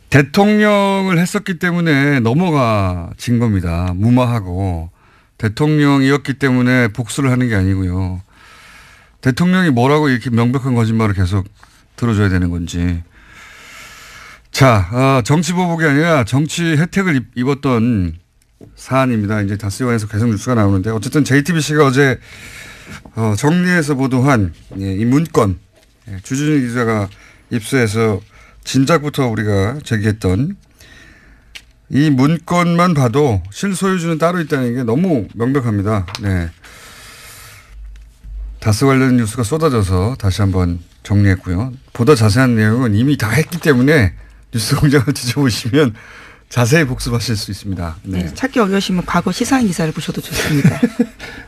대통령을 했었기 때문에 넘어가진 겁니다. 무마하고 대통령이었기 때문에 복수를 하는 게 아니고요. 대통령이 뭐라고 이렇게 명백한 거짓말을 계속 들어줘야 되는 건지. 자, 정치 보복이 아니라 정치 혜택을 입었던 사안입니다. 이제 다스에 관해서 계속 뉴스가 나오는데 어쨌든 JTBC가 어제 정리해서 보도한 이 문건 주준희 기자가 입수해서 진작부터 우리가 제기했던 이 문건만 봐도 실소유주는 따로 있다는 게 너무 명백합니다. 네. 다스 관련 뉴스가 쏟아져서 다시 한번 정리했고요. 보다 자세한 내용은 이미 다 했기 때문에 뉴스공장을 뒤져보시면 자세히 복습하실 수 있습니다. 네. 네, 찾기 어려우시면 과거 시사인 기사를 보셔도 좋습니다.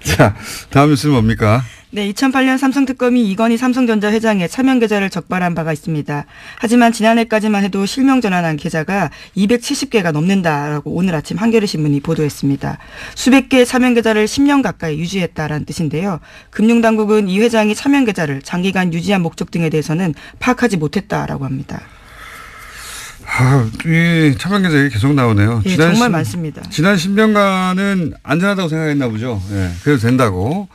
자, 다음 뉴스는 뭡니까? 네, 2008년 삼성특검이 이건희 삼성전자 회장의 차명 계좌를 적발한 바가 있습니다. 하지만 지난해까지만 해도 실명 전환한 계좌가 270개가 넘는다라고 오늘 아침 한겨레신문이 보도했습니다. 수백 개의 차명 계좌를 10년 가까이 유지했다라는 뜻인데요. 금융당국은 이 회장이 차명 계좌를 장기간 유지한 목적 등에 대해서는 파악하지 못했다라고 합니다. 이 차명 계좌 얘기 계속 나오네요. 예, 정말 많습니다. 지난 10년간은 안전하다고 생각했나 보죠. 예, 그래도 된다고.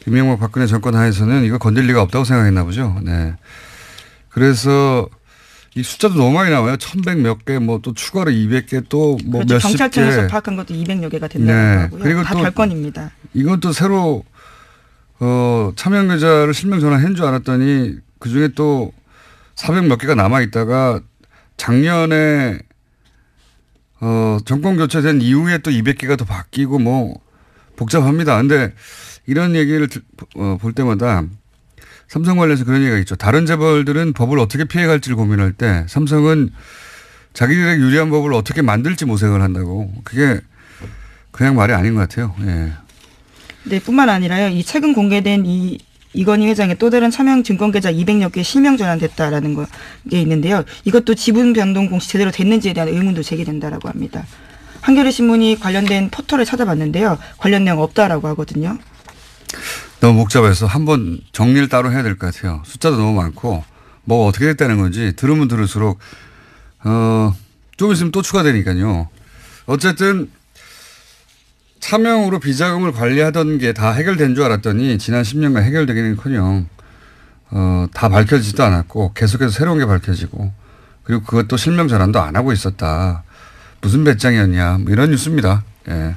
이명박 박근혜 정권 하에서는 이거 건들 리가 없다고 생각했나 보죠. 네. 그래서 이 숫자도 너무 많이 나와요. 1100 몇 개, 뭐 또 추가로 200개 또 뭐 그렇죠. 몇십 개. 경찰청에서 파악한 것도 200여 개가 된다고 네. 하고요. 그리고 다 또 별건입니다. 이건 또 새로 차명 계좌를 실명 전환한 줄 알았더니 그중에 또 400 몇 개가 남아있다가 작년에 정권 교체된 이후에 또 200개가 더 바뀌고 뭐 복잡합니다. 근데 이런 얘기를 볼 때마다 삼성 관련해서 그런 얘기가 있죠. 다른 재벌들은 법을 어떻게 피해갈지를 고민할 때 삼성은 자기들에게 유리한 법을 어떻게 만들지 모색을 한다고. 그게 그냥 말이 아닌 것 같아요. 예. 네, 뿐만 아니라요. 이 최근 공개된 이건희 회장의 또 다른 차명 증권 계좌 200여 개 실명 전환됐다라는 게 있는데요. 이것도 지분 변동 공시 제대로 됐는지에 대한 의문도 제기된다라고 합니다. 한겨레 신문이 관련된 포털을 찾아봤는데요. 관련 내용 없다라고 하거든요. 너무 복잡해서 한번 정리를 따로 해야 될 것 같아요. 숫자도 너무 많고 뭐가 어떻게 됐다는 건지 들으면 들을수록 좀 있으면 또 추가되니까요. 어쨌든 차명으로 비자금을 관리하던 게 다 해결된 줄 알았더니 지난 10년간 해결되기는커녕 다 밝혀지지도 않았고 계속해서 새로운 게 밝혀지고 그리고 그것도 실명 전환도 안 하고 있었다. 무슨 배짱이었냐 뭐 이런 뉴스입니다. 예.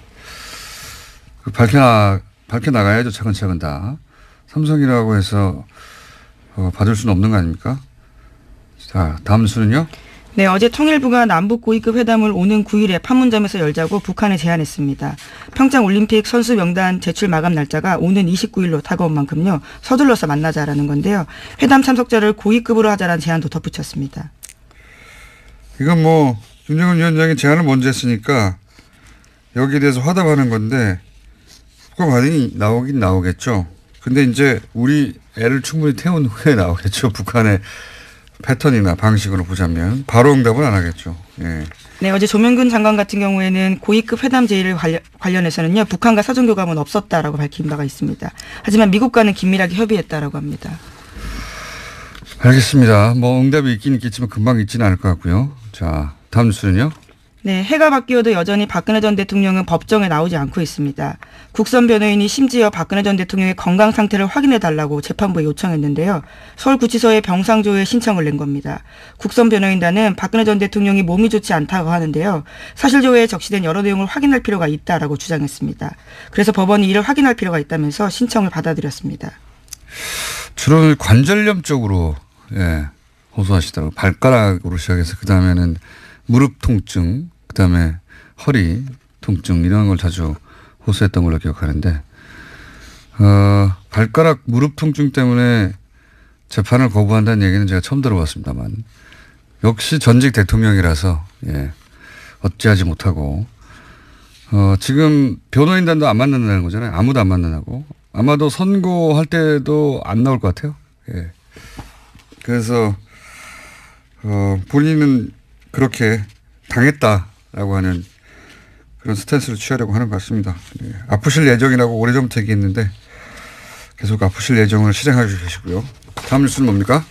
밝혀나가야죠. 차근차근 다. 삼성이라고 해서 받을 수는 없는 거 아닙니까? 자, 다음 뉴스는요. 네, 어제 통일부가 남북 고위급 회담을 오는 9일에 판문점에서 열자고 북한에 제안했습니다. 평창올림픽 선수 명단 제출 마감 날짜가 오는 29일로 다가온 만큼요. 서둘러서 만나자라는 건데요. 회담 참석자를 고위급으로 하자라는 제안도 덧붙였습니다. 이건 뭐 윤석열 위원장이 제안을 먼저 했으니까 여기에 대해서 화답하는 건데 북한 반응이 나오긴 나오겠죠. 근데 이제 우리 애를 충분히 태운 후에 나오겠죠. 북한의 패턴이나 방식으로 보자면 바로 응답은 안 하겠죠. 예. 네, 어제 조명근 장관 같은 경우에는 고위급 회담 제의를 관련해서는요. 북한과 사전교감은 없었다라고 밝힌 바가 있습니다. 하지만 미국과는 긴밀하게 협의했다라고 합니다. 알겠습니다. 뭐 응답이 있긴 있겠지만 금방 있지는 않을 것 같고요. 자, 다음 뉴스는요. 네, 해가 바뀌어도 여전히 박근혜 전 대통령은 법정에 나오지 않고 있습니다. 국선 변호인이 심지어 박근혜 전 대통령의 건강 상태를 확인해달라고 재판부에 요청했는데요. 서울구치소에 병상조회 신청을 낸 겁니다. 국선 변호인단은 박근혜 전 대통령이 몸이 좋지 않다고 하는데요. 사실조회에 적시된 여러 내용을 확인할 필요가 있다라고 주장했습니다. 그래서 법원이 이를 확인할 필요가 있다면서 신청을 받아들였습니다. 주로 관절염 쪽으로 호소하시더라고요. 발가락으로 시작해서 그다음에는 무릎 통증, 그다음에 허리 통증 이런 걸 자주 호소했던 걸로 기억하는데 발가락 무릎 통증 때문에 재판을 거부한다는 얘기는 제가 처음 들어봤습니다만 역시 전직 대통령이라서 어찌하지 못하고 지금 변호인단도 안 만난다는 거잖아요. 아무도 안 만나고 아마도 선고할 때도 안 나올 것 같아요. 예. 그래서 본인은 그렇게 당했다라고 하는 그런 스탠스를 취하려고 하는 것 같습니다. 네. 아프실 예정이라고 오래전부터 얘기했는데 계속 아프실 예정을 실행하고 계시고요. 다음 뉴스는 뭡니까?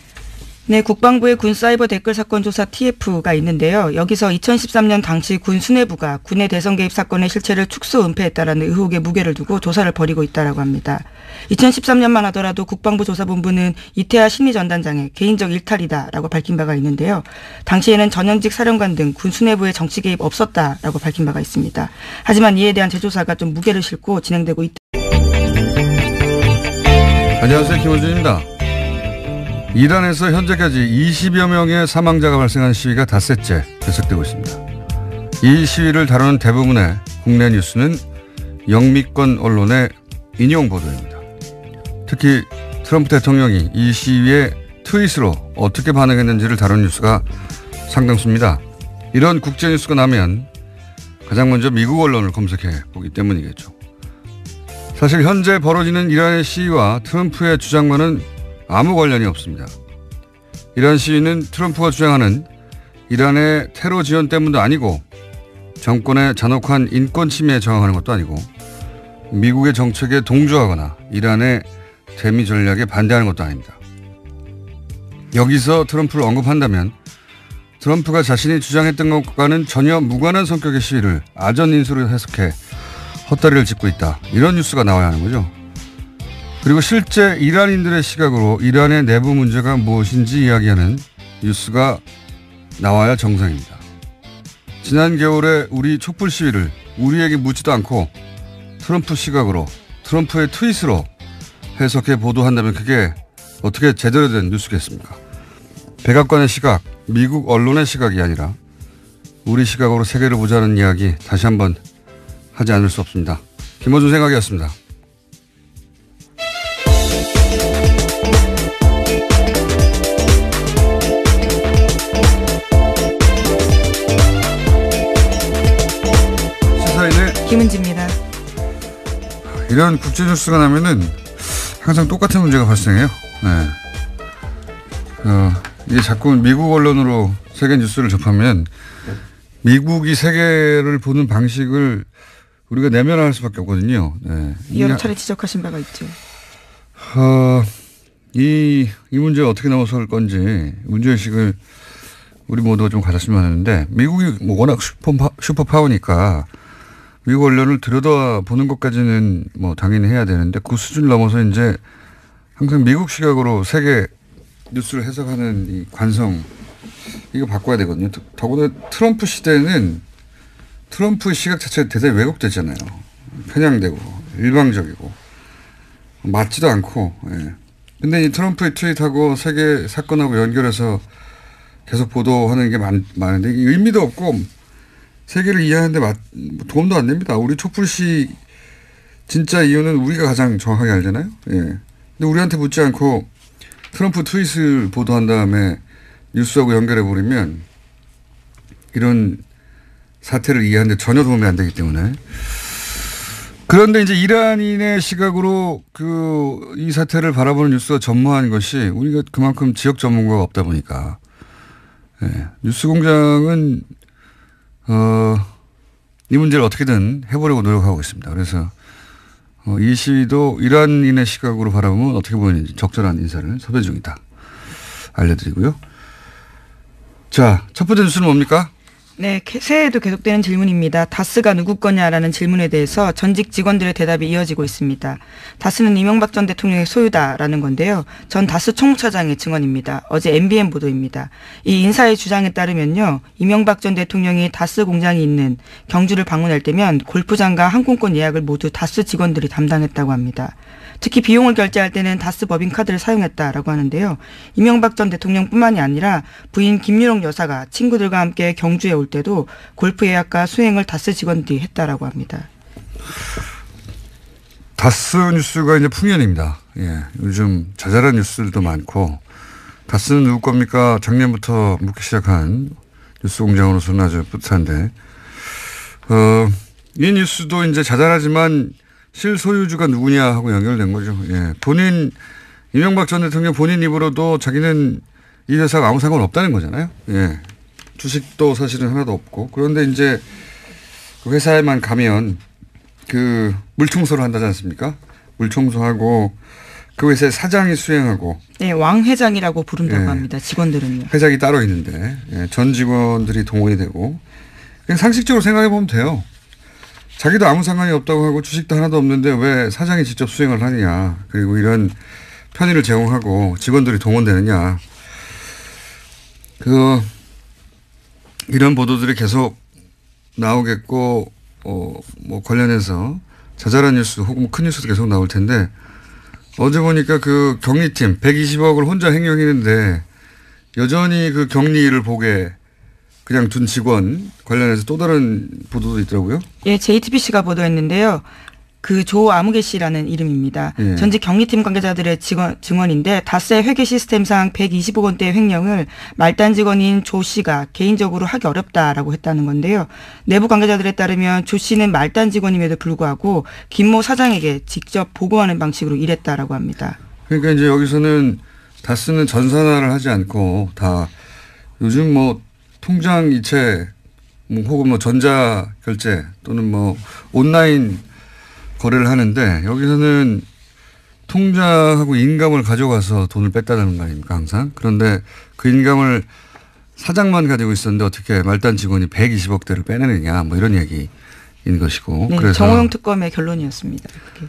네, 국방부의 군 사이버 댓글 사건 조사 TF가 있는데요. 여기서 2013년 당시 군 수뇌부가 군의 대선 개입 사건의 실체를 축소 은폐했다라는 의혹에 무게를 두고 조사를 벌이고 있다라고 합니다. 2013년만 하더라도 국방부 조사본부는 이태하 심리전단장의 개인적 일탈이다라고 밝힌 바가 있는데요. 당시에는 전현직 사령관 등 군 수뇌부의 정치 개입 없었다라고 밝힌 바가 있습니다. 하지만 이에 대한 재조사가 좀 무게를 싣고 진행되고 있다. 안녕하세요. 김원준입니다. 이란에서 현재까지 20여 명의 사망자가 발생한 시위가 닷새째 계속되고 있습니다. 이 시위를 다루는 대부분의 국내 뉴스는 영미권 언론의 인용 보도입니다. 특히 트럼프 대통령이 이 시위에 트윗으로 어떻게 반응했는지를 다룬 뉴스가 상당수입니다. 이런 국제 뉴스가 나면 가장 먼저 미국 언론을 검색해 보기 때문이겠죠. 사실 현재 벌어지는 이란의 시위와 트럼프의 주장과는 아무 관련이 없습니다. 이란 시위는 트럼프가 주장하는 이란의 테러 지원 때문도 아니고 정권의 잔혹한 인권 침해에 저항하는 것도 아니고 미국의 정책에 동조하거나 이란의 대미 전략에 반대하는 것도 아닙니다. 여기서 트럼프를 언급한다면 트럼프가 자신이 주장했던 것과는 전혀 무관한 성격의 시위를 아전인수로 해석해 헛다리를 짚고 있다. 이런 뉴스가 나와야 하는 거죠. 그리고 실제 이란인들의 시각으로 이란의 내부 문제가 무엇인지 이야기하는 뉴스가 나와야 정상입니다. 지난 겨울에 우리 촛불 시위를 우리에게 묻지도 않고 트럼프 시각으로 트럼프의 트윗으로 해석해 보도한다면 그게 어떻게 제대로 된 뉴스겠습니까? 백악관의 시각, 미국 언론의 시각이 아니라 우리 시각으로 세계를 보자는 이야기 다시 한번 하지 않을 수 없습니다. 김어준 생각이었습니다. 시사인의 김은지입니다. 이런 국제뉴스가 나면은 항상 똑같은 문제가 발생해요. 네. 이게 자꾸 미국 언론으로 세계 뉴스를 접하면 미국이 세계를 보는 방식을 우리가 내면화할 수밖에 없거든요. 네. 여러 차례 지적하신 바가 있죠. 이 문제가 어떻게 넘어설 건지 문제의식을 우리 모두가 좀 가졌으면 하는데 미국이 뭐 워낙 슈퍼파워니까 미국 언론을 들여다보는 것까지는 뭐 당연히 해야 되는데 그 수준을 넘어서 이제 항상 미국 시각으로 세계 뉴스를 해석하는 이 관성 이거 바꿔야 되거든요. 더구나 트럼프 시대에는 트럼프의 시각 자체가 대단히 왜곡됐잖아요. 편향되고 일방적이고 맞지도 않고. 예. 근데 이 트럼프의 트윗하고 세계 사건하고 연결해서 계속 보도하는 게 많은데 이게 의미도 없고 세계를 이해하는데 도움도 안 됩니다. 우리 촛불시 진짜 이유는 우리가 가장 정확하게 알잖아요. 예. 근데 우리한테 묻지 않고 트럼프 트윗을 보도한 다음에 뉴스하고 연결해버리면 이런 사태를 이해하는데 전혀 도움이 안 되기 때문에. 그런데 이제 이란인의 시각으로 이 사태를 바라보는 뉴스가 전무한 것이 우리가 그만큼 지역 전문가가 없다 보니까. 예. 뉴스 공장은, 이 문제를 어떻게든 해보려고 노력하고 있습니다. 그래서 이 시위도 이란인의 시각으로 바라보면 어떻게 보이는지 적절한 인사를 섭외 중이다. 알려드리고요. 자, 첫 번째 뉴스는 뭡니까? 네, 새해에도 계속되는 질문입니다. 다스가 누구 거냐라는 질문에 대해서 전직 직원들의 대답이 이어지고 있습니다. 다스는 이명박 전 대통령의 소유다라는 건데요. 전 다스 총무차장의 증언입니다. 어제 MBN 보도입니다. 이 인사의 주장에 따르면요. 이명박 전 대통령이 다스 공장이 있는 경주를 방문할 때면 골프장과 항공권 예약을 모두 다스 직원들이 담당했다고 합니다. 특히 비용을 결제할 때는 다스 법인카드를 사용했다라고 하는데요. 이명박 전 대통령뿐만이 아니라 부인 김유령 여사가 친구들과 함께 경주에 올 때도 골프 예약과 수행을 다스 직원들이 했다라고 합니다. 다스 뉴스가 이제 풍년입니다. 예, 요즘 자잘한 뉴스들도 많고 다스는 누구 겁니까? 작년부터 묻기 시작한 뉴스 공장으로서는 아주 뿌듯한데 이 뉴스도 이제 자잘하지만 실소유주가 누구냐 하고 연결된 거죠. 예. 이명박 전 대통령 본인 입으로도 자기는 이 회사가 아무 상관없다는 거잖아요. 예. 주식도 사실은 하나도 없고. 그런데 이제 그 회사에만 가면 물청소를 한다지 않습니까? 물청소하고 그 회사의 사장이 수행하고. 네, 왕 회장이라고 부른다고 합니다. 직원들은요. 회장이 따로 있는데 전 직원들이 동원이 되고. 그냥 상식적으로 생각해 보면 돼요. 자기도 아무 상관이 없다고 하고 주식도 하나도 없는데 왜 사장이 직접 수행을 하느냐. 그리고 이런 편의를 제공하고 직원들이 동원되느냐. 이런 보도들이 계속 나오겠고, 뭐 관련해서 자잘한 뉴스 혹은 큰 뉴스도 계속 나올 텐데 어제 보니까 그 격리팀 120억을 혼자 횡령했는데 여전히 그 격리를 보게 그냥 둔 직원 관련해서 또 다른 보도도 있더라고요. 예, JTBC가 보도했는데요. 그 조아무개 씨라는 이름입니다. 예. 전직 격리팀 관계자들의 증언인데 다스의 회계 시스템상 120억 원대의 횡령을 말단 직원인 조 씨가 개인적으로 하기 어렵다라고 했다는 건데요. 내부 관계자들에 따르면 조 씨는 말단 직원임에도 불구하고 김모 사장에게 직접 보고하는 방식으로 일했다라고 합니다. 그러니까 이제 여기서는 다스는 전산화를 하지 않고 다 요즘 뭐 통장 이체 혹은 뭐 전자 결제 또는 뭐 온라인 거래를 하는데 여기서는 통장하고 인감을 가져가서 돈을 뺐다는 거 아닙니까 항상. 그런데 그 인감을 사장만 가지고 있었는데 어떻게 말단 직원이 120억대를 빼내느냐 뭐 이런 얘기인 것이고. 네, 그래서 정호영 특검의 결론이었습니다. 그게.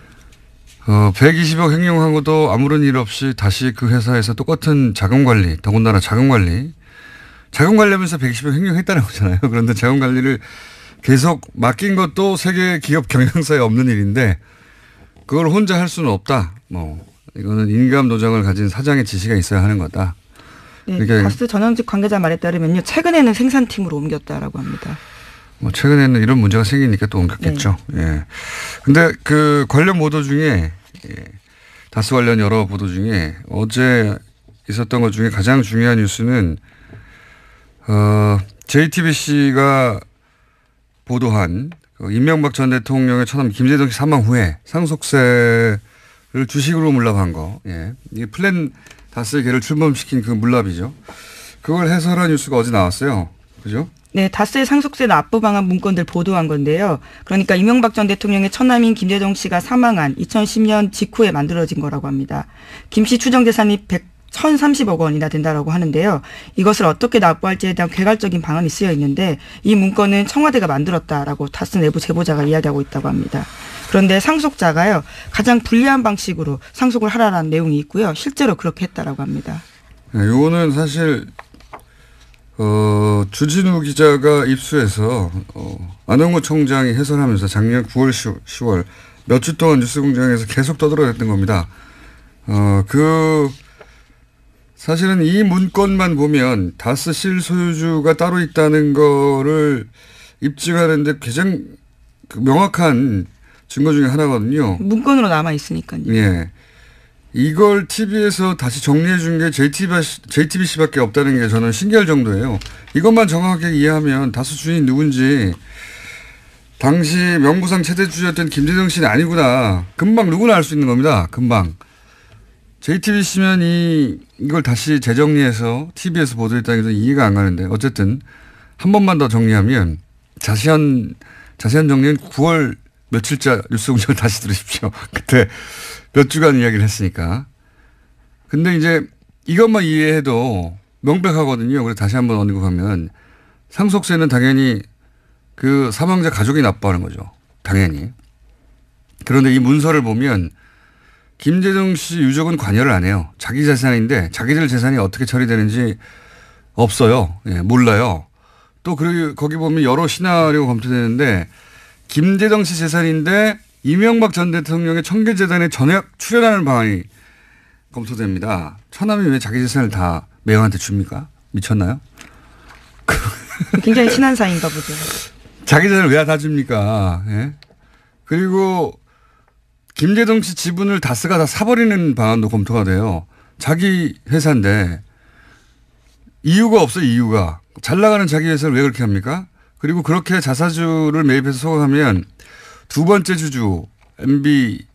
120억 횡령하고도 아무런 일 없이 다시 그 회사에서 똑같은 자금관리, 더군다나 자금관리하면서 120억 횡령했다는 거잖아요. 그런데 자금관리를 계속 맡긴 것도 세계 기업 경영사에 없는 일인데 그걸 혼자 할 수는 없다. 뭐 이거는 인감 노정을 가진 사장의 지시가 있어야 하는 거다. 네, 그러니까 다스 전현직 관계자 말에 따르면요. 최근에는 생산팀으로 옮겼다라고 합니다. 뭐 최근에는 이런 문제가 생기니까 또 옮겼겠죠. 네. 예. 근데 그 관련 보도 중에 다스 관련 여러 보도 중에 어제 있었던 것 중에 가장 중요한 뉴스는 JTBC가 보도한 이명박 전 대통령의 처남 김재동 씨 사망 후에 상속세를 주식으로 물납한 거. 예. 이게 플랜 다스의 개를 출범시킨 그 물납이죠. 그걸 해설한 뉴스가 어제 나왔어요. 그죠? 네, 다스의 상속세 납부 방안 문건들 보도한 건데요. 그러니까 이명박 전 대통령의 처남인 김재동 씨가 사망한 2010년 직후에 만들어진 거라고 합니다. 김 씨 추정 재산이 1,030억 원이나 된다라고 하는데요. 이것을 어떻게 납부할지에 대한 개괄적인 방안이 쓰여 있는데 이 문건은 청와대가 만들었다라고 다스 내부 제보자가 이야기하고 있다고 합니다. 그런데 상속자가요. 가장 불리한 방식으로 상속을 하라는 내용이 있고요. 실제로 그렇게 했다라고 합니다. 네, 요거는 사실 주진우 기자가 입수해서 안홍구 총장이 해설하면서 작년 9월 10월 몇 주 동안 뉴스공장에서 계속 떠들어댔던 겁니다. 사실은 이 문건만 보면 다스 실소유주가 따로 있다는 거를 입증하는데 가장 명확한 증거 중에 하나거든요. 문건으로 남아 있으니까요. 예. 이걸 TV에서 다시 정리해 준 게 JTBC밖에 없다는 게 저는 신기할 정도예요. 이것만 정확하게 이해하면 다스 주인이 누군지 당시 명부상 최대주주였던 김재동 씨는 아니구나. 금방 누구나 알 수 있는 겁니다. 금방. JTBC면 이걸 다시 재정리해서 TV에서 보도했다는 게 이해가 안 가는데 어쨌든 한 번만 더 정리하면 자세한 정리는 9월 며칠자 뉴스공장을 다시 들으십시오. 그때 몇 주간 이야기를 했으니까. 근데 이제 이것만 이해해도 명백하거든요. 그래서 다시 한번 언급하면 상속세는 당연히 그 사망자 가족이 납부하는 거죠. 당연히. 그런데 이 문서를 보면 김재동 씨 유족은 관여를 안 해요. 자기 재산인데 자기들 재산이 어떻게 처리되는지 없어요. 예, 몰라요. 또 거기 보면 여러 시나리오 검토되는데 김재동 씨 재산인데 이명박 전 대통령의 청계재단에 전액 출연하는 방안이 검토됩니다. 처남이 왜 자기 재산을 다 매형한테 줍니까? 미쳤나요? 굉장히 친한 사이인가 보죠. 자기 재산을 왜 다 줍니까? 예? 그리고 김재동 씨 지분을 다스가 다 사버리는 방안도 검토가 돼요. 자기 회사인데 이유가 없어요. 이유가. 잘 나가는 자기 회사를 왜 그렇게 합니까? 그리고 그렇게 자사주를 매입해서 소각하면 두 번째 주주 MB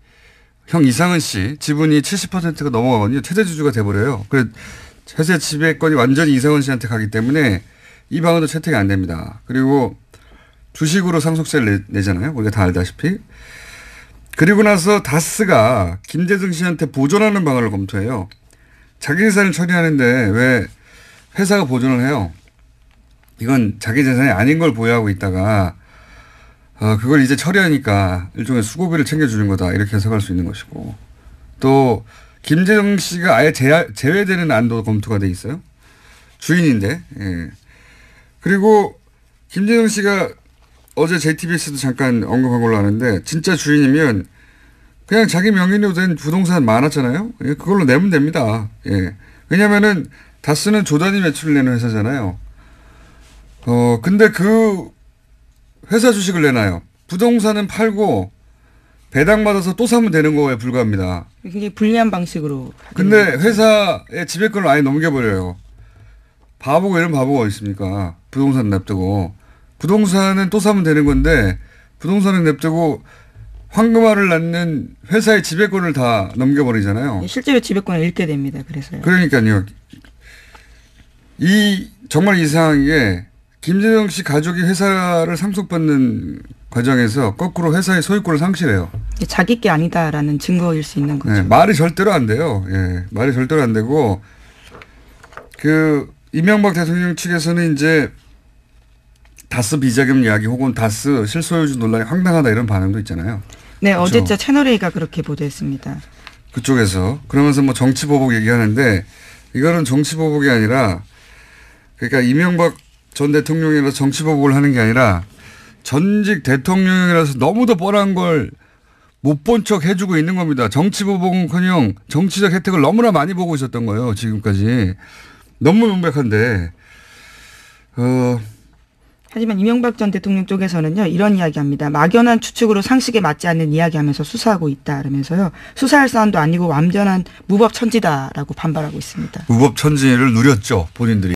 형 이상은 씨 지분이 70%가 넘어가거든요. 최대 주주가 돼버려요. 그래서 회사 지배권이 완전히 이상은 씨한테 가기 때문에 이 방안도 채택이 안 됩니다. 그리고 주식으로 상속세를 내잖아요. 우리가 다 알다시피. 그리고 나서 다스가 김재동 씨한테 보존하는 방안을 검토해요. 자기 재산을 처리하는데 왜 회사가 보존을 해요? 이건 자기 재산이 아닌 걸 보유하고 있다가 그걸 이제 처리하니까 일종의 수고비를 챙겨주는 거다 이렇게 해석할 수 있는 것이고 또 김재동 씨가 아예 제외되는 안도 검토가 돼 있어요. 주인인데. 예. 그리고 김재동 씨가 어제 JTBC도 잠깐 언급한 걸로 아는데 진짜 주인이면 그냥 자기 명의로 된 부동산 많았잖아요. 예. 그걸로 내면 됩니다. 예. 왜냐면은 다스는 조단위 매출을 내는 회사잖아요. 근데 그 회사 주식을 내놔요. 부동산은 팔고 배당받아서 또 사면 되는 거에 불과합니다. 굉장히 불리한 방식으로. 근데 회사의 지배권을 아예 넘겨버려요. 바보고 이런 바보가 어디 있습니까? 부동산 냅두고. 부동산은 또 사면 되는 건데 부동산은 냅두고 황금알을 낳는 회사의 지배권을 다 넘겨버리잖아요. 실제로 지배권을 잃게 됩니다. 그래서요. 그러니까요. 정말 이상한 게 김재동 씨 가족이 회사를 상속받는 과정에서 거꾸로 회사의 소유권을 상실해요. 자기 게 아니다라는 증거일 수 있는 거죠. 네, 말이 절대로 안 돼요. 예, 말이 절대로 안 되고 이명박 대통령 측에서는 이제 다스 비자금 이야기 혹은 다스 실소유주 논란이 황당하다 이런 반응도 있잖아요. 네, 그렇죠? 어제 채널A가 그렇게 보도했습니다. 그쪽에서 그러면서 뭐 정치보복 얘기하는데 이거는 정치보복이 아니라 그러니까 이명박 전 대통령이라서 정치보복을 하는 게 아니라 전직 대통령이라서 너무도 뻔한 걸 못 본 척 해주고 있는 겁니다. 정치보복은커녕 정치적 혜택을 너무나 많이 보고 있었던 거예요. 지금까지. 너무 명백한데 하지만 이명박 전 대통령 쪽에서는요, 이런 이야기합니다. 막연한 추측으로 상식에 맞지 않는 이야기하면서 수사하고 있다. 그러면서요, 수사할 사안도 아니고 완전한 무법천지다라고 반발하고 있습니다. 무법천지를 누렸죠, 본인들이.